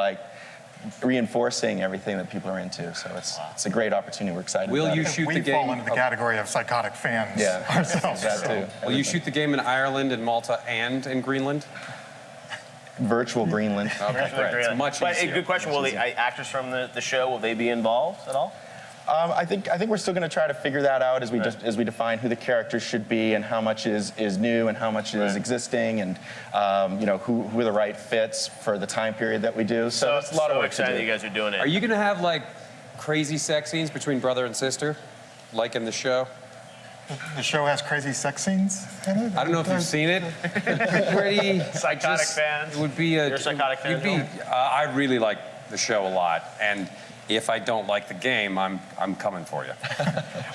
reinforcing everything that people are into. So it's a great opportunity. We're excited. Will about you it. shoot the We game? fall into the category of psychotic fans ourselves. That too. Will you shoot the game in Ireland and Malta and in Greenland? Virtual Greenland. Okay, great. It's much But easier. a good question. Will the actors from the show, will they be involved at all? I think we're still going to try to figure that out as we define who the characters should be and how much is new and how much is existing, and who are the right fits for the time period that we do. So there's a lot of work to do. Excited you guys are doing it. Are you going to have crazy sex scenes between brother and sister, like in the show? The show has crazy sex scenes in it? I don't know if you've seen it. Pretty psychotic fans. It would be You're psychotic fans. I really like the show a lot, and if I don't like the game, I'm coming for you.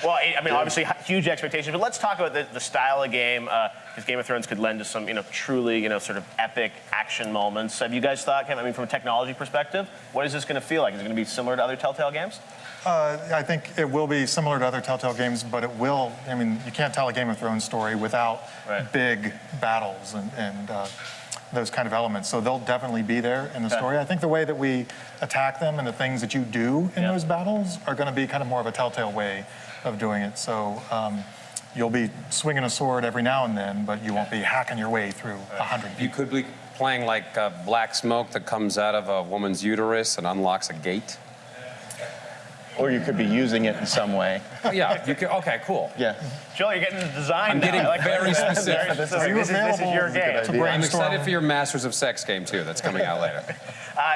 Well, I mean, obviously, huge expectations. But let's talk about the style of game, because Game of Thrones could lend to some, truly, sort of epic action moments. Have you guys thought, Kevin, from a technology perspective, what is this going to feel like? Is it going to be similar to other Telltale games? I think it will be similar to other Telltale games, but it will, you can't tell a Game of Thrones story without big battles and those kind of elements. So they'll definitely be there in the story. I think the way that we attack them and the things that you do in those battles are going to be kind of more of a Telltale way of doing it. So you'll be swinging a sword every now and then, but you won't be hacking your way through 100 people. You could be playing like black smoke that comes out of a woman's uterus and unlocks a gate. Or you could be using it in some way. Yeah, you could. Okay, cool. Yeah. Joel, you're getting the design. I'm getting very specific. This is your game. I'm excited for your Masters of Sex game too. That's coming out later.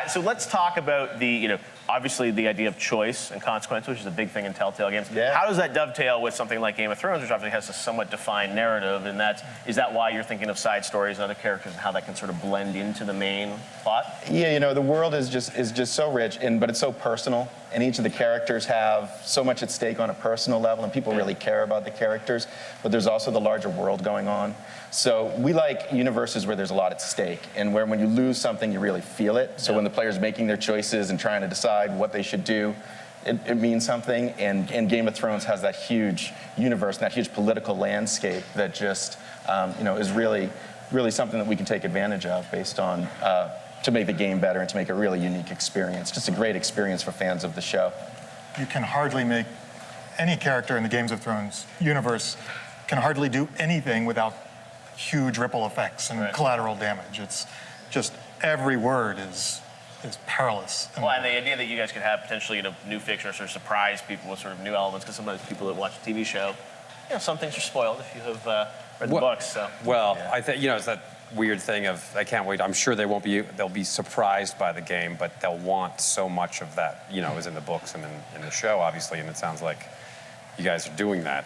So let's talk about the, obviously the idea of choice and consequence, which is a big thing in Telltale games. Yeah. How does that dovetail with something like Game of Thrones, which obviously has a somewhat defined narrative? And is that why you're thinking of side stories and other characters and how that can sort of blend into the main plot? Yeah, the world is just so rich, but it's so personal, and each of the characters have so much at stake on a personal level, and people really care about the characters. But there's also the larger world going on. So we like universes where there's a lot at stake, and where when you lose something, you really feel it. So when the player's making their choices and trying to decide what they should do, it means something. And Game of Thrones has that huge universe, and that huge political landscape that just is really something that we can take advantage of based on to make the game better and to make a really unique experience. Just a great experience for fans of the show. You can hardly make any character in the Games of Thrones universe can hardly do anything without huge ripple effects and collateral damage. It's just every word is perilous. Well, and the idea that you guys could have potentially new fiction or sort of surprise people with sort of new elements, because sometimes people that watch a TV show, some things are spoiled if you have read the books. So. Well, I think it's that weird thing of, I can't wait. I'm sure they'll be surprised by the game, but they'll want so much of that, you know, is in the books and in the show, obviously, and it sounds like you guys are doing that.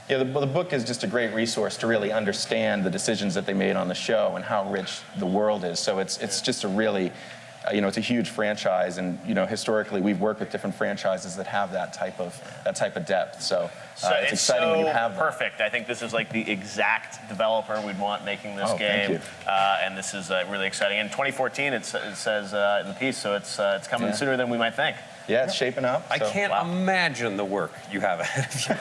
Yeah, the book is just a great resource to really understand the decisions that they made on the show and how rich the world is. So it's just a really, you know, it's a huge franchise, and you know, historically we've worked with different franchises that have that type of depth. So it's exciting when you have that. Perfect. I think this is like the exact developer we'd want making this game. Thank you. And this is really exciting. In 2014, it says in the piece, so it's coming sooner than we might think. Yeah, it's shaping up. I can't imagine the work you have ahead of you.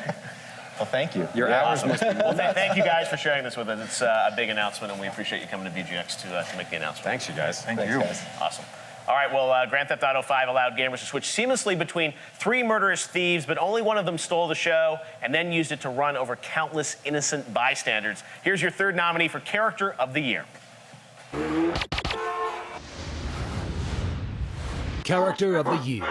Well, thank you. Your hours must be... Well, thank you guys for sharing this with us. It's a big announcement, and we appreciate you coming to VGX to make the announcement. Thanks, you guys. Thanks, guys. Awesome. All right, well, Grand Theft Auto 5 allowed gamers to switch seamlessly between 3 murderous thieves, but only one of them stole the show and then used it to run over countless innocent bystanders. Here's your third nominee for Character of the Year. Character of the Year.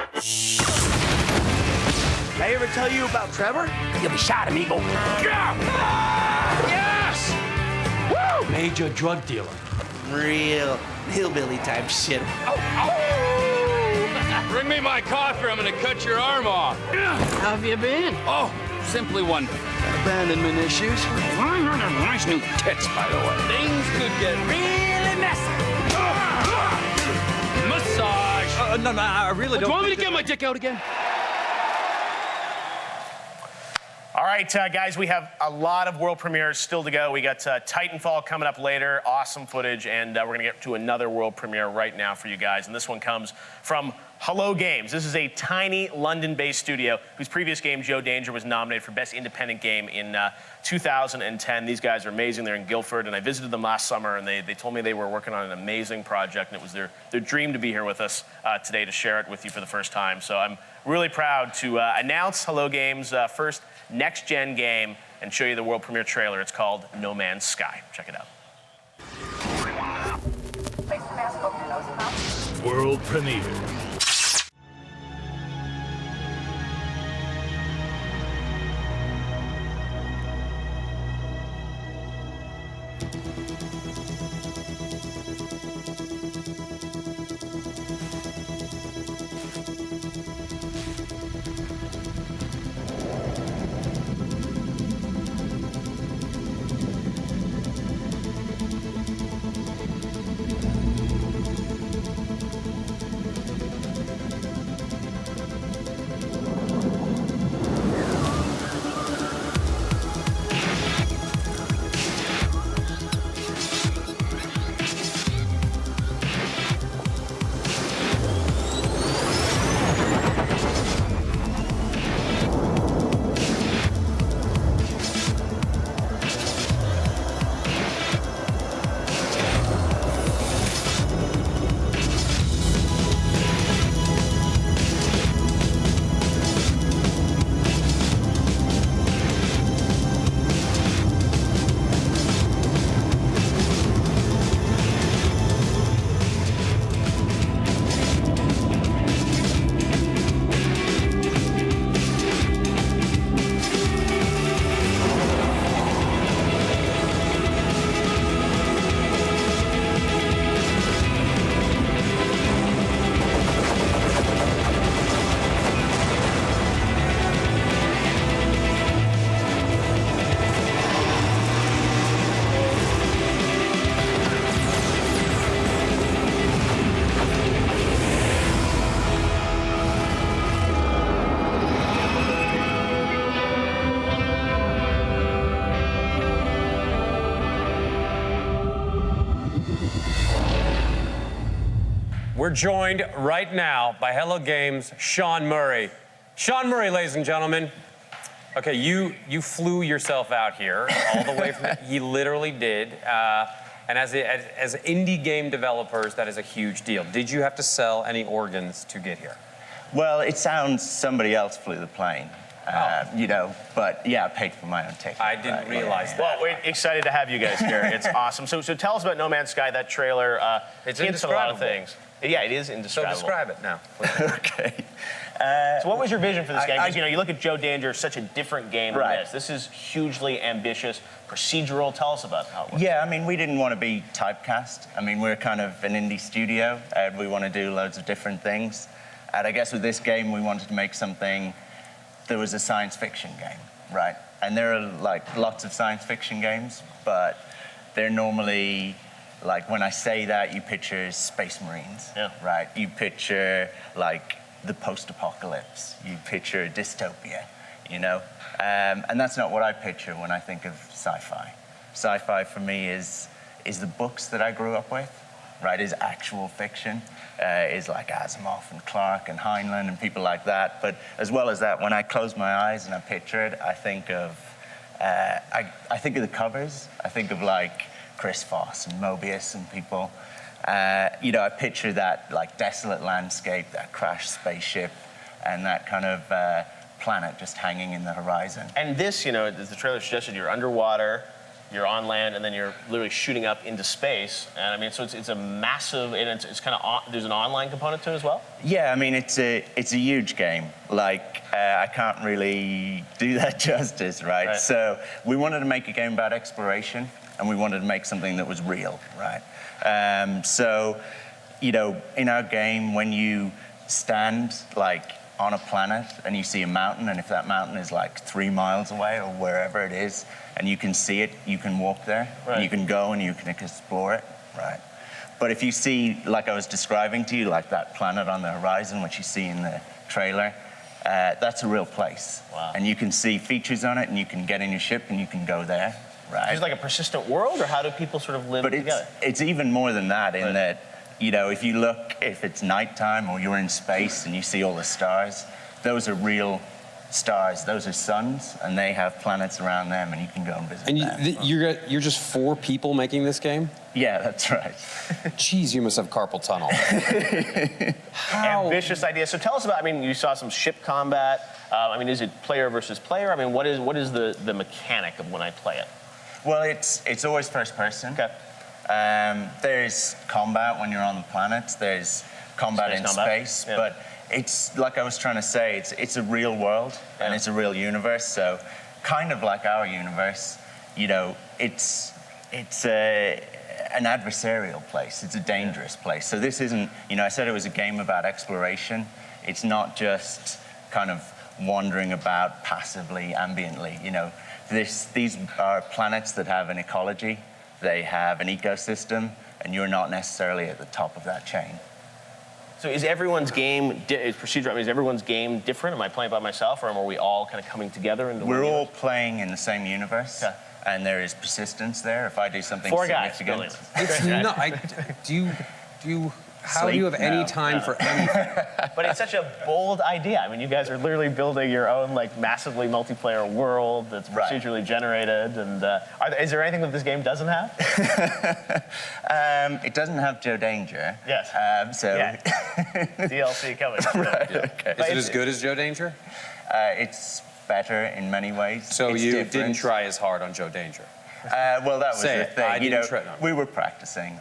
Did I ever tell you about Trevor? You'll be shot, amigo. Yeah! Yes! Woo! Major drug dealer. Real hillbilly type shit. Bring me my coffee, I'm gonna cut your arm off. How have you been? Oh, simply wonderful. Abandonment issues. Nice new tits, by the way. Things could get really messy. Massage. No, I really don't. Do you want me to get my dick out again? All right, guys, we have a lot of world premieres still to go. We got Titanfall coming up later, awesome footage, and we're going to get to another world premiere right now for you guys. And this one comes from Hello Games. This is a tiny London-based studio whose previous game, Joe Danger, was nominated for Best Independent Game in 2010. These guys are amazing. They're in Guildford, and I visited them last summer, and they told me they were working on an amazing project, and it was their dream to be here with us today to share it with you for the first time. So I'm really proud to announce Hello Games' first next-gen game and show you the world premiere trailer. It's called No Man's Sky. Check it out. World premiere. We're joined right now by Hello Games' Sean Murray. Sean Murray, ladies and gentlemen. Okay, you flew yourself out here all the way from, he literally did. And as indie game developers, that is a huge deal. Did you have to sell any organs to get here? Well, it sounds somebody else flew the plane. You know, but yeah, I paid for my own ticket. I didn't realize that. Well, we're excited to have you guys here. It's awesome. So tell us about No Man's Sky, that trailer. It's hints at a lot of indescribable. things. Yeah, it is indescribable. So describe it now. Okay. So what was your vision for this game? Because you look at Joe Danger, such a different game than this. This is hugely ambitious, procedural. Tell us about how it works. Yeah, I mean, we didn't want to be typecast. I mean, we're kind of an indie studio, and we want to do loads of different things. And I guess with this game, we wanted to make something that was a science fiction game, right? And there are like lots of science fiction games, but they're normally, like when I say that, you picture Space Marines, right? You picture like the post-apocalypse. You picture dystopia, you know? And that's not what I picture when I think of sci-fi. Sci-fi for me is the books that I grew up with, right? Is actual fiction, is like Asimov and Clarke and Heinlein and people like that. But as well as that, when I close my eyes and I picture it, I think of the covers. I think of like Chris Foss and Mobius and people. You know, I picture that like desolate landscape, that crashed spaceship, and that kind of planet just hanging in the horizon. And this, you know, as the trailer suggested, you're underwater, you're on land, and then you're literally shooting up into space. And I mean, so it's a massive, and it's kind of, there's an online component to it as well? Yeah, I mean, it's a huge game. Like, I can't really do that justice, right? So we wanted to make a game about exploration, and we wanted to make something that was real, right? So, you know, in our game, when you stand like on a planet and you see a mountain, and if that mountain is like 3 miles away or wherever it is, and you can see it, you can walk there, and you can go and you can explore it, right? But if you see, like I was describing to you, like that planet on the horizon, which you see in the trailer, that's a real place. Wow. And you can see features on it, and you can get in your ship and you can go there. Right. Is it like a persistent world, or how do people sort of live together? It's even more than that in that, you know, if you look, if it's nighttime or you're in space and you see all the stars, those are real stars. Those are suns, and they have planets around them, and you can go and visit them. You're just 4 people making this game? Yeah, that's right. Jeez, you must have carpal tunnel. Ambitious idea. So tell us about, I mean, you saw some ship combat. I mean, is it player versus player? I mean, what is the mechanic of when I play it? Well, it's always first person. Okay. There's combat when you're on the planets. There's combat in space. Yeah. But it's, like I was trying to say, it's a real world, and it's a real universe. So kind of like our universe, you know, it's an adversarial place. It's a dangerous place. So this isn't, you know, I said it was a game about exploration. It's not just kind of wandering about passively, ambiently, you know. These are planets that have an ecology, they have an ecosystem, and you're not necessarily at the top of that chain. So is everyone's game, procedural, I mean, is everyone's game different? Am I playing by myself, or are we all kind of coming together into We're all playing in the same universe, and there is persistence there. If I do something significant... It's not, how do you have any time for anything? But it's such a bold idea. I mean, you guys are literally building your own like massively multiplayer world that's procedurally generated. And is there anything that this game doesn't have? It doesn't have Joe Danger. Yes. DLC coming. Okay. Is it as good as Joe Danger? It's better in many ways. So you didn't try as hard on Joe Danger? Well, that was the thing. You know, try. we were practicing.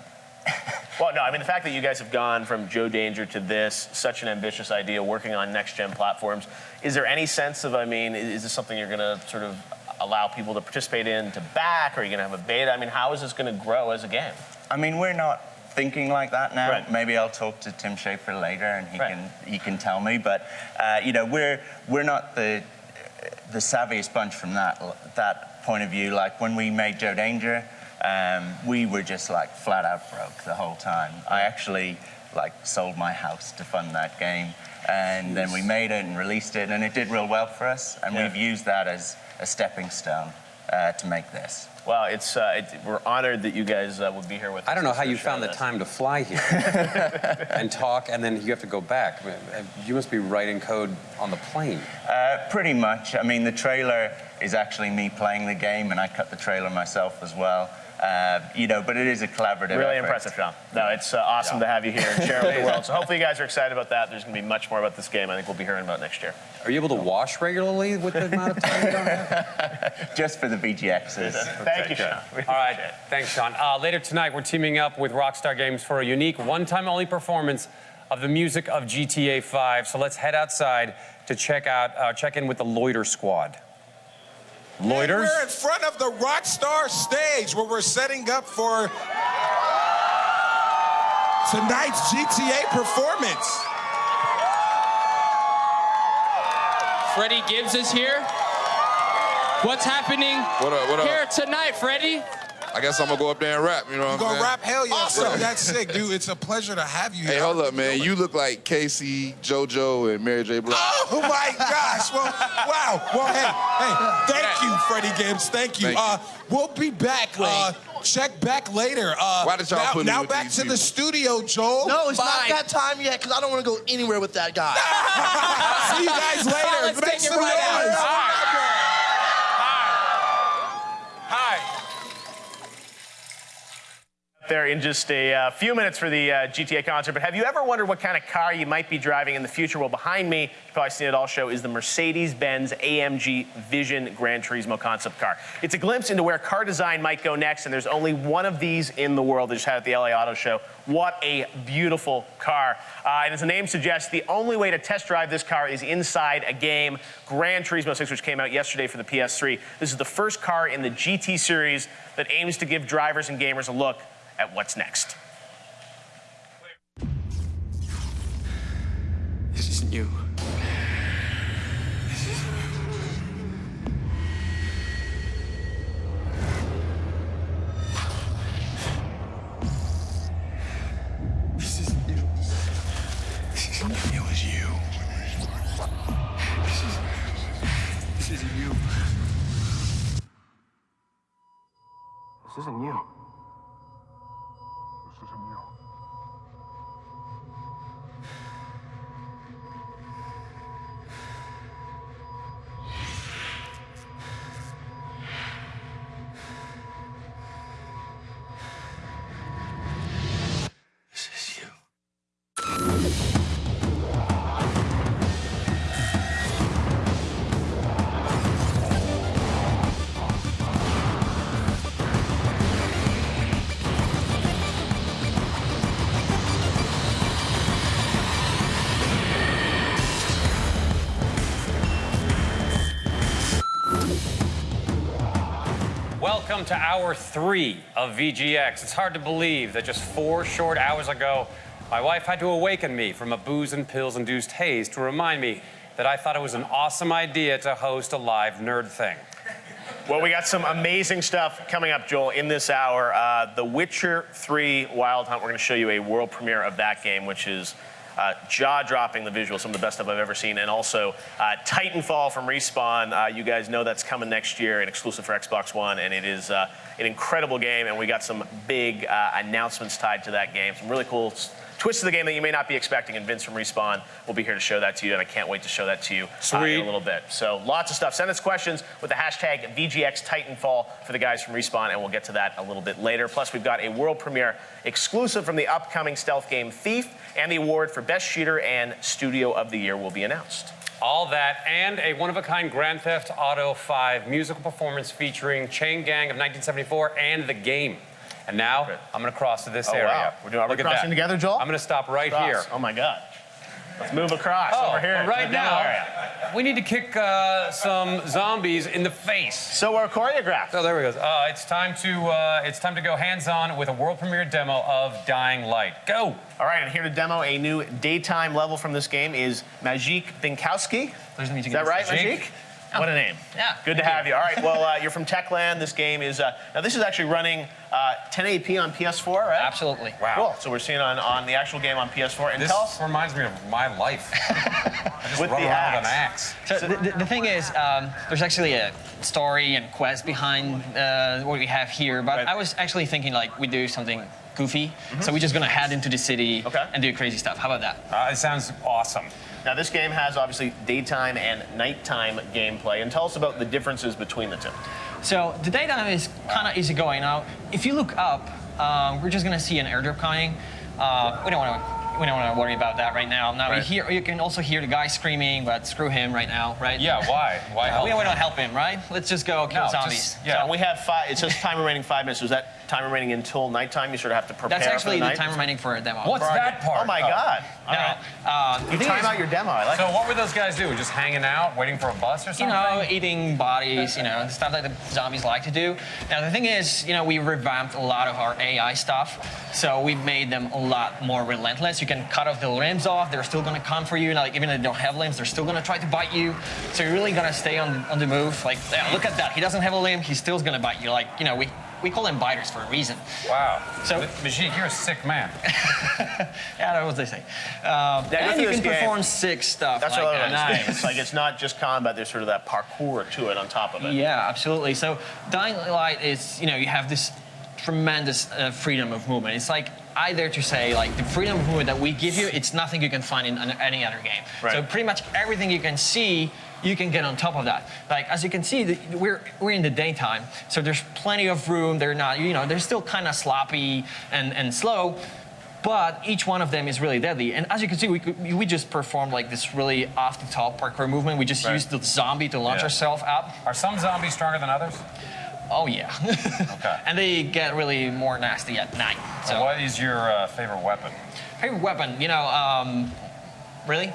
Well, no, I mean, the fact that you guys have gone from Joe Danger to this, such an ambitious idea, working on next-gen platforms, is there any sense of, I mean, is this something you're going to sort of allow people to participate in, to back, or are you going to have a beta? I mean, how is this going to grow as a game? I mean, we're not thinking like that now. Right. Maybe I'll talk to Tim Schafer later, and he can tell me. But, you know, we're not the savviest bunch from that point of view. Like, when we made Joe Danger, we were just like flat out broke the whole time. I actually like sold my house to fund that game, and then we made it and released it, and it did real well for us, and we've used that as a stepping stone to make this. Well, we're honored that you guys would be here with us. I don't know how you found the time to fly here and talk, and then you have to go back. You must be writing code on the plane. Pretty much. I mean, the trailer is actually me playing the game, and I cut the trailer myself as well. You know, but it is a collaborative Really effort. impressive, John. No, it's awesome to have you here and share it with the world. So hopefully you guys are excited about that. There's going to be much more about this game I think we'll be hearing about next year. Are you able to wash regularly with the amount of time you don't have? Just for the VGXs. Thank you, Sean. All right, thanks, Sean. Later tonight, we're teaming up with Rockstar Games for a unique one-time only performance of the music of GTA 5. So let's head outside to check in with the Loiter squad. Loiters? We're in front of the Rockstar stage where we're setting up for tonight's GTA performance. Freddie Gibbs is here. What's happening here tonight, Freddie? I guess I'm gonna go up there and rap, you know what I'm saying? You gonna rap? Hell yeah. Awesome. Bro, that's sick, dude. It's a pleasure to have you Hey, here. hold up, man. You look like Casey, JoJo, and Mary J. Blige. Oh my gosh. Well, wow. Well, hey, thank you, Freddie Gibbs. Thank you. We'll be back. Check back later. Why did y'all put me now with back these to the people? studio, Joel. No, it's Bye. not that time yet, because I don't want to go anywhere with that guy. See you guys later. Let's Make take it some right noise. out. There in just a few minutes for the GTA concert. But have you ever wondered what kind of car you might be driving in the future? Well, behind me, you've probably seen it all show, is the Mercedes-Benz AMG Vision Gran Turismo concept car. It's a glimpse into where car design might go next, and there's only one of these in the world. They just had it at the LA Auto Show. What a beautiful car. And as the name suggests, the only way to test drive this car is inside a game, Gran Turismo 6, which came out yesterday for the PS3. This is the first car in the GT series that aims to give drivers and gamers a look at what's next. This isn't you. This isn't you. This isn't you. It was you. This isn't you. This isn't you. Welcome to hour 3 of VGX. It's hard to believe that just 4 short hours ago, my wife had to awaken me from a booze and pills-induced haze to remind me that I thought it was an awesome idea to host a live nerd thing. Well, we got some amazing stuff coming up, Joel, in this hour. The Witcher 3 Wild Hunt. We're going to show you a world premiere of that game, which is jaw-dropping, the visuals, some of the best stuff I've ever seen. And also Titanfall from Respawn. You guys know that's coming next year, an exclusive for Xbox One, and it is an incredible game, and we got some big announcements tied to that game. Some really cool twists of the game that you may not be expecting, and Vince from Respawn will be here to show that to you, and I can't wait to show that to you in a little bit. So lots of stuff. Send us questions with the hashtag VGX Titanfall for the guys from Respawn, and we'll get to that a little bit later. Plus, we've got a world premiere exclusive from the upcoming stealth game Thief, and the award for Best Shooter and Studio of the Year will be announced. All that and a one-of-a-kind Grand Theft Auto 5 musical performance featuring Chain Gang of 1974 and The Game. And now, I'm going to cross to this area. Wow. Are we crossing together, Joel? I'm going to stop right here. Oh, my God. Let's move across over here. Well, right now, we need to kick some zombies in the face. So we're choreographed. Oh, there we go. It's time to go hands-on with a world premiere demo of Dying Light. Go. All right, and here to demo a new daytime level from this game is Majik Binkowski. Is that right, Majik? What a name. Yeah. Good to have you. All right, well, you're from Techland. This game is, now this is actually running 1080p on PS4, right? Absolutely. Wow. Cool. So we're seeing on the actual game on PS4. And This tell us, reminds me of my life. I just With run the around with an axe. axe. So the thing is, there's actually a story and quest behind what we have here, but I was actually thinking like we do something goofy, so we're just gonna head into the city and do crazy stuff. How about that? It sounds awesome. now this game has obviously daytime and nighttime gameplay, and tell us about the differences between the two. So the daytime is kind of easy going. Now, if you look up, we're just gonna see an airdrop coming. We don't want to we don't want to worry about that right now. Now you can also hear the guy screaming, but screw him right now, right? Yeah, why? Why help? We don't help him, right? Let's just go kill zombies. So we have 5. It says time remaining 5 minutes. So is that time remaining until nighttime? You sort of have to prepare. That's actually for the time remaining for a demo. What's that part? Oh my God! You time out your demo. I like so what were those guys doing? Just hanging out, waiting for a bus or something? You know, eating bodies, the stuff that the zombies like to do. Now, the thing is, we revamped a lot of our AI stuff, so we made them a lot more relentless. You can cut off the limbs off. They're still going to come for you. Like, even if they don't have limbs, they're still going to try to bite you. So you're really going to stay on the move. Like, yeah, look at that. He doesn't have a limb. He's still going to bite you. Like, we call them biters for a reason. Wow. So, Majid, you're a sick man. Yeah, that's what they say. And you can perform sick stuff. That's like what I that. Nice. Like, it's not just combat. There's sort of that parkour to it on top of it. Yeah, absolutely. So Dying Light is, you have this tremendous freedom of movement. It's like, I dare to say, like, the freedom of movement that we give you, it's nothing you can find in any other game. Right. So pretty much everything you can see, you can get on top of that. Like, as you can see, we're in the daytime, so there's plenty of room. They're not, they're still kind of sloppy and slow, but each one of them is really deadly. And as you can see, we just performed like this really off-the-top parkour movement. We just used the zombie to launch ourselves up. Are some zombies stronger than others? Oh, yeah. Okay. And they get really more nasty at night. So what is your favorite weapon? Favorite weapon? Really?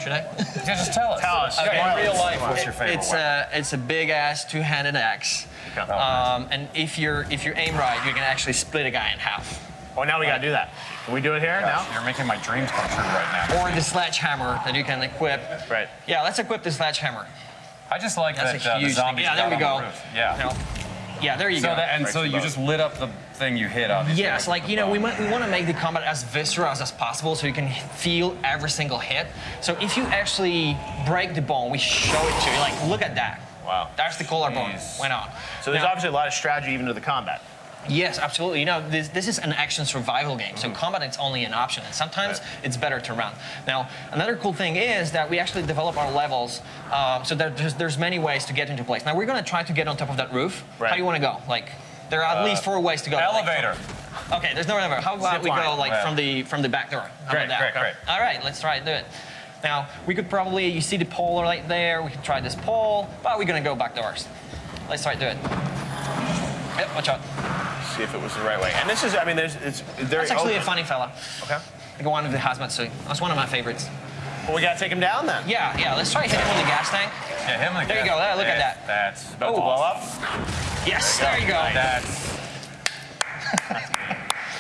Should I? Yeah, just tell us. Tell us. Okay. In real life, what's your favorite weapon? It's a big-ass two-handed axe. Okay. And if you aim right, you can actually split a guy in half. Oh, now we got to do that. Can we do it here now? You're making my dreams come true right now. Or the sledgehammer that you can equip. Right. Yeah, let's equip the sledgehammer. I just like That's that a huge the zombies thing. Yeah, there we got on go. the roof. Yeah. Yeah, there you go. So you just lit up the thing you hit, obviously. Yes, like, we want to make the combat as visceral as possible so you can feel every single hit. So if you actually break the bone, we show it to you. Like, look at that. Wow. That's the collarbone. Went on. So there's obviously a lot of strategy even to the combat. Yes, absolutely. This is an action survival game, so combat is only an option, and sometimes it's better to run. Now, another cool thing is that we actually develop our levels so that there's many ways to get into place. Now, we're going to try to get on top of that roof. Right. How do you want to go? Like, there are at least 4 ways to go. Elevator. Okay, there's no elevator. How about we go like from the back door? How about that? Great. All right, let's try to do it. Now, we could probably, you see the pole right there. We can try this pole, but we're going to go back doors. Let's try to do it. Yep, watch out. See if it was the right way. And this is, it's very That's actually open. a funny fella. Okay. Like one of the hazmat suit. That's one of my favorites. Well, we got to take him down then. Yeah, let's try hitting him with the gas tank. Yeah, him like There you go, look at that. That's about to blow up. Yes, there you go. That's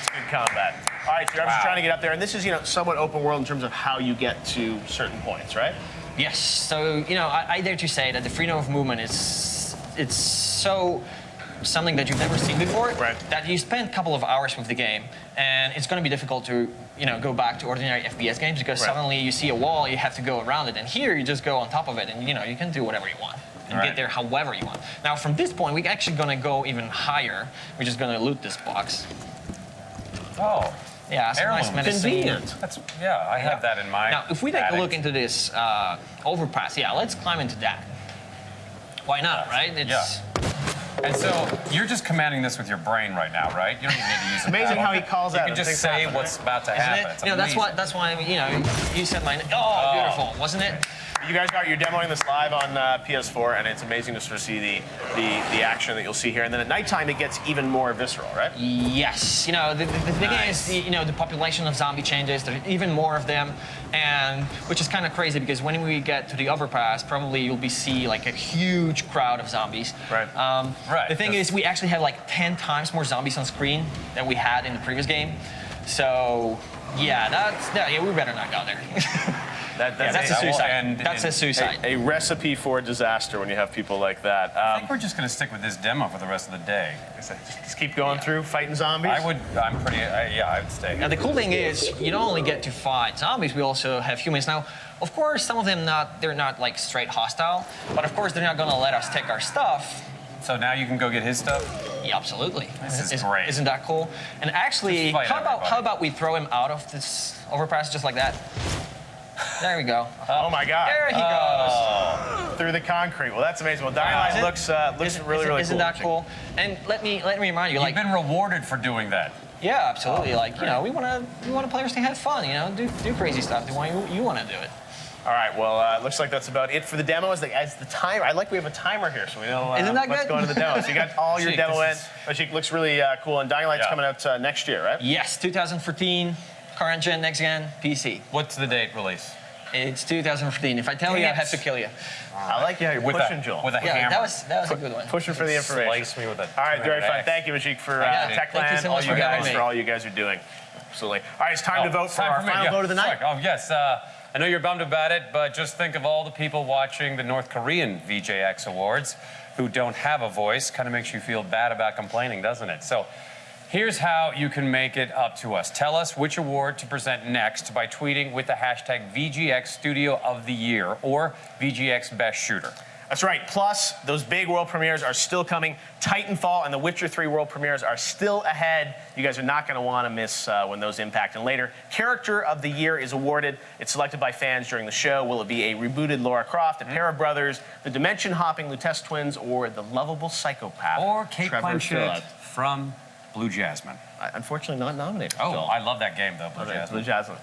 good combat. All right, so you're just trying to get up there, and this is, somewhat open world in terms of how you get to certain points, right? Yes, so, I dare to say that the freedom of movement it's so something that you've never seen before, that you spend a couple of hours with the game, and it's going to be difficult to, go back to ordinary FPS games because suddenly you see a wall, you have to go around it, and here you just go on top of it, and, you can do whatever you want. And get there however you want. Now, from this point, we're actually going to go even higher. We're just going to loot this box. Oh. Yeah, it's a nice medicine. Convenient. I have that in mind. Now, if we take a look into this overpass, let's climb into that. Why not, right? And so you're just commanding this with your brain right now, right? You don't even need to use it. Amazing how he calls out. You can just say what's about to happen. Isn't it? That's why you said mine. Oh, beautiful, wasn't it? You guys you're demoing this live on PS4, and it's amazing to sort of see the action that you'll see here. And then at nighttime, it gets even more visceral, right? Yes. The thing is, the population of zombie changes. There's even more of them, and which is kind of crazy because when we get to the overpass, probably you'll see like a huge crowd of zombies. Right. The thing is, we actually have like 10 times more zombies on screen than we had in the previous game. So, yeah, we better not go there. That's a suicide. That's a suicide. A recipe for disaster when you have people like that. I think we're just going to stick with this demo for the rest of the day. Just keep going through fighting zombies? I would stay. Now, the cool thing is, you don't only get to fight zombies, we also have humans. Now, of course, some of them they're not like straight hostile, but of course, they're not going to let us take our stuff. So now you can go get his stuff? Yeah, absolutely. This is great. Isn't that cool? And actually, how about we throw him out of this overpass just like that? There we go. Oh my God. There he goes. Through the concrete. Well, that's amazing. Well, Dying Light looks really cool. Isn't that cool? And let me remind you, You've been rewarded for doing that. Yeah, absolutely. Like, you know, we want players to have fun. You know, do crazy stuff. The way you want to do it. All right, well, looks like that's about it for the demo. As the timer, I like we have a timer here, so we know Isn't that let's good? go into the demo. So you got all your demo in, which looks really cool. And Dying Light's coming out next year, right? Yes, 2014, current gen, next gen, PC. What's the date release? It's 2015. If I tell you, I have to kill you. I like you're pushing, Joel. With a Yeah, hammer. that was a good one. Pushing for the information. Slice me with a All right, very fun. axe. Thank you, Majik, for Thank you Techland, so all much you for having guys, me. for all you guys are doing. Absolutely. All right, it's time to vote for Time our for me, final yeah. vote of the night. Sorry. Oh, yes. I know you're bummed about it, but just think of all the people watching the North Korean VGX Awards who don't have a voice. Kind of makes you feel bad about complaining, doesn't it? So here's how you can make it up to us. Tell us which award to present next by tweeting with the hashtag VGX Studio of the Year or VGX Best Shooter. That's right. Plus, those big world premieres are still coming. Titanfall and The Witcher 3 world premieres are still ahead. You guys are not going to want to miss when those impact. And later, Character of the Year is awarded. It's selected by fans during the show. Will it be a rebooted Lara Croft, a pair of brothers, the dimension-hopping Lutece twins, or the lovable psychopath Or Kate Trevor Blanchett Phillips? from Blue Jasmine. Unfortunately, not nominated. Oh, Joel. I love that game, though, Blue Jasmine. Blue Jasmine.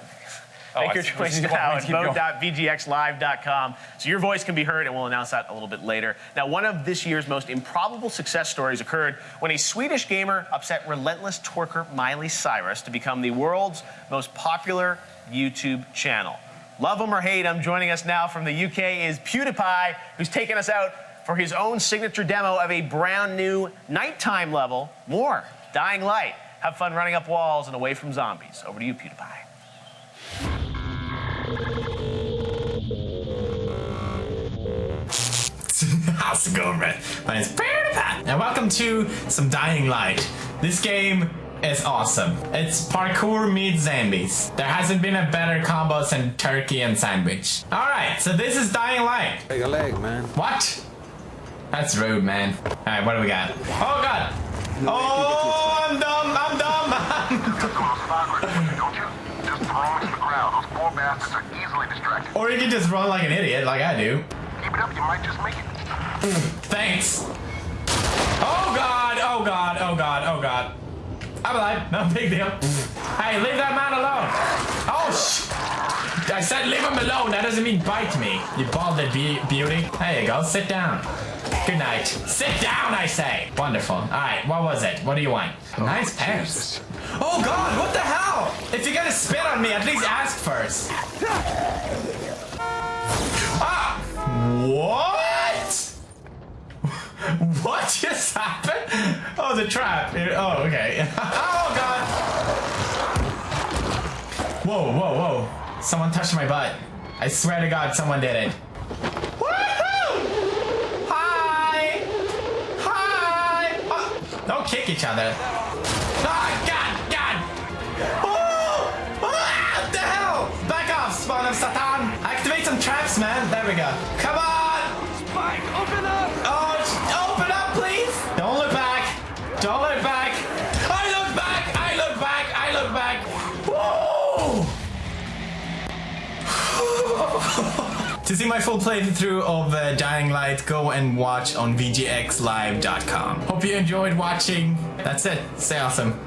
Oh, Make your I- choice let's now at keep going. vote.vgxlive.com so your voice can be heard, and we'll announce that a little bit later. Now, one of this year's most improbable success stories occurred when a Swedish gamer upset relentless twerker Miley Cyrus to become the world's most popular YouTube channel. Love him or hate him, joining us now from the UK is PewDiePie, who's taking us out for his own signature demo of a brand new nighttime level. More Dying Light. Have fun running up walls and away from zombies. Over to you, PewDiePie. How's it going, man? My name's PewDiePie, and welcome to some Dying Light. This game is awesome. It's parkour meets zombies. There hasn't been a better combo than turkey and sandwich. Alright, so this is Dying Light. Take a leg, man. What? That's rude, man. Alright, what do we got? Oh, God. Oh, I'm dumb. I'm dumb. Or you can just run like an idiot, like I do. Keep it up, you might just make it. Thanks. Oh God, oh God, oh God, oh God. I'm alive, no big deal. Hey, leave that man alone. Oh, I said leave him alone, that doesn't mean bite me. You balded beauty. There you go, sit down. Good night. Sit down, I say. Wonderful. All right, what was it? What do you want? Nice pants. Oh God, what the hell? If you're gonna spit on me, at least ask first. Ah! What? What just happened? Oh, the trap. Oh, okay. Oh, God. Whoa, whoa, whoa. Someone touched my butt. I swear to God, someone did it. Woohoo! Hi! Hi! Oh, don't kick each other. Ah, God, God! Oh! Ah, what the hell? Back off, spawn of Satan! Activate some traps, man. There we go. Come on! Spike, open up! Oh, open up, please! Don't look back. Don't look back. I look back. I look back. I look back. Whoa! To see my full playthrough of Dying Light, go and watch on VGXLive.com. Hope you enjoyed watching. That's it. Stay awesome.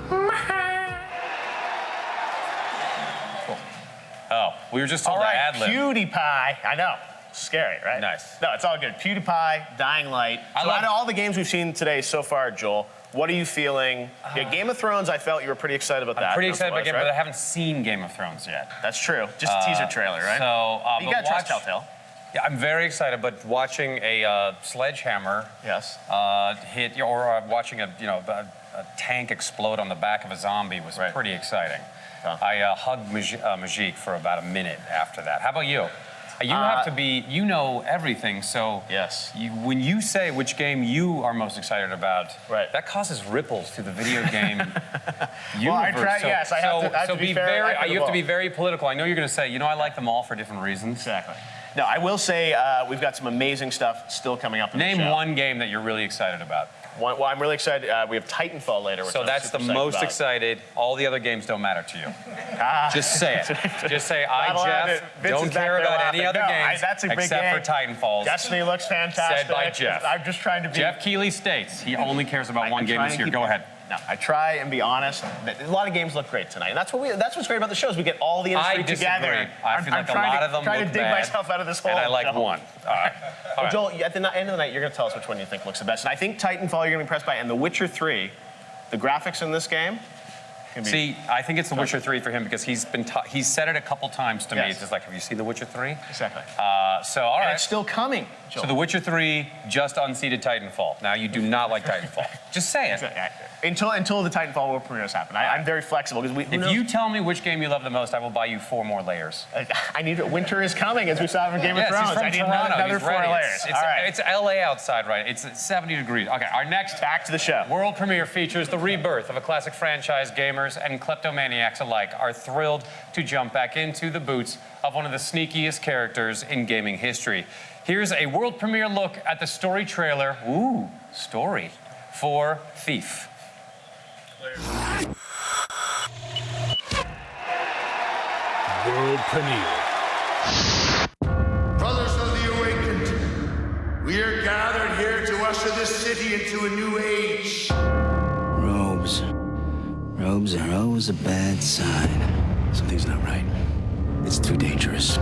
Oh, we were just told All right, to ad-lib. PewDiePie. I know. Scary, right? Nice. No, it's all good. PewDiePie, Dying Light. So out of all the games we've seen today so far, Joel, what are you feeling? Yeah, Game of Thrones, I felt you were pretty excited about that. I'm pretty excited about Game of right? Thrones, but I haven't seen Game of Thrones yet. That's true. Just a teaser trailer, right? So, you but gotta trust watch- Telltale. Yeah, I'm very excited, but watching a sledgehammer hit, or watching a tank explode on the back of a zombie was pretty exciting. I hugged Majik for about a minute after that. How about you? You have to be, you know everything, so when you say which game you are most excited about, that causes ripples to the video game universe. Well, I try, yes, I have to be fair. You have to be very political. I know you're going to say, I like them all for different reasons. Exactly. No, I will say we've got some amazing stuff still coming up in the show. Name one game that you're really excited about. Well, I'm really excited. We have Titanfall later. Which So I'm that's the super psyched most about. excited. All the other games don't matter to you. Just say it. Just say, Not allowed Jeff, to- Vince don't is back care there about any laughing. other No, games that's a big except game. for Titanfall. Destiny looks fantastic. Said by Jeff. I'm just trying to be. Jeff Keighley states he only cares about one game trying this to year. keep- Go ahead. No, I try and be honest. A lot of games look great tonight, and that's what's great about the shows. We get all the industry together. I feel like a lot of them trying look to dig bad, myself out of this hole. and I like one. All right. Well, Joel, at the end of the night, you're going to tell us which one you think looks the best. And I think Titanfall you're going to be impressed by, and The Witcher 3. The graphics in this game. See, I think it's The Witcher 3 for him because he's said it a couple times to me. It's just like, have you seen The Witcher 3? Exactly. So, all right. And it's still coming, Joel. So The Witcher 3 just unseated Titanfall. Now, you do not like Titanfall. Just say it. Until the Titanfall world premieres happen. I'm very flexible. If you tell me which game you love the most, I will buy you 4 more layers. I need it. Winter is coming, as we saw from Game of Thrones. He's from I need Toronto. another 4 layers. It's LA outside right. It's 70 degrees. Okay, our next back to the show. World premiere features the rebirth of a classic franchise. Gamers and kleptomaniacs alike are thrilled to jump back into the boots of one of the sneakiest characters in gaming history. Here's a world premiere look at the story trailer. Ooh, story for Thief. World premiere. Brothers of the Awakened, we are gathered here to usher this city into a new age. Robes. Robes are always a bad sign. Something's not right. It's too dangerous.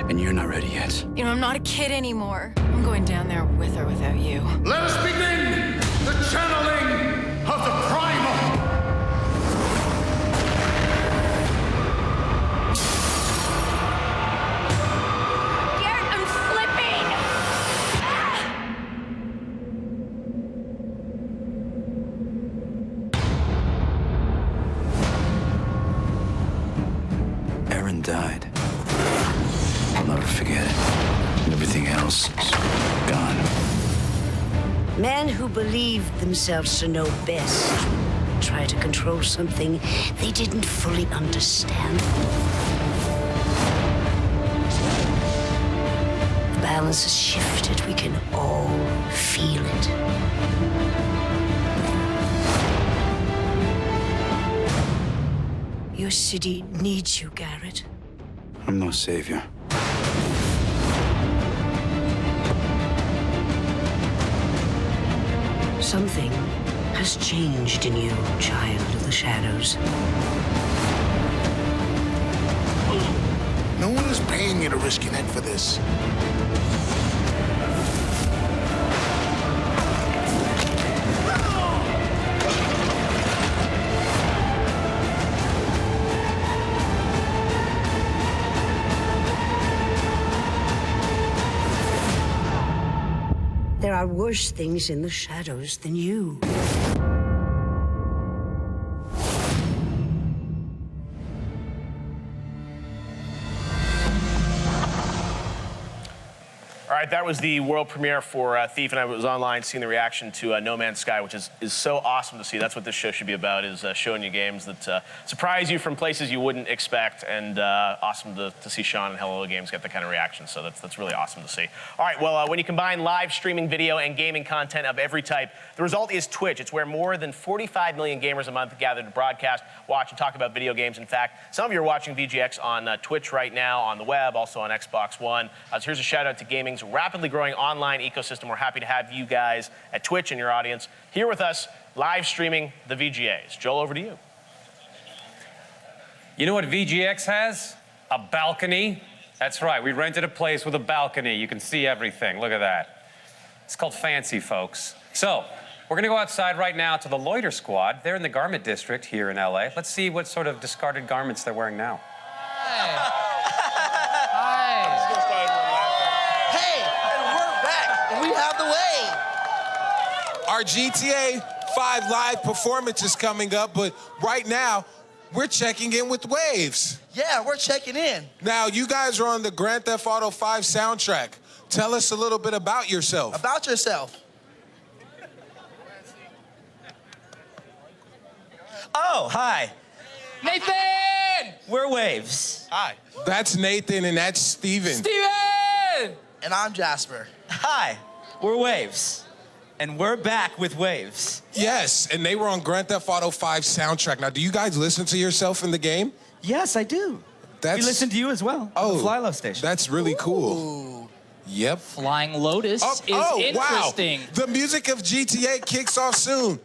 And you're not ready yet. You know, I'm not a kid anymore. I'm going down there with or without you. Let us begin the channeling of the primal. Garrett, I'm slipping! Aaron died. I'll never forget it. And everything else is gone. Men who believed themselves to know best try to control something they didn't fully understand. The balance has shifted. We can all feel it. Your city needs you, Garrett. I'm no savior. Something has changed in you, child of the shadows. No one is paying you to risk your neck for this. There are worse things in the shadows than you. All right, that was the world premiere for Thief, and I was online seeing the reaction to No Man's Sky, which is so awesome to see. That's what this show should be about, is showing you games that surprise you from places you wouldn't expect, and awesome to see Sean and Hello Games get that kind of reaction, so that's really awesome to see. All right, well, when you combine live streaming video and gaming content of every type, the result is Twitch. It's where more than 45 million gamers a month gather to broadcast, watch, and talk about video games. In fact, some of you are watching VGX on Twitch right now, on the web, also on Xbox One. So here's a shout out to gaming's rapidly growing online ecosystem. We're happy to have you guys at Twitch and your audience here with us, live streaming the VGAs. Joel, over to you. You know what VGX has? A balcony. That's right, we rented a place with a balcony. You can see everything, look at that. It's called fancy, folks. So, we're gonna go outside right now to the Loiter squad. They're in the garment district here in LA. Let's see what sort of discarded garments they're wearing now. We have the way. Our GTA 5 live performance is coming up, but right now, we're checking in with Waves. Yeah, we're checking in. Now, you guys are on the Grand Theft Auto 5 soundtrack. Tell us a little bit about yourself. About yourself. Oh, hi. Nathan! We're Waves. Hi. That's Nathan, and that's Steven. Steven! And I'm Jasper. Hi. We're Waves. And we're back with Waves. Yes, and they were on Grand Theft Auto 5 soundtrack. Now, do you guys listen to yourself in the game? Yes, I do. We listen to you as well. Oh, the Fly Low station. That's really cool. Yep. Flying Lotus is interesting. Wow. The music of GTA kicks off soon.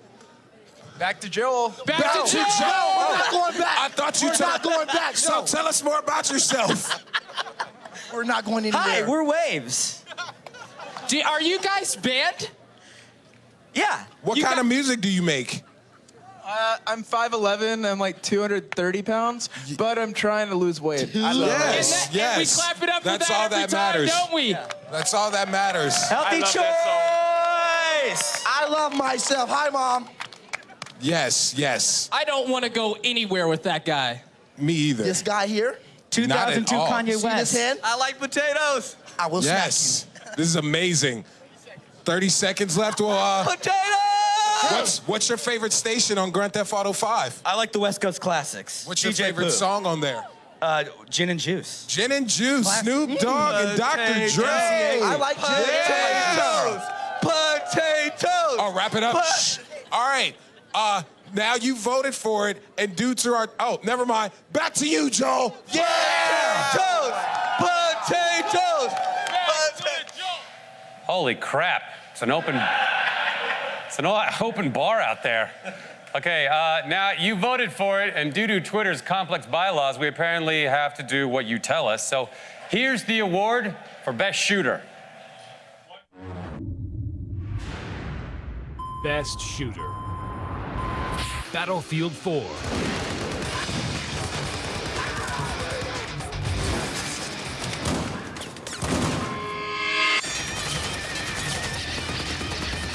Back to Joel. Back to Joel. We're not going back. I thought you We're not going back. So No. tell us more about yourself. We're not going anywhere. Hi, we're Waves. Are you guys banned? Yeah. What kind of music do you make? I'm 5'11", I'm like 230 pounds, but I'm trying to lose weight. Yes, And yes. we clap it up for That's that all every that time, matters. don't we? That's all that matters. Healthy choice. I love myself. Hi, Mom. Yes, yes. I don't want to go anywhere with that guy. Me either. This guy here. 2002 all. Kanye See West. this hand? I like potatoes. I will Yes. This is amazing. 30 seconds left. Well, Potatoes! what's your favorite station on Grand Theft Auto 5? I like the West Coast Classics. What's your DJ favorite Pooh. song on there? Gin and Juice. Gin and Juice, Snoop Dogg and Dr. Dre. I like Potatoes. Potatoes. Oh, wrap it up. Shh. All right. Now you voted for it, and due to our... Oh, never mind. Back to you, Joel. Yeah! Potatoes. Holy crap. It's an open bar out there. Okay, now you voted for it, and due to Twitter's complex bylaws, we apparently have to do what you tell us. So here's the award for Best Shooter. Best Shooter. Battlefield 4.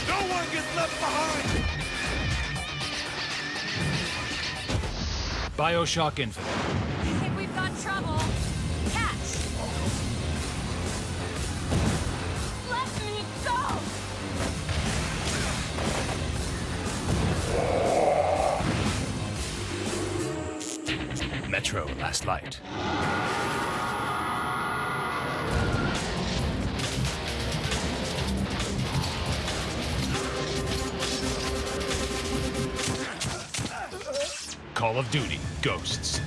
No one gets left behind. BioShock Infinite. I think we've got trouble. Catch! Let me go! Metro Last Light. Call of Duty Ghosts.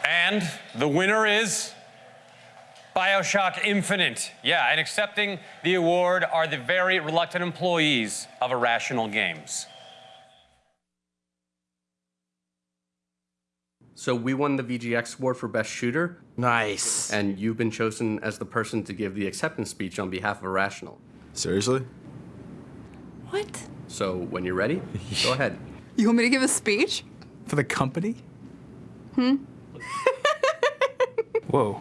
And the winner is BioShock Infinite. Yeah, and accepting the award are the very reluctant employees of Irrational Games. So we won the VGX award for Best Shooter. Nice. And you've been chosen as the person to give the acceptance speech on behalf of Irrational. Seriously? What? So when you're ready, go ahead. You want me to give a speech? For the company? Whoa.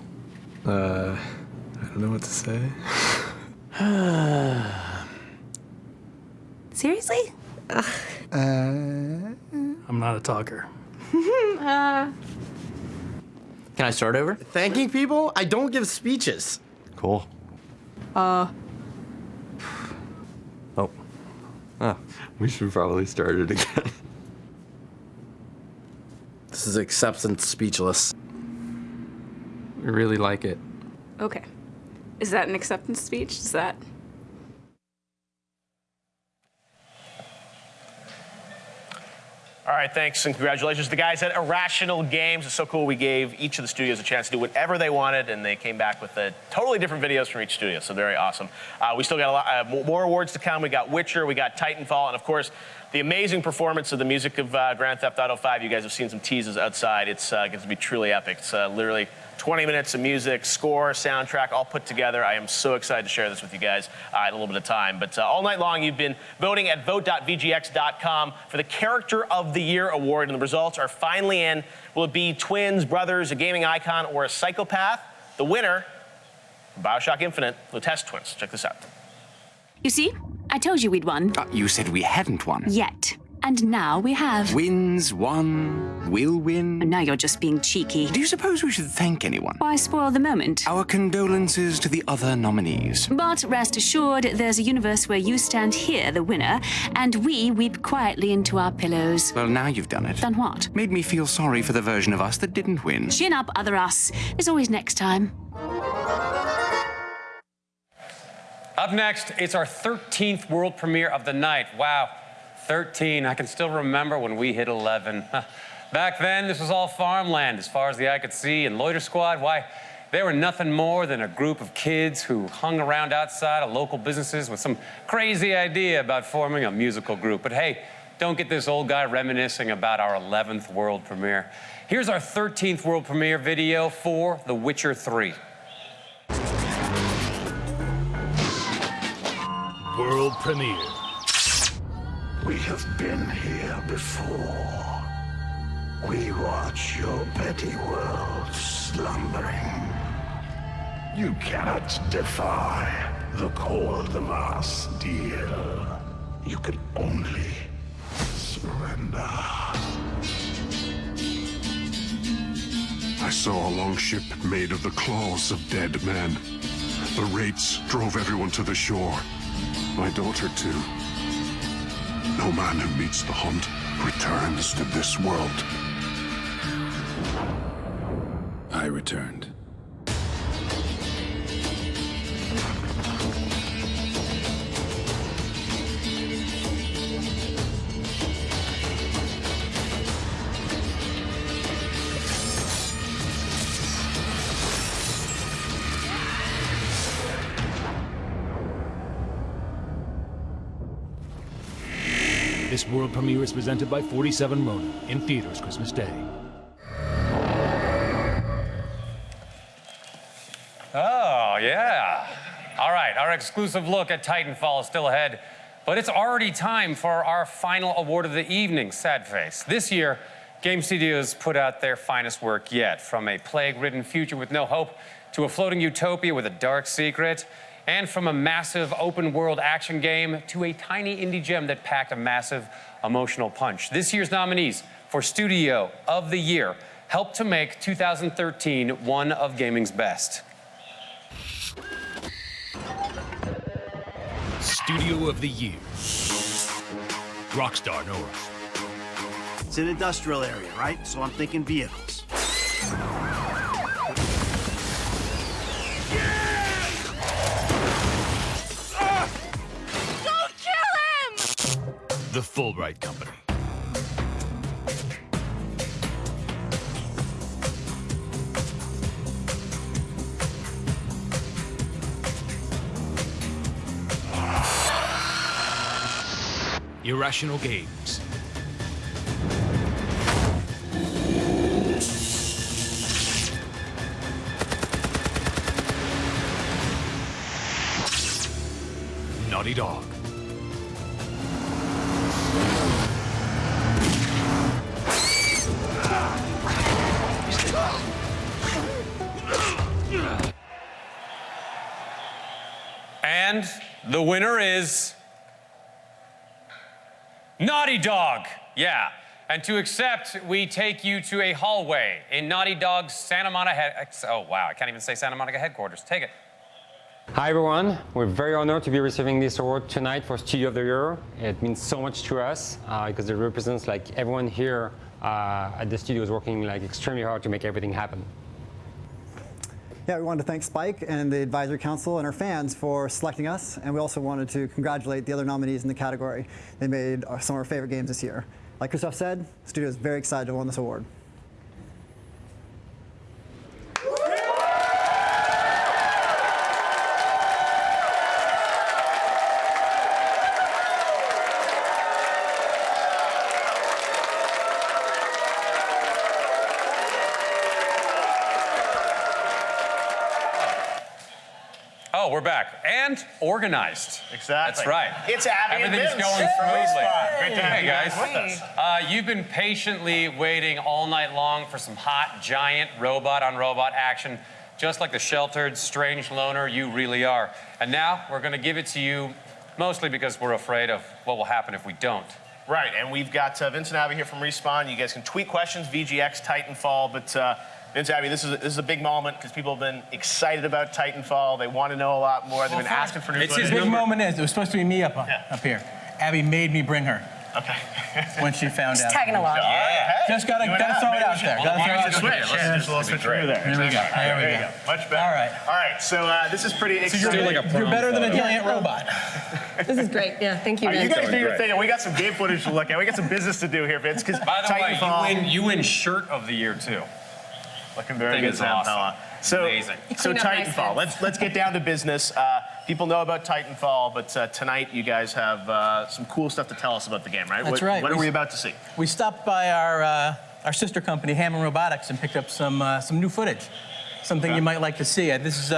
I don't know what to say. Seriously? I'm not a talker. Can I start over? Thanking people? I don't give speeches. Cool. Oh. We should probably start it again. This is acceptance speechless. I really like it. Okay. Is that an acceptance speech? Is that... All right, thanks and congratulations to the guys at Irrational Games. It's so cool. We gave each of the studios a chance to do whatever they wanted, and they came back with totally different videos from each studio, so very awesome. We still got a lot more awards to come. We got Witcher, we got Titanfall, and of course, the amazing performance of the music of Grand Theft Auto 5. You guys have seen some teases outside. It's going to be truly epic. It's literally 20 minutes of music, score, soundtrack, all put together. I am so excited to share this with you guys in a little bit of time. But all night long, you've been voting at vote.vgx.com for the Character of the Year award, and the results are finally in. Will it be twins, brothers, a gaming icon, or a psychopath? The winner, BioShock Infinite, the Test Twins. Check this out. You see? I told you we'd won. You said we hadn't won. Yet. And now we have. Wins, won, will win. And now you're just being cheeky. Do you suppose we should thank anyone? Why spoil the moment? Our condolences to the other nominees. But rest assured, there's a universe where you stand here, the winner, and we weep quietly into our pillows. Well, now you've done it. Done what? Made me feel sorry for the version of us that didn't win. Chin up, other us. There's always next time. Up next, it's our 13th world premiere of the night. Wow. 13. I can still remember when we hit 11. Back then, this was all farmland as far as the eye could see, and Loiter Squad, why, they were nothing more than a group of kids who hung around outside of local businesses with some crazy idea about forming a musical group. But hey, don't get this old guy reminiscing about our 11th world premiere. Here's our 13th world premiere video for The Witcher 3. World premiere. We have been here before. We watch your petty world slumbering. You cannot defy the call of the mass deal. You can only surrender. I saw a longship made of the claws of dead men. The wraiths drove everyone to the shore. My daughter, too. No man who meets the hunt returns to this world. I returned. This world premiere is presented by 47 Ronin in theaters Christmas Day. Oh, yeah. All right, our exclusive look at Titanfall is still ahead, but it's already time for our final award of the evening, Sad Face. This year, Game Studios put out their finest work yet, from a plague-ridden future with no hope to a floating utopia with a dark secret, and from a massive open-world action game to a tiny indie gem that packed a massive emotional punch. This year's nominees for Studio of the Year helped to make 2013 one of gaming's best. Studio of the Year. Rockstar North. It's an industrial area, right? So I'm thinking vehicles. Don't kill him! The Fulbright Company. Irrational Games. Naughty Dog. And the winner is Naughty Dog. Yeah. And to accept, we take you to a hallway in Naughty Dog's Santa Monica oh wow, I can't even say Santa Monica headquarters. Take it. Hi everyone, we're very honored to be receiving this award tonight for Studio of the Year. It means so much to us because it represents like everyone here at the studio is working like extremely hard to make everything happen. Yeah, we wanted to thank Spike and the Advisory Council and our fans for selecting us, and we also wanted to congratulate the other nominees in the category. They made some of our favorite games this year. Like Christoph said, the studio is very excited to win this award. Oh, we're back. And organized. Exactly. That's right. It's Abby and Everything's Vince. going smoothly. Great to have Hey you guys guys. with us. You've been patiently waiting all night long for some hot, giant robot-on-robot action, just like the sheltered, strange loner you really are. And now we're going to give it to you, mostly because we're afraid of what will happen if we don't. Right, and we've got Vince and Abby here from Respawn. You guys can tweet questions, VGX, Titanfall, but Vince, Abby, this is a big moment because people have been excited about Titanfall. They want to know a lot more. They've been asking for new footage. The big moment is, it was supposed to be me up here. Abby made me bring her. Okay. When she found out. Just tagging along. Yeah. Just gotta throw it out there. Let's do a little switch through there. Here we go. There we go. Much better. All right, so this is pretty exciting. You're better than a giant robot. This is great. Yeah, thank you, You man. guys do your thing. We got some game footage to look at. We got some business to do here, Vince. Because By the Titanfall, way, you win shirt of the year too. looking very Thing good, is Sam. awesome. So, Amazing. so Titanfall. Let's get down to business. People know about Titanfall, but tonight you guys have some cool stuff to tell us about the game, right? That's right. What are we about to see? We stopped by our sister company, Hammond Robotics, and picked up some new footage. Something you might like to see. This is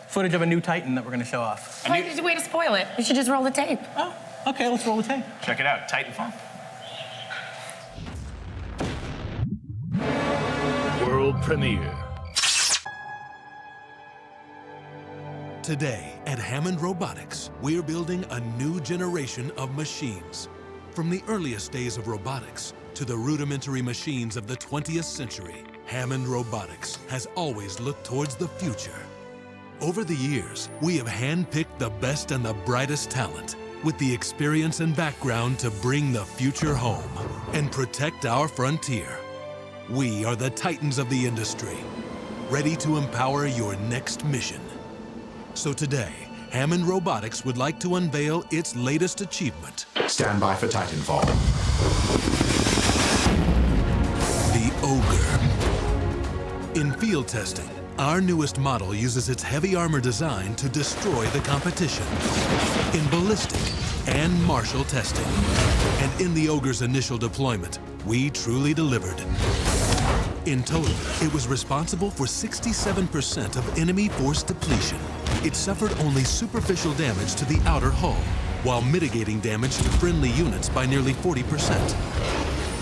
footage of a new Titan that we're going to show off. Why did you wait to spoil it? You should just roll the tape. Oh, okay, let's roll the tape. Check it out, Titanfall. World premiere. Today at Hammond Robotics, we're building a new generation of machines. From the earliest days of robotics to the rudimentary machines of the 20th century, Hammond Robotics has always looked towards the future. Over the years, we have handpicked the best and the brightest talent with the experience and background to bring the future home and protect our frontier. We are the titans of the industry, ready to empower your next mission. So today, Hammond Robotics would like to unveil its latest achievement. Stand by for Titanfall. The Ogre. In field testing, our newest model uses its heavy armor design to destroy the competition. In ballistic and martial testing. And in the Ogre's initial deployment, we truly delivered. In total, it was responsible for 67% of enemy force depletion. It suffered only superficial damage to the outer hull, while mitigating damage to friendly units by nearly 40%,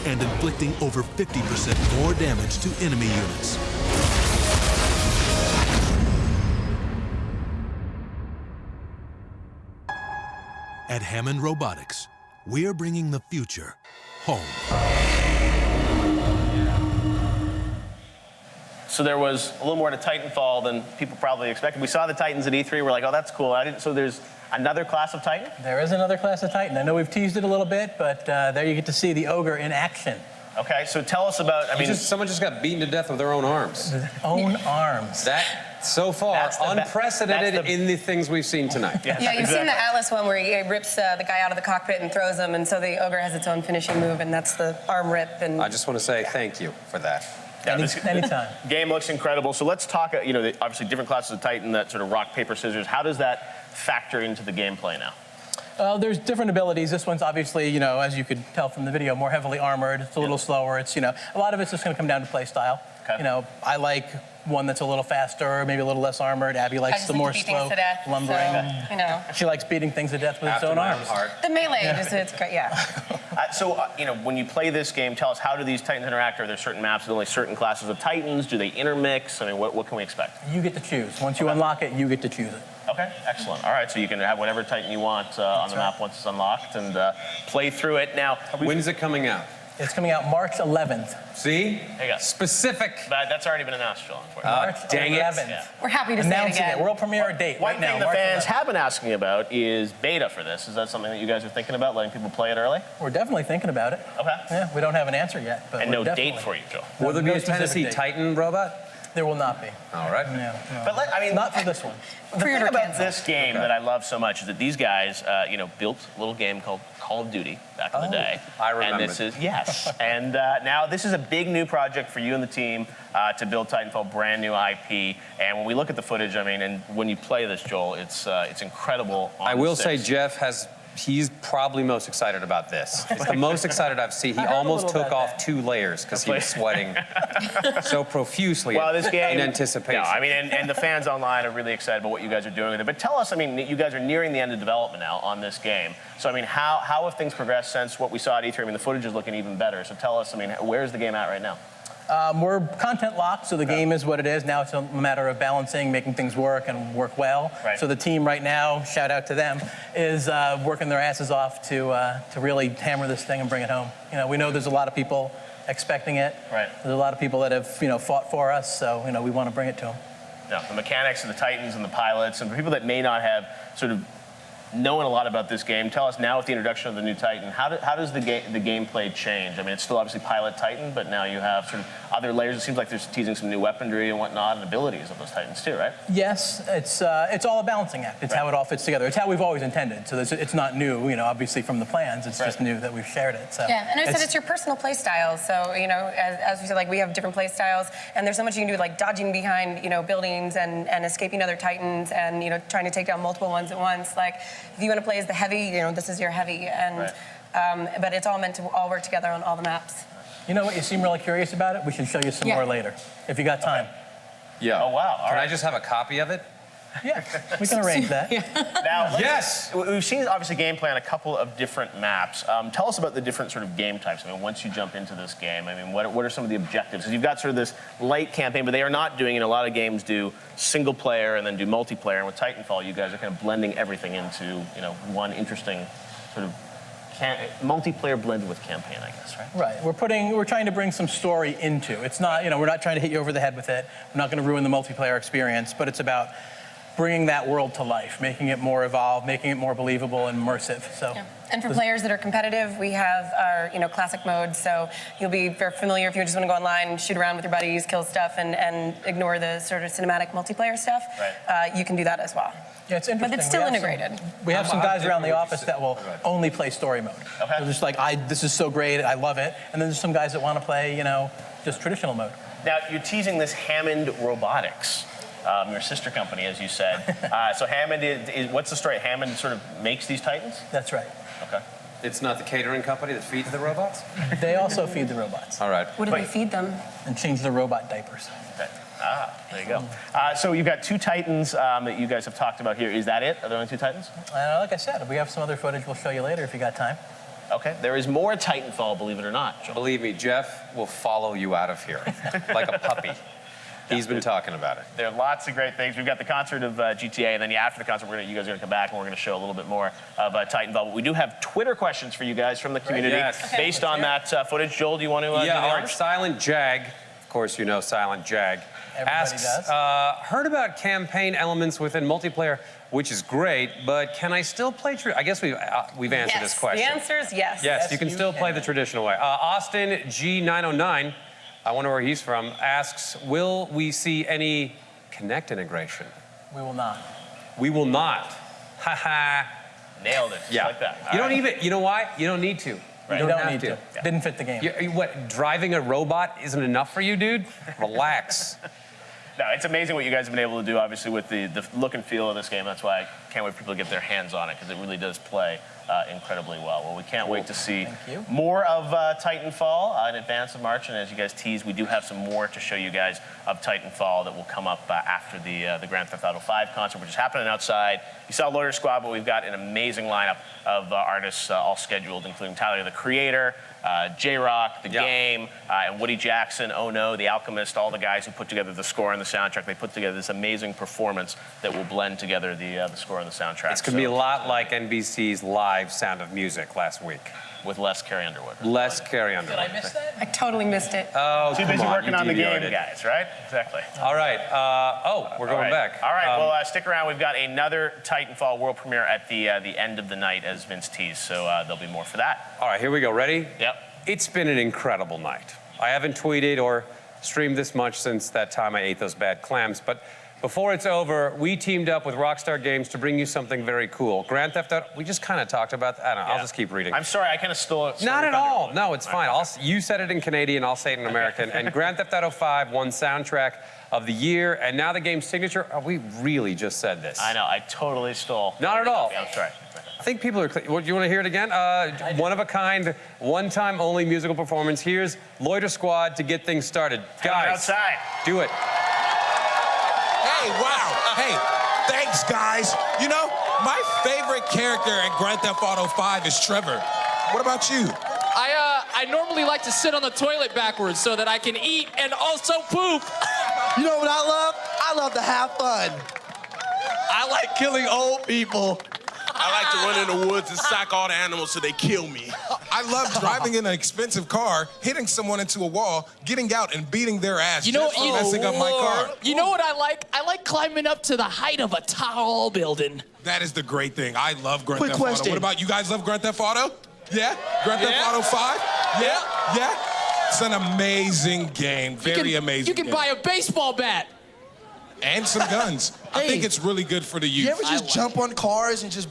and inflicting over 50% more damage to enemy units. At Hammond Robotics, we're bringing the future home. So there was a little more to Titanfall than people probably expected. We saw the Titans at E3. We're like, oh, that's cool. So there's another class of Titan? There is another class of Titan. I know we've teased it a little bit, but there you get to see the Ogre in action. Okay, so tell us about, someone just got beaten to death with their own arms. Their own arms. That, so far, unprecedented in the things we've seen tonight. Yeah, you've seen the Atlas one where he rips the guy out of the cockpit and throws him, and so the Ogre has its own finishing move, and that's the arm rip. And I just want to say thank you for that. Anytime. Game looks incredible. So let's talk, obviously different classes of Titan, that sort of rock, paper, scissors. How does that factor into the gameplay now? There's different abilities. This one's obviously, as you could tell from the video, more heavily armored. It's a little slower. It's, a lot of it's just going to come down to play style. Okay. I like one that's a little faster, maybe a little less armored. Abby likes the more slow, lumbering. So, She likes beating things to death with its own arms. The melee, it's great, yeah. When you play this game, tell us, how do these Titans interact? Are there certain maps with only certain classes of Titans? Do they intermix? What can we expect? You get to choose. Once you unlock it, you get to choose it. Okay, excellent. All right, so you can have whatever Titan you want on the map once it's unlocked and play through it. Now, when's it coming out? It's coming out March 11th. See? There you go. Specific. That's already been announced, John. March dang 11th. it. We're happy to Announcing say it again. World premiere date One right now. thing the March fans 11th. have been asking about is beta for this. Is that something that you guys are thinking about, letting people play it early? We're definitely thinking about it. Okay. Yeah, we don't have an answer yet. But And we're no definitely. date for you, Joe. Will there be No a specific Tennessee date. Titan robot? There will not be. All right. No. But Not for this one. The thing about this game that I love so much is that these guys, built a little game called Call of Duty back in the day. I remember. And this is, yes. And now this is a big new project for you and the team to build Titanfall, brand new IP. And when we look at the footage, and when you play this, Joel, it's incredible. I will say Geoff he's probably most excited about this. It's the most excited I've seen. He almost took off 2 layers because he was sweating so profusely this game, in anticipation. No, and the fans online are really excited about what you guys are doing with it. But tell us, you guys are nearing the end of development now on this game. So, how have things progressed since what we saw at E3? The footage is looking even better. So tell us, where's the game at right now? We're content locked, so the game is what it is. Now it's a matter of balancing, making things work and work well. Right. So the team right now, shout out to them, is working their asses off to really hammer this thing and bring it home. We know there's a lot of people expecting it. Right. There's a lot of people that have fought for us, so we want to bring it to them. Yeah, the mechanics of the Titans and the pilots, and for people that may not have sort of knowing a lot about this game, tell us now with the introduction of the new Titan, how does the gameplay change? I mean, it's still obviously Pilot Titan, but now you have sort of other layers. It seems like there's teasing some new weaponry and whatnot and abilities of those Titans too, right? Yes, it's all a balancing act. It's how it all fits together. It's how we've always intended. So it's not new, obviously from the plans. It's just new that we've shared it. So yeah, and I said it's your personal play style. So as we said, like we have different play styles, and there's so much you can do, like dodging behind buildings and escaping other Titans and trying to take down multiple ones at once. Like if you want to play as the heavy, this is your heavy, and but it's all meant to all work together on all the maps. You know what? You seem really curious about it. We should show you some more later, if you got time. Yeah. Oh wow! Can I just have a copy of it? Yeah, we can arrange that. Now, yes! We've seen, obviously, gameplay on a couple of different maps. Tell us about the different sort of game types. I mean, once you jump into this game, I mean, what are some of the objectives? Because you've got sort of this light campaign, but they are not doing, a lot of games do single player and then do multiplayer. And with Titanfall, you guys are kind of blending everything into, one interesting sort of multiplayer blended with campaign, I guess, right? Right. We're trying to bring some story into. It's not, we're not trying to hit you over the head with it. We're not going to ruin the multiplayer experience, but it's about bringing that world to life, making it more evolved, making it more believable and immersive. So. Yeah. And for players that are competitive, we have our classic mode. So you'll be very familiar if you just want to go online, shoot around with your buddies, kill stuff, and ignore the sort of cinematic multiplayer stuff. Right. You can do that as well. Yeah, it's interesting. But it's still integrated. We have some guys around the office that will only play story mode. Okay. They're just like, this is so great, I love it. And then there's some guys that want to play, just traditional mode. Now, you're teasing this Hammond Robotics. Your sister company, as you said. So Hammond what's the story? Hammond sort of makes these Titans? That's right. Okay. It's not the catering company that feeds the robots? They also feed the robots. All right. What do they feed them? And change the robot diapers. Okay. There you go. So you've got two Titans that you guys have talked about here. Is that it? Are there only two Titans? Like I said, we have some other footage we'll show you later if you got time. Okay. There is more Titanfall, believe it or not. Joel. Believe me, Geoff will follow you out of here like a puppy. He's been talking about it. There are lots of great things. We've got the concert of GTA, and then after the concert, you guys are going to come back, and we're going to show a little bit more of Titanfall. But we do have Twitter questions for you guys from the community based on that footage. Joel, do you want to do the all right. honors? Silent Jag, of course you know Silent Jag, asks, heard about campaign elements within multiplayer, which is great, but can I still play I guess we've answered this question. The answer is yes. Yes, you can still play the traditional way. Austin G909, I wonder where he's from, asks, will we see any Kinect integration? We will not. We will not. Ha ha. Nailed it. Yeah. Like that. You don't even, you know why? You don't need to. Right. You don't need to. Yeah. Didn't fit the game. What, driving a robot isn't enough for you, dude? Relax. No, it's amazing what you guys have been able to do, obviously, with the look and feel of this game. That's why I can't wait for people to get their hands on it, because it really does play incredibly well. Well, we can't wait to see more of Titanfall in advance of March. And as you guys tease, we do have some more to show you guys of Titanfall that will come up after the Grand Theft Auto 5 concert, which is happening outside. You saw Loiter Squad, but we've got an amazing lineup of artists all scheduled, including Tyler, the Creator, J-Rock, The Game, and Woody Jackson, Oh No, The Alchemist, all the guys who put together the score and the soundtrack. They put together this amazing performance that will blend together the score and the soundtrack. It's going to be a lot like NBC's live Sound of Music last week. With less Carrie Underwood. Less Carrie Underwood. Did I miss that? I totally missed it. Oh, too busy working on the game, DVR'd. guys, right? Exactly. All right. We're going back. All right. Well, stick around. We've got another Titanfall world premiere at the end of the night, as Vince teased. So there'll be more for that. All right. Here we go. Ready? Yep. It's been an incredible night. I haven't tweeted or streamed this much since that time I ate those bad clams, but before it's over, we teamed up with Rockstar Games to bring you something very cool. Grand Theft Auto, we just kind of talked about that. I don't know, I'll just keep reading. I'm sorry, I kind of stole it. Not at all. No, it's fine. You said it in Canadian, I'll say it in American. And Grand Theft Auto 5 won Soundtrack of the Year, and now the game's signature. Oh, we really just said this. I know, I totally stole. Not at all. Yeah, I'm sorry. I think people are. You want to hear it again? One of a kind, one-time only musical performance. Here's Loiter Squad to get things started. Guys, outside. Do it. Hey, wow. Hey, thanks, guys. You know, my favorite character in Grand Theft Auto 5 is Trevor. What about you? I normally like to sit on the toilet backwards so that I can eat and also poop. You know what I love? I love to have fun. I like killing old people. I like to run in the woods and sack all the animals so they kill me. I love driving in an expensive car, hitting someone into a wall, getting out and beating their ass messing up my car. You know what I like? I like climbing up to the height of a tall building. That is the great thing. I love Grand Quick Theft Auto. question. What about you guys love Grand Theft Auto? Yeah? Grand Theft Auto 5? Yeah? It's an amazing game. Very amazing You can game. buy a baseball bat. And some guns. I think it's really good for the youth. You ever just jump on cars and just...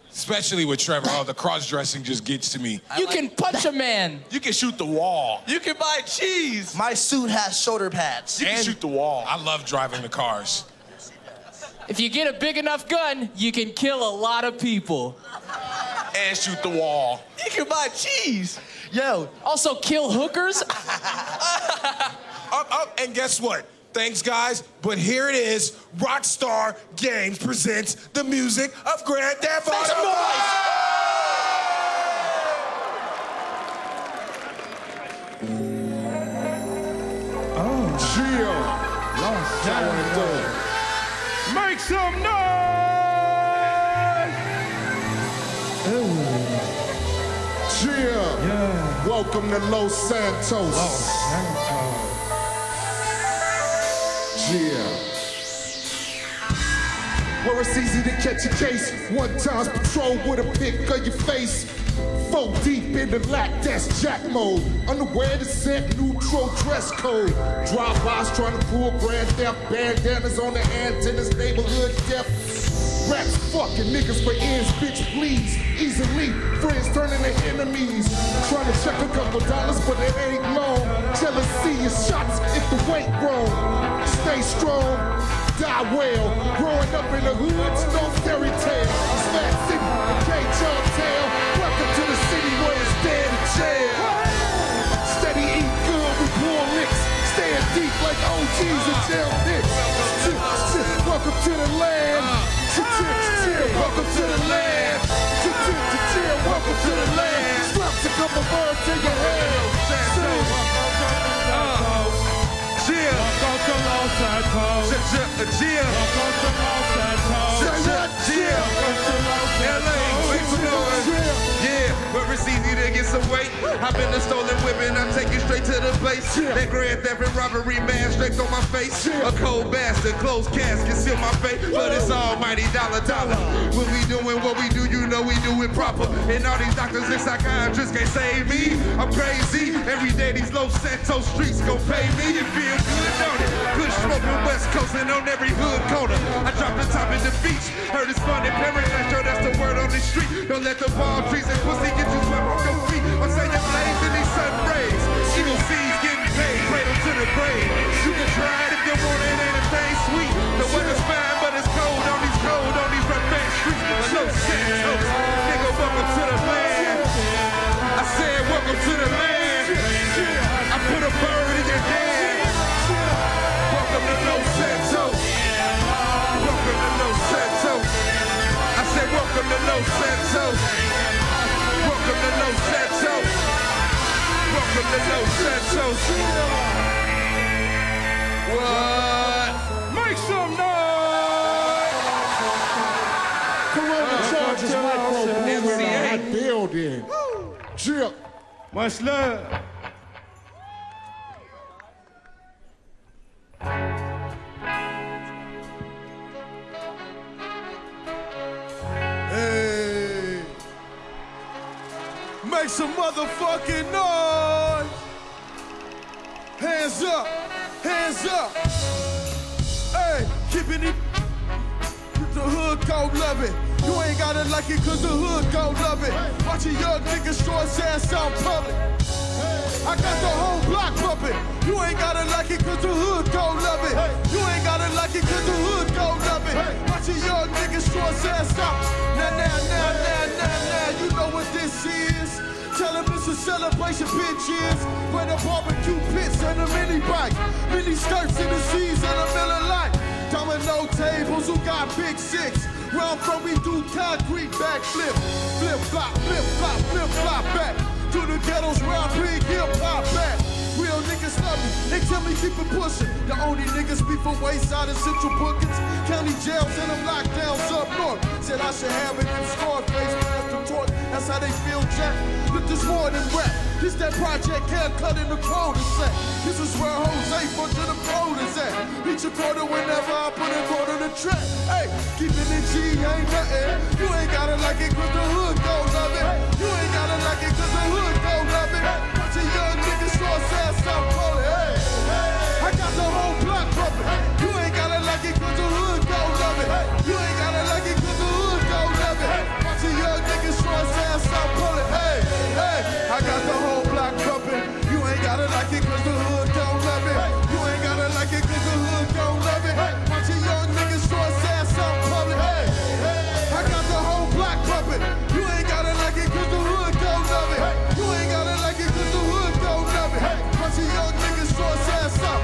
Especially with Trevor. Oh, the cross-dressing just gets to me. You can punch a man. You can shoot the wall. You can buy cheese. My suit has shoulder pads. You can shoot the wall. I love driving the cars. If you get a big enough gun, you can kill a lot of people. And shoot the wall. You can buy cheese. Yo. Also kill hookers. And guess what? Thanks, guys, but here it is. Rockstar Games presents the music of Grand Theft Auto 5! Chill. Long time. Make some noise! Chill. Yeah. Welcome to Los Santos. Yeah. Where it's easy to catch a case. One times patrol with a pic of your face. 4 deep in the lack, that's jack mode. Underwear to set neutral dress code. Drive-bys trying to pull Grand Theft. Bandanas on the antennas, neighborhood depth. Rats fucking niggas for ends, bitch, please. Easily, friends turning to enemies. Trying to check a couple dollars, but it ain't long. Jealousy is shots if the weight wrong. Stay strong, die well. Growing up in the hoods, no fairy tale. It's Fat City, K-Chop Tale. Welcome to the city where it's dead in jail. Steady eat good, we pull licks. Staying deep like OGs in jail pits. Welcome to the land. Welcome to the land. Welcome to the land. Slaps a couple birds in your head. Welcome to Los Santos. Welcome to Los Santos. Yeah, where it's easy to get some weight. Hop in the stolen whipping, I take you straight to the place. That Grand Theft and robbery man straight on my face. A cold bastard, closed casket, seal my face. But it's almighty dollar. When we doing what we do, you know we do it proper. And all these doctors and psychiatrists can't save me. I'm crazy. Every day these Los Santos streets gon' pay me. It feel good, don't it? Good smoking West Coast and on every hood corner. I drop the top in the beach. Heard it's fun in paradise, yo, that's the word on the street. Don't let the palm trees and pussy get you swept off your feet. I'm saying flames in these sun rays. Evil seeds getting paid, cradle to the grave. You can try it if you want it, ain't a thing sweet. The weather's fine, but it's cold on these rough back streets. Los Santos, nigga, welcome to the land. I said, welcome to the land. I put a bird in your hand. Welcome to Los Santos. Welcome to Los Santos. I said, welcome to Los Santos. Welcome to Los Santos. Welcome to Los Santos. What? Make some noise! Corona charges micro in that building. Chill. Much love. Hey. Make some motherfucking noise. Hands up. Hands up. Hey, keeping it. The hood gon' love it. You ain't gotta like it cause the hood gon' love it. Watch a young nigga show his ass out public. I got the whole block bumping. You ain't gotta like it cause the hood gon' love it. You ain't gotta like it cause the hood gon' love it. Watch a young nigga show his ass out. Now, you know what this is. Tell him it's a celebration, bitches. Where the barbecue pits and a mini bike. Mini skirts in the season, a Miller Lite. Domino tables, who got big six? Where I'm from, we do concrete backflip. Flip, flop back. To the ghettos where I bring hip hop back. Real niggas niggas love me, they tell me keep it pushing. The only niggas be from Wayside and Central Bookings, county jails and them lockdowns up north. Said I should have it in Scarface, pass the torch. That's how they feel, Jack. But there's more than rap. This that project haircut in the cul-de-sac. This is where Jose from to the quotas at. Reach a quarter whenever I put a quarter to track. Hey, keeping it G ain't nothing. You ain't gotta like it cause the hood gon' love it. You ain't gotta like it cause the hood gon' love it. Bunch of young niggas short ass up calling. Hey, I got the whole block pumping. You ain't gotta like it cause the hood gon' love it. You ain't gotta like it cause the hood gon' love it. Bunch of young niggas short ass up calling. Hey, I got the whole block pumping. You ain't gotta like it cause the hood gon' love it. You ain't gotta like it cause the hood gon' love it. Bunch of young niggas short ass up calling. Hey, I got the whole block pumping. You ain't gotta like it cause the hood gon' love it. You ain't gotta like it cause the hood gon' love it. Bunch of young niggas short ass up.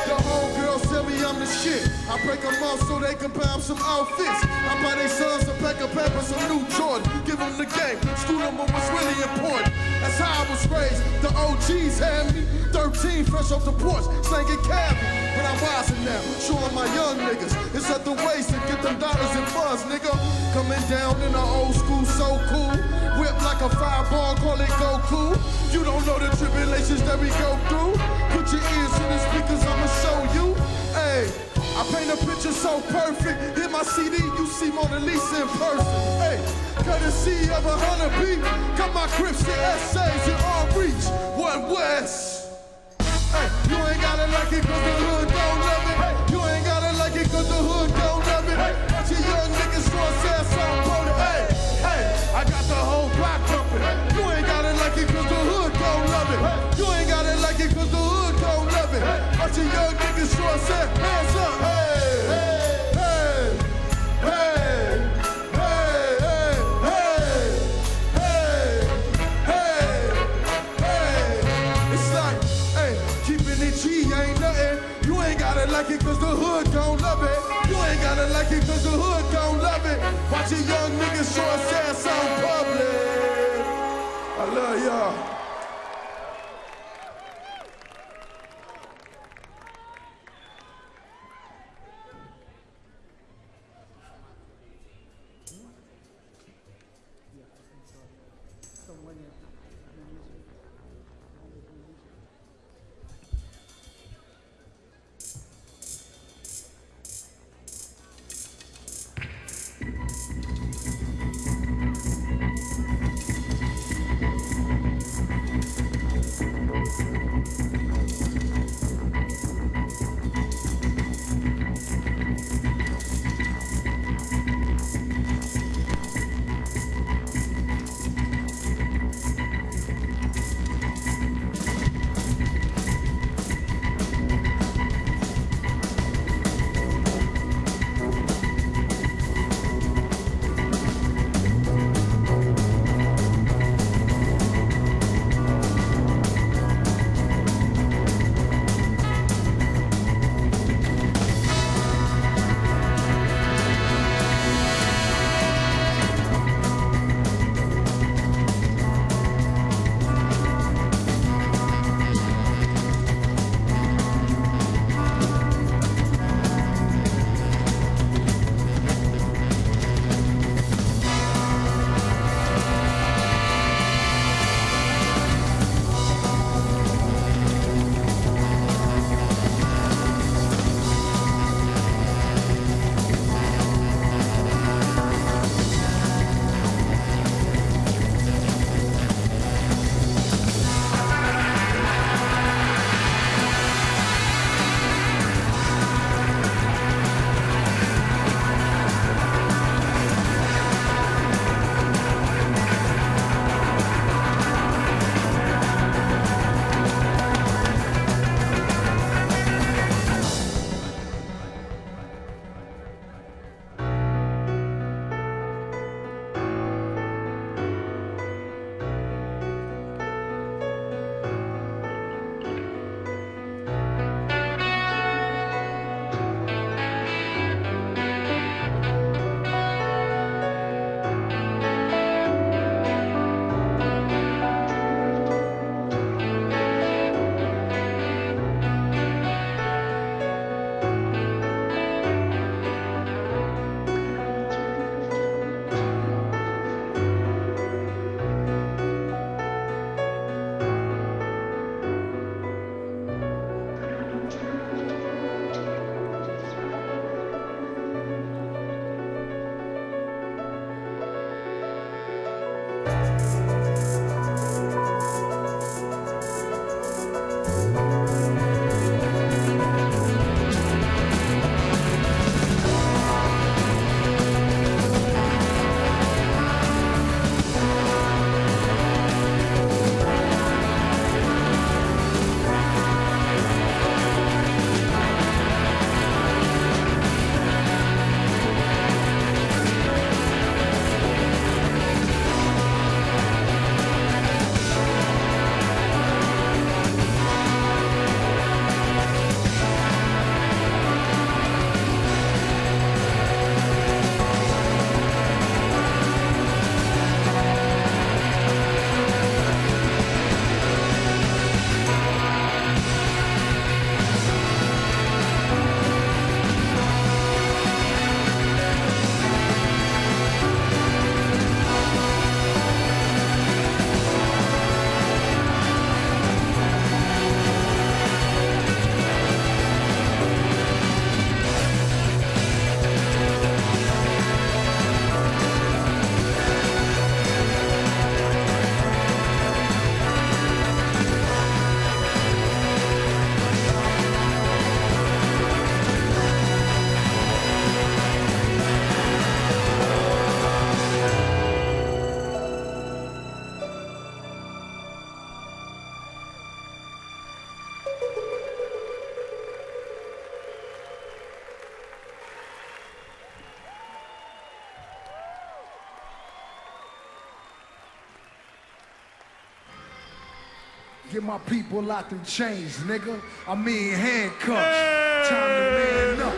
The whole girl tell me I'm the shit. I break them off so they can buy them some outfits. I buy their sons a pack of peppers, some new Jordan. Give them the game, school them on what's really important. That's how I was raised. The OGs had me 13 fresh off the porch, slanging cabin. But I'm wiser now, showing my young niggas it's at the waist to get them dollars and funds, nigga. Coming down in the old school, so cool. Whip like a fireball, call it Goku. You don't know the tribulations that we go through. Put your ears to the speakers, I'ma show you. Hey, I paint a picture so perfect. Hit my CD, you see Mona Lisa in person. Hey, courtesy of a honeybee. Got my grips and essays in all reach. One West. Hey, you ain't gotta like it cause the hood don't love it. Hey, you ain't gotta like it cause the hood don't love it. Hey, bunch of young niggas short ass on pony. Hey, I got the whole block pumping. You ain't gotta like it cause the hood don't love it. You ain't gotta like it cause the hood don't love it. Bunch of young niggas short ass, hands up. Like it cause the hood gon' love it. You ain't gotta like it cause the hood gon' love it. Watch a young nigga show his ass on public. I love y'all. Get my people out them chains, nigga. I mean handcuffs. Time to man up.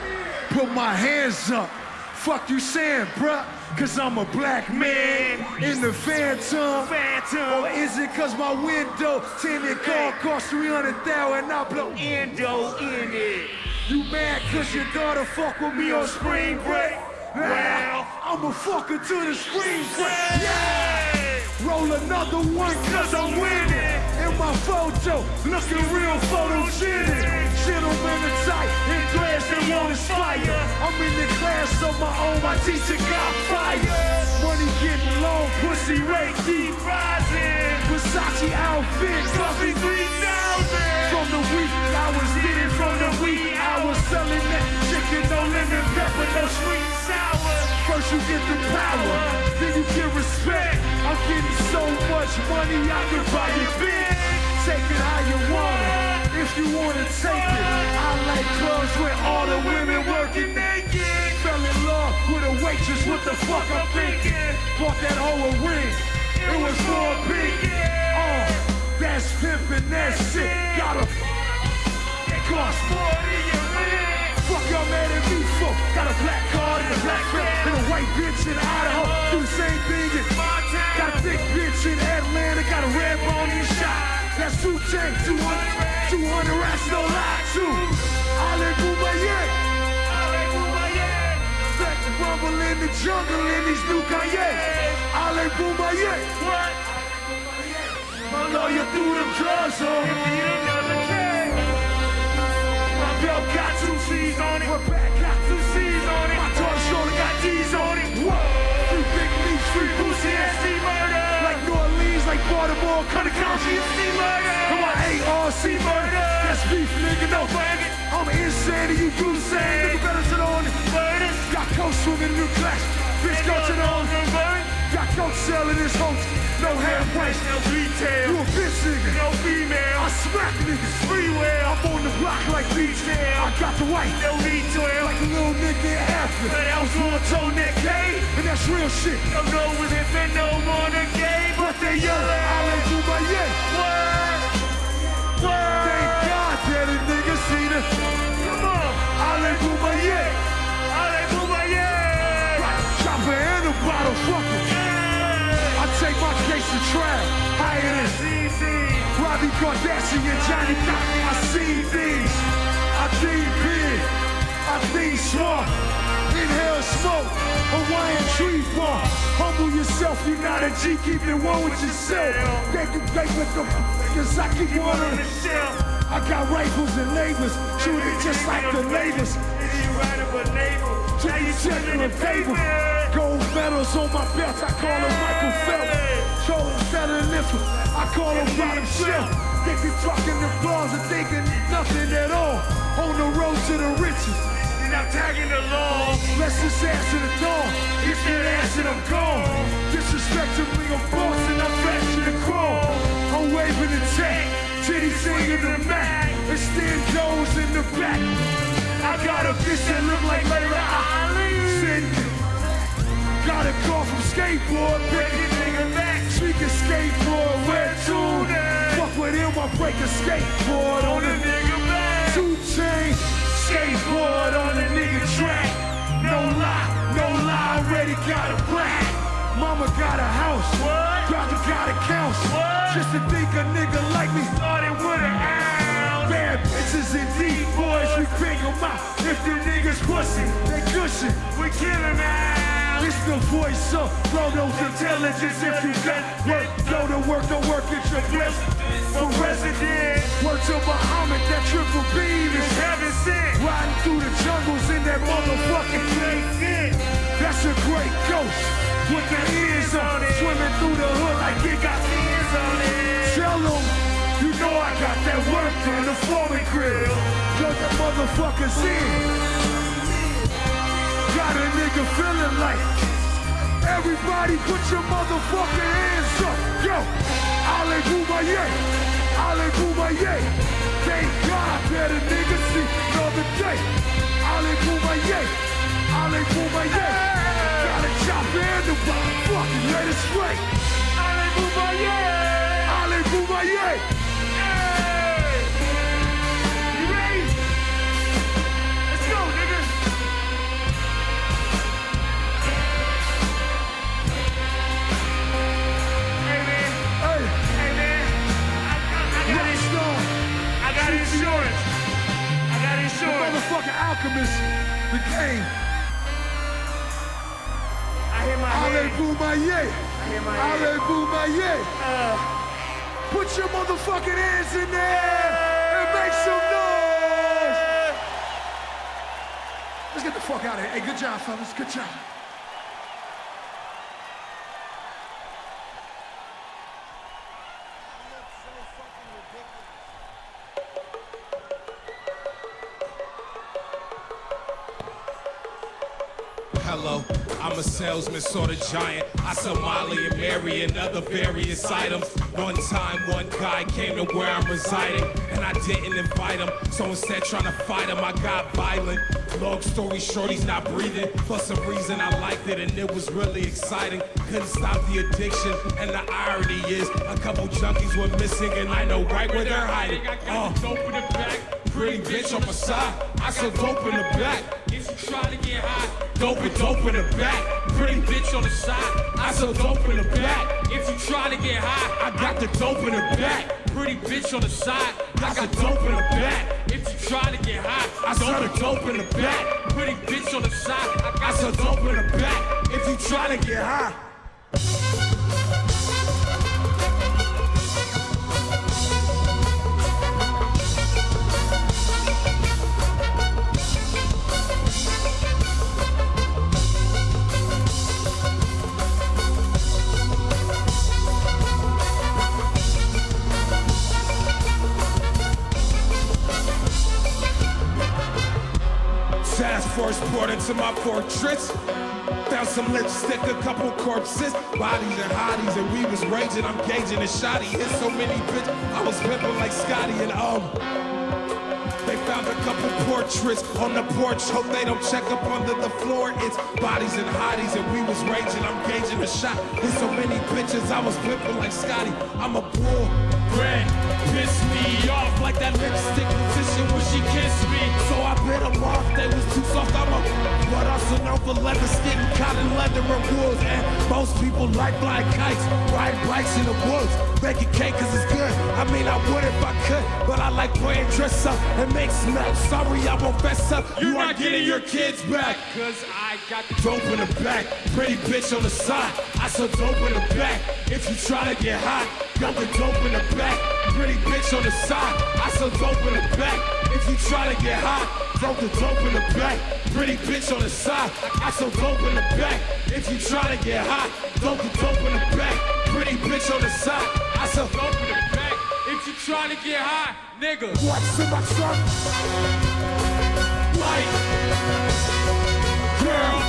Put my hands up. Fuck you saying, bruh? Cause I'm a black man in the phantom. Or is it cause my window tinted car cost 300,000 and I blow endo in it? You mad cause your daughter fuck with me on spring break? Well, I'ma fuck her to the spring break. Yeah! Roll another one cause I'm winning. In my photo, looking real photogenic. Gentlemen are tight, in glass they want fire. I'm in the class of my own, my teacher got fire. Money getting long, pussy rate keep rising. Versace outfit, coffee 3,000. From the week I was getting from the week I was selling that chicken, no lemon pepper, no sweet and sour. First you get the power, then you get respect. I'm getting so much money I can buy you big. Take it how you want it, if you want to take it. I like clubs where all the women working naked. Fell in love with a waitress, what the fuck I'm thinking? Bought that hoe a ring, it was for a big. That's pimpin', that shit. Got a it costs more than your ring. Fuck y'all mad at me for? Got a black card and a black friend and a white bitch in Idaho. Do the same thing in Montana. Got a thick bitch in Atlanta. Got a red bone in the shot. That's 2 chains, 200 rats, no lie too. Alleluia. Back to rumble in the jungle in these new Kanye. Alleluia. What? My lawyer threw them drugs on me. My belt got 2 C's on it. My back got 2 C's on it. My torn shoulder got D's on it. Whoa. Free big leaves, free pussy, SC murder. Like New Orleans, like Baltimore, Cutter County, SC murder. And my ARC murder. That's beef, nigga, no banging. I'm insane and you do the same. Nigga better sit on it. Got coach swimming in the class. Bitch, go to the own. Got coach selling his hoes. No half price, no retail. You a bitch nigga, no female. I smack niggas freeware. I'm on the block like detail. I got the white, no retail. Like a little nigga in Africa. But I was on toe neck gay. And that's real shit. Don't know with it and no more than gay. But they yelling, Alleluia. Word. Word. Thank God that a nigga seen it. Come on. Alleluia. Alleluia. Right. Chopper and a bottle, fuck it. I take my case to trial, higher than Robbie Kardashian, Johnny Cock. I see things, I think big, I think smart. Inhale smoke, Hawaiian tree bark. Humble yourself, you're not a G, keep it one with yourself. They can play with the cause I keep one on the shelf. I got rifles and labels, shoot it just like the labels. You right up a label, now you checking the paper. Gold medals on my belt, I call him Michael Phelps. Shoulders better than this one, I call him bottom shelf. They be talking the bars and thinking nothing at all. On the road to the riches, and I'm tagging the law. Let's just answer the door, it's that ass and I'm gone. Disrespect to me, I'm boss and I'm fashion and crawl. I'm waving the tank, titty singing the Mac. And stand doors in the back. I got a bitch that look like Layla Ali. Got a call from skateboard, breaking nigga back. Speaking skateboard, red tune. Fuck with him, I break a skateboard on the nigga back. 2 chains, skateboard on the nigga track. No lie, already got a black. Mama got a house, brother got accounts. Just to think a nigga like me started with an ounce. Bad bitches and deep boys, we pick them out. If the niggas pussy, they cushion, we kill them out. It's the voice of Rodo's intelligence. If you got work, go to work, don't work, it's your blessing. For resident, word to Muhammad, that triple beam is heaven sent. Riding through the jungles in that motherfucking plane. That's a great ghost with the ears on it. Swimming through the hood like it got ears on it. Tell them, you know I got that work on the foreman grill. Got the motherfuckers in. Got a nigga feeling like everybody put your motherfucking hands up. Yo, Alleluia, Alleluia. Thank God that a nigga see another day. Alleluia, Alleluia. Gotta chop in the bottom, fucking let it straight. Alleluia, Alleluia. Alchemist, the game. I hear my Allez-vous maillé. I hear my Allez-vous maillé. Put your motherfucking hands in there and make some noise. Let's get the fuck out of here. Hey, good job, fellas. Good job. Hello, I'm a salesman, sort of giant. I sell Molly and Mary and other various items. One time, one guy came to where I'm residing, and I didn't invite him. So instead, trying to fight him, I got violent. Long story short, he's not breathing. For some reason, I liked it, and it was really exciting. Couldn't stop the addiction, and the irony is, a couple junkies were missing, and I know right where they're hiding. Dope in the back, pretty bitch on my side. I sell dope in the back. If you try to get high, dope in the back. Pretty bitch on the side. I sell dope in the back. If you try to get high, I got the dope in the back. Pretty bitch on the side. I got dope in the back. If you try to get high, I sell the dope in the back. Pretty bitch on the side. I sell dope in the back. If you try to get high. Task force brought into my fortress. Found some lipstick, a couple corpses, bodies and hotties, and we was raging. I'm gauging a shotty. Hit so many bitches, I was pimping like Scotty and They found a couple portraits on the porch. Hope they don't check up under the floor. It's bodies and hotties, and we was raging. I'm gauging a shot. Hit so many bitches, I was pimping like Scotty. I'm a bull. Red pissed me off like that lipstick position when she kissed me. So I bit them off, they was too soft. I'm a blood also known for leather skin, cotton leather and wools. And most people like flying kites, ride bikes in the woods, making cake cause it's good. I mean I would if I could, but I like playing dress up and make smell. Sorry I won't fess up, you aren't getting your kids back. Cause I got the dope in the back, pretty bitch on the side. I saw dope in the back, if you try to get hot. Got the dope in the back, pretty bitch on the side. I sell dope in the back. If you try to get high, throw the dope in the back. Pretty bitch on the side. I sell dope in the back. If you try to get high, throw the dope in the back. Pretty bitch on the side. I sell dope in the back. If you try to get high, nigga. What's in my trunk? White girl.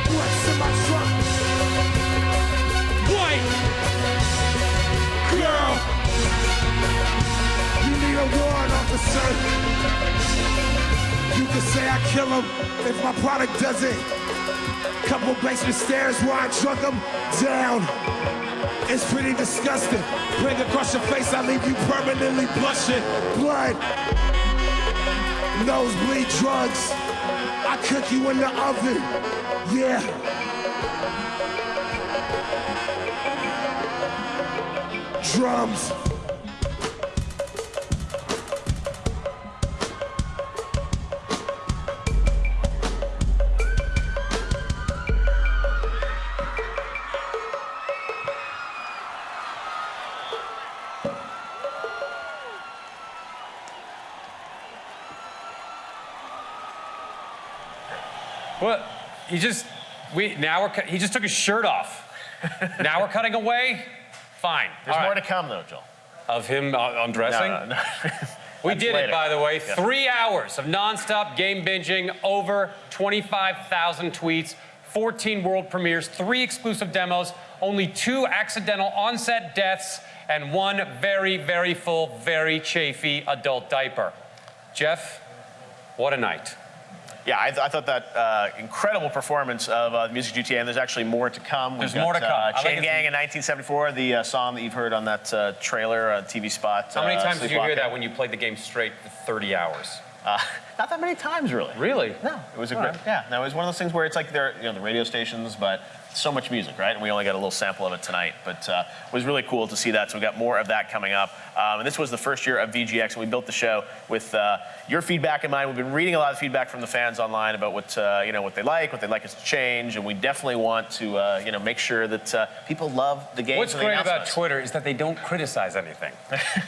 What's in my trunk? White girl. You need a warrant, officer. You can say I kill him if my product does it. Couple basement stairs where I drunk him down. It's pretty disgusting. Bring across your face, I leave you permanently blushing. Blood, nosebleed drugs. I cook you in the oven. Yeah. Drums. What? He just took his shirt off. Now we're cutting away? Fine. There's more to come, though, Joel. Of him undressing? No. We That's did later. it, by the way. Yeah. 3 hours of nonstop game binging, over 25,000 tweets, 14 world premieres, 3 exclusive demos, only 2 accidental on-set deaths, and 1 very, very full, very chafy adult diaper. Geoff, what a night. Yeah, I thought that incredible performance of the Music GTA, and there's actually more to come. There's more to come. Chain Gang in 1974, the song that you've heard on that trailer, TV spot. How many times did you hear that when you played the game straight for 30 hours? Not that many times, really. Really? No, it was a great. Yeah, no, it was one of those things where it's like they're the radio stations, but so much music, right? And we only got a little sample of it tonight, but it was really cool to see that. So we got more of that coming up. And this was the first year of VGX, and we built the show with your feedback in mind. We've been reading a lot of feedback from the fans online about what what they like us to change, and we definitely want to make sure that people love the games. What's great about Twitter is that they don't criticize anything.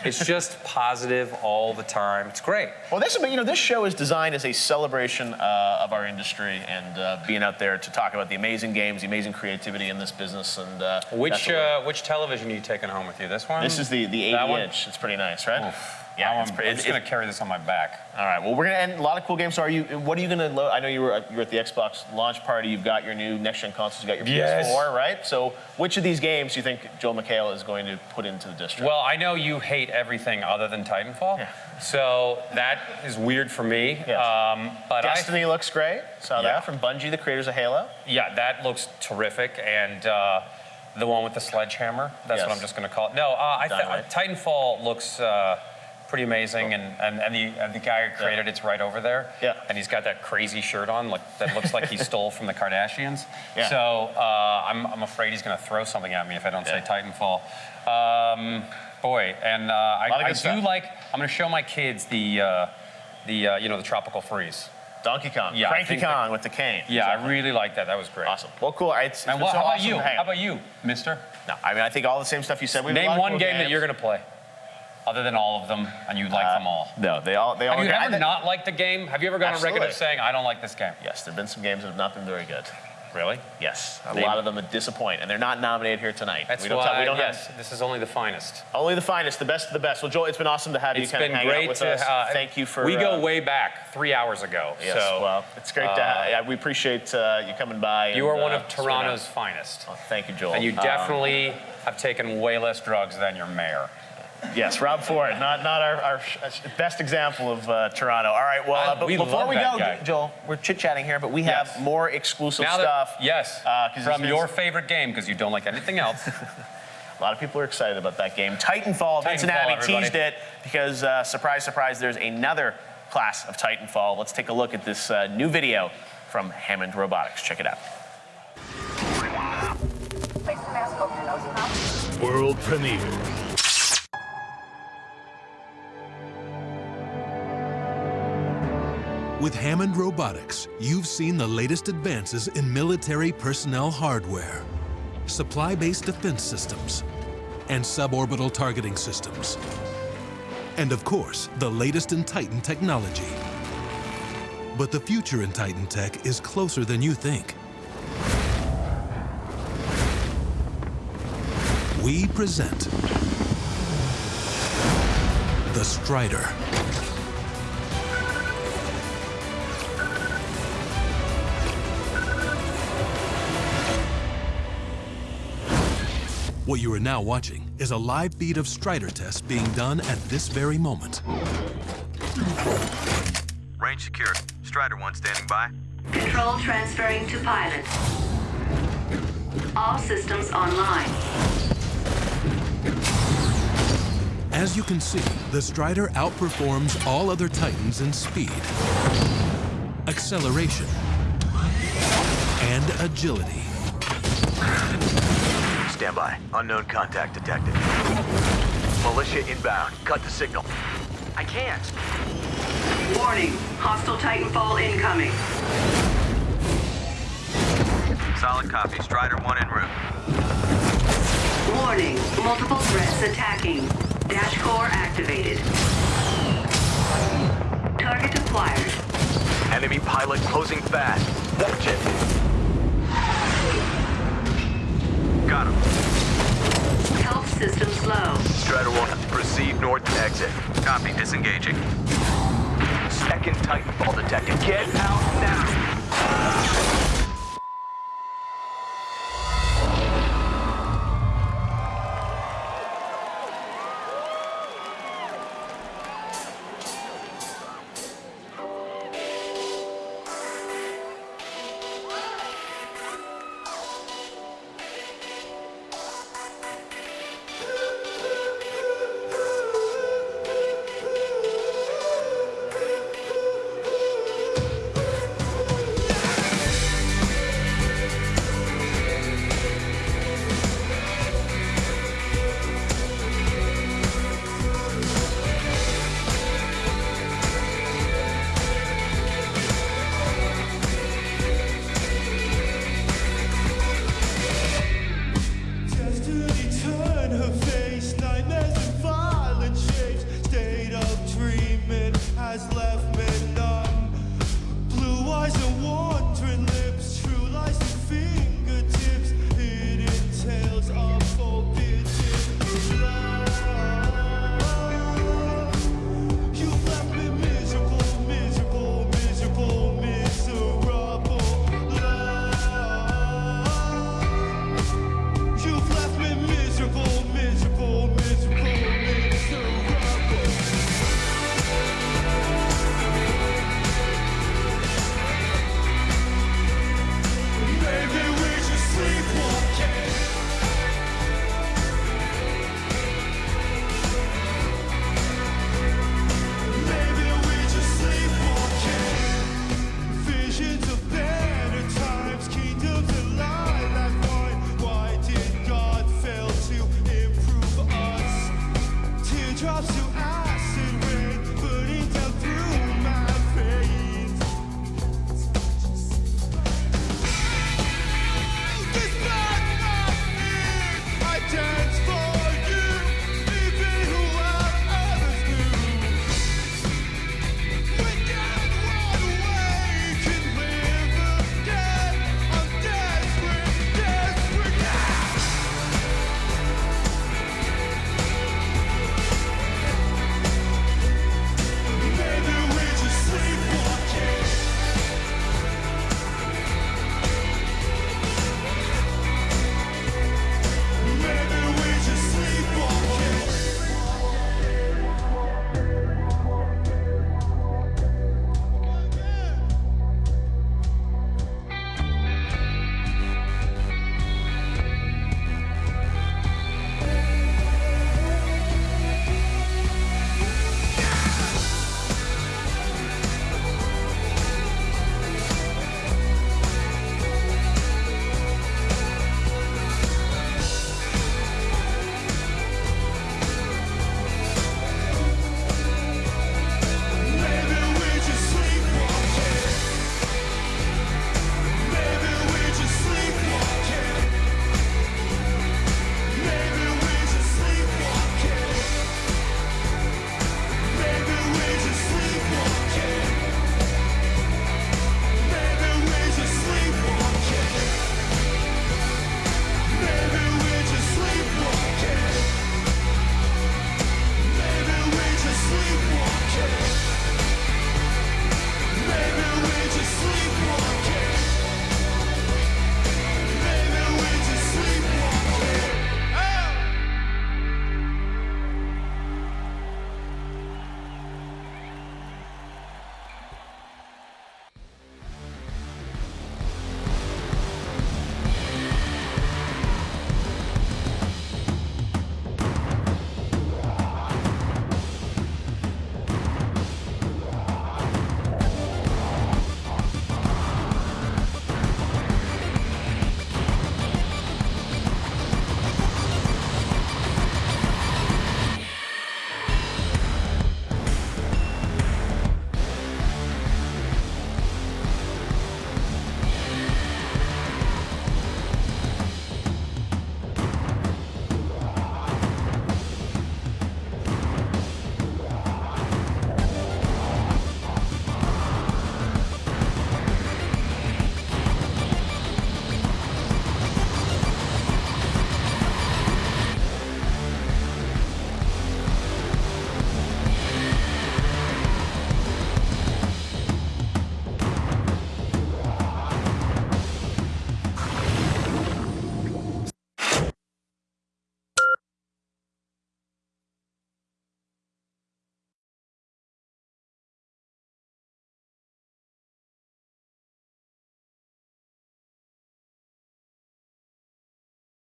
It's just positive all the time. It's great. Well, this show is designed as a celebration of our industry and being out there to talk about the amazing games, the amazing creativity in this business. And which television are you taking home with you? This one? This is the 80-inch. It's pretty nice, right? Oof. Yeah, I'm just going to carry this on my back. All right. Well, we're going to end a lot of cool games. So what are you going to load? I know you were at the Xbox launch party. You've got your new next-gen consoles. You've got your PS4, right? So which of these games do you think Joel McHale is going to put into the district? Well, I know you hate everything other than Titanfall. Yeah. So that is weird for me. Yes. But Destiny looks great. Saw that from Bungie, the creators of Halo. Yeah, that looks terrific. And the one with the sledgehammer, that's what I'm just going to call it. No, Titanfall looks pretty amazing, and the guy who created it's right over there. Yeah. And he's got that crazy shirt on, that looks like he stole from the Kardashians. Yeah. So I'm afraid he's going to throw something at me if I don't say Titanfall. Boy, and I do like. I'm going to show my kids the tropical freeze. Donkey Kong, yeah, Cranky Kong with the cane. Yeah, I really like that. That was great. Awesome. Well, cool. How about you? How about you, mister? No, I mean, I think all the same stuff you said. Name one game that you're going to play, other than all of them, and you like them all. No, they all. Have you ever not liked a game? Have you ever gone on record of saying, I don't like this game? Yes, there have been some games that have not been very good. Really? Yes. A lot of them disappoint, and they're not nominated here tonight. That's this is only the finest. Only the finest, the best of the best. Well, Joel, it's been awesome to have you kind of hang out with us. Thank you for... We go way back, 3 hours ago. Yes, well, it's great to have... we appreciate you coming by. You are one of Toronto's finest. Oh, thank you, Joel. And you definitely have taken way less drugs than your mayor. Yes, Rob Ford, not our best example of Toronto. All right, well, but before we go, Joel, we're chit-chatting here, but we have more exclusive stuff. Yes, from your favorite game, because you don't like anything else. A lot of people are excited about that game. Titanfall, Vince and Abby teased it, because, surprise, surprise, there's another class of Titanfall. Let's take a look at this new video from Hammond Robotics. Check it out. World premiere. With Hammond Robotics, you've seen the latest advances in military personnel hardware, supply-based defense systems, and suborbital targeting systems. And of course, the latest in Titan technology. But the future in Titan tech is closer than you think. We present the Strider. What you are now watching is a live feed of Strider tests being done at this very moment. Range secured. Strider 1 standing by. Control transferring to pilot. All systems online. As you can see, the Strider outperforms all other Titans in speed, acceleration, and agility. Stand by. Unknown contact detected. Militia inbound. Cut the signal. I can't. Warning. Hostile Titanfall incoming. Solid copy. Strider 1 en route. Warning. Multiple threats attacking. Dash core activated. Target acquired. Enemy pilot closing fast. Watch it. Got him. Health system slow. Strider 1, proceed north to exit. Copy, disengaging. Second Titanfall detected. Get out now.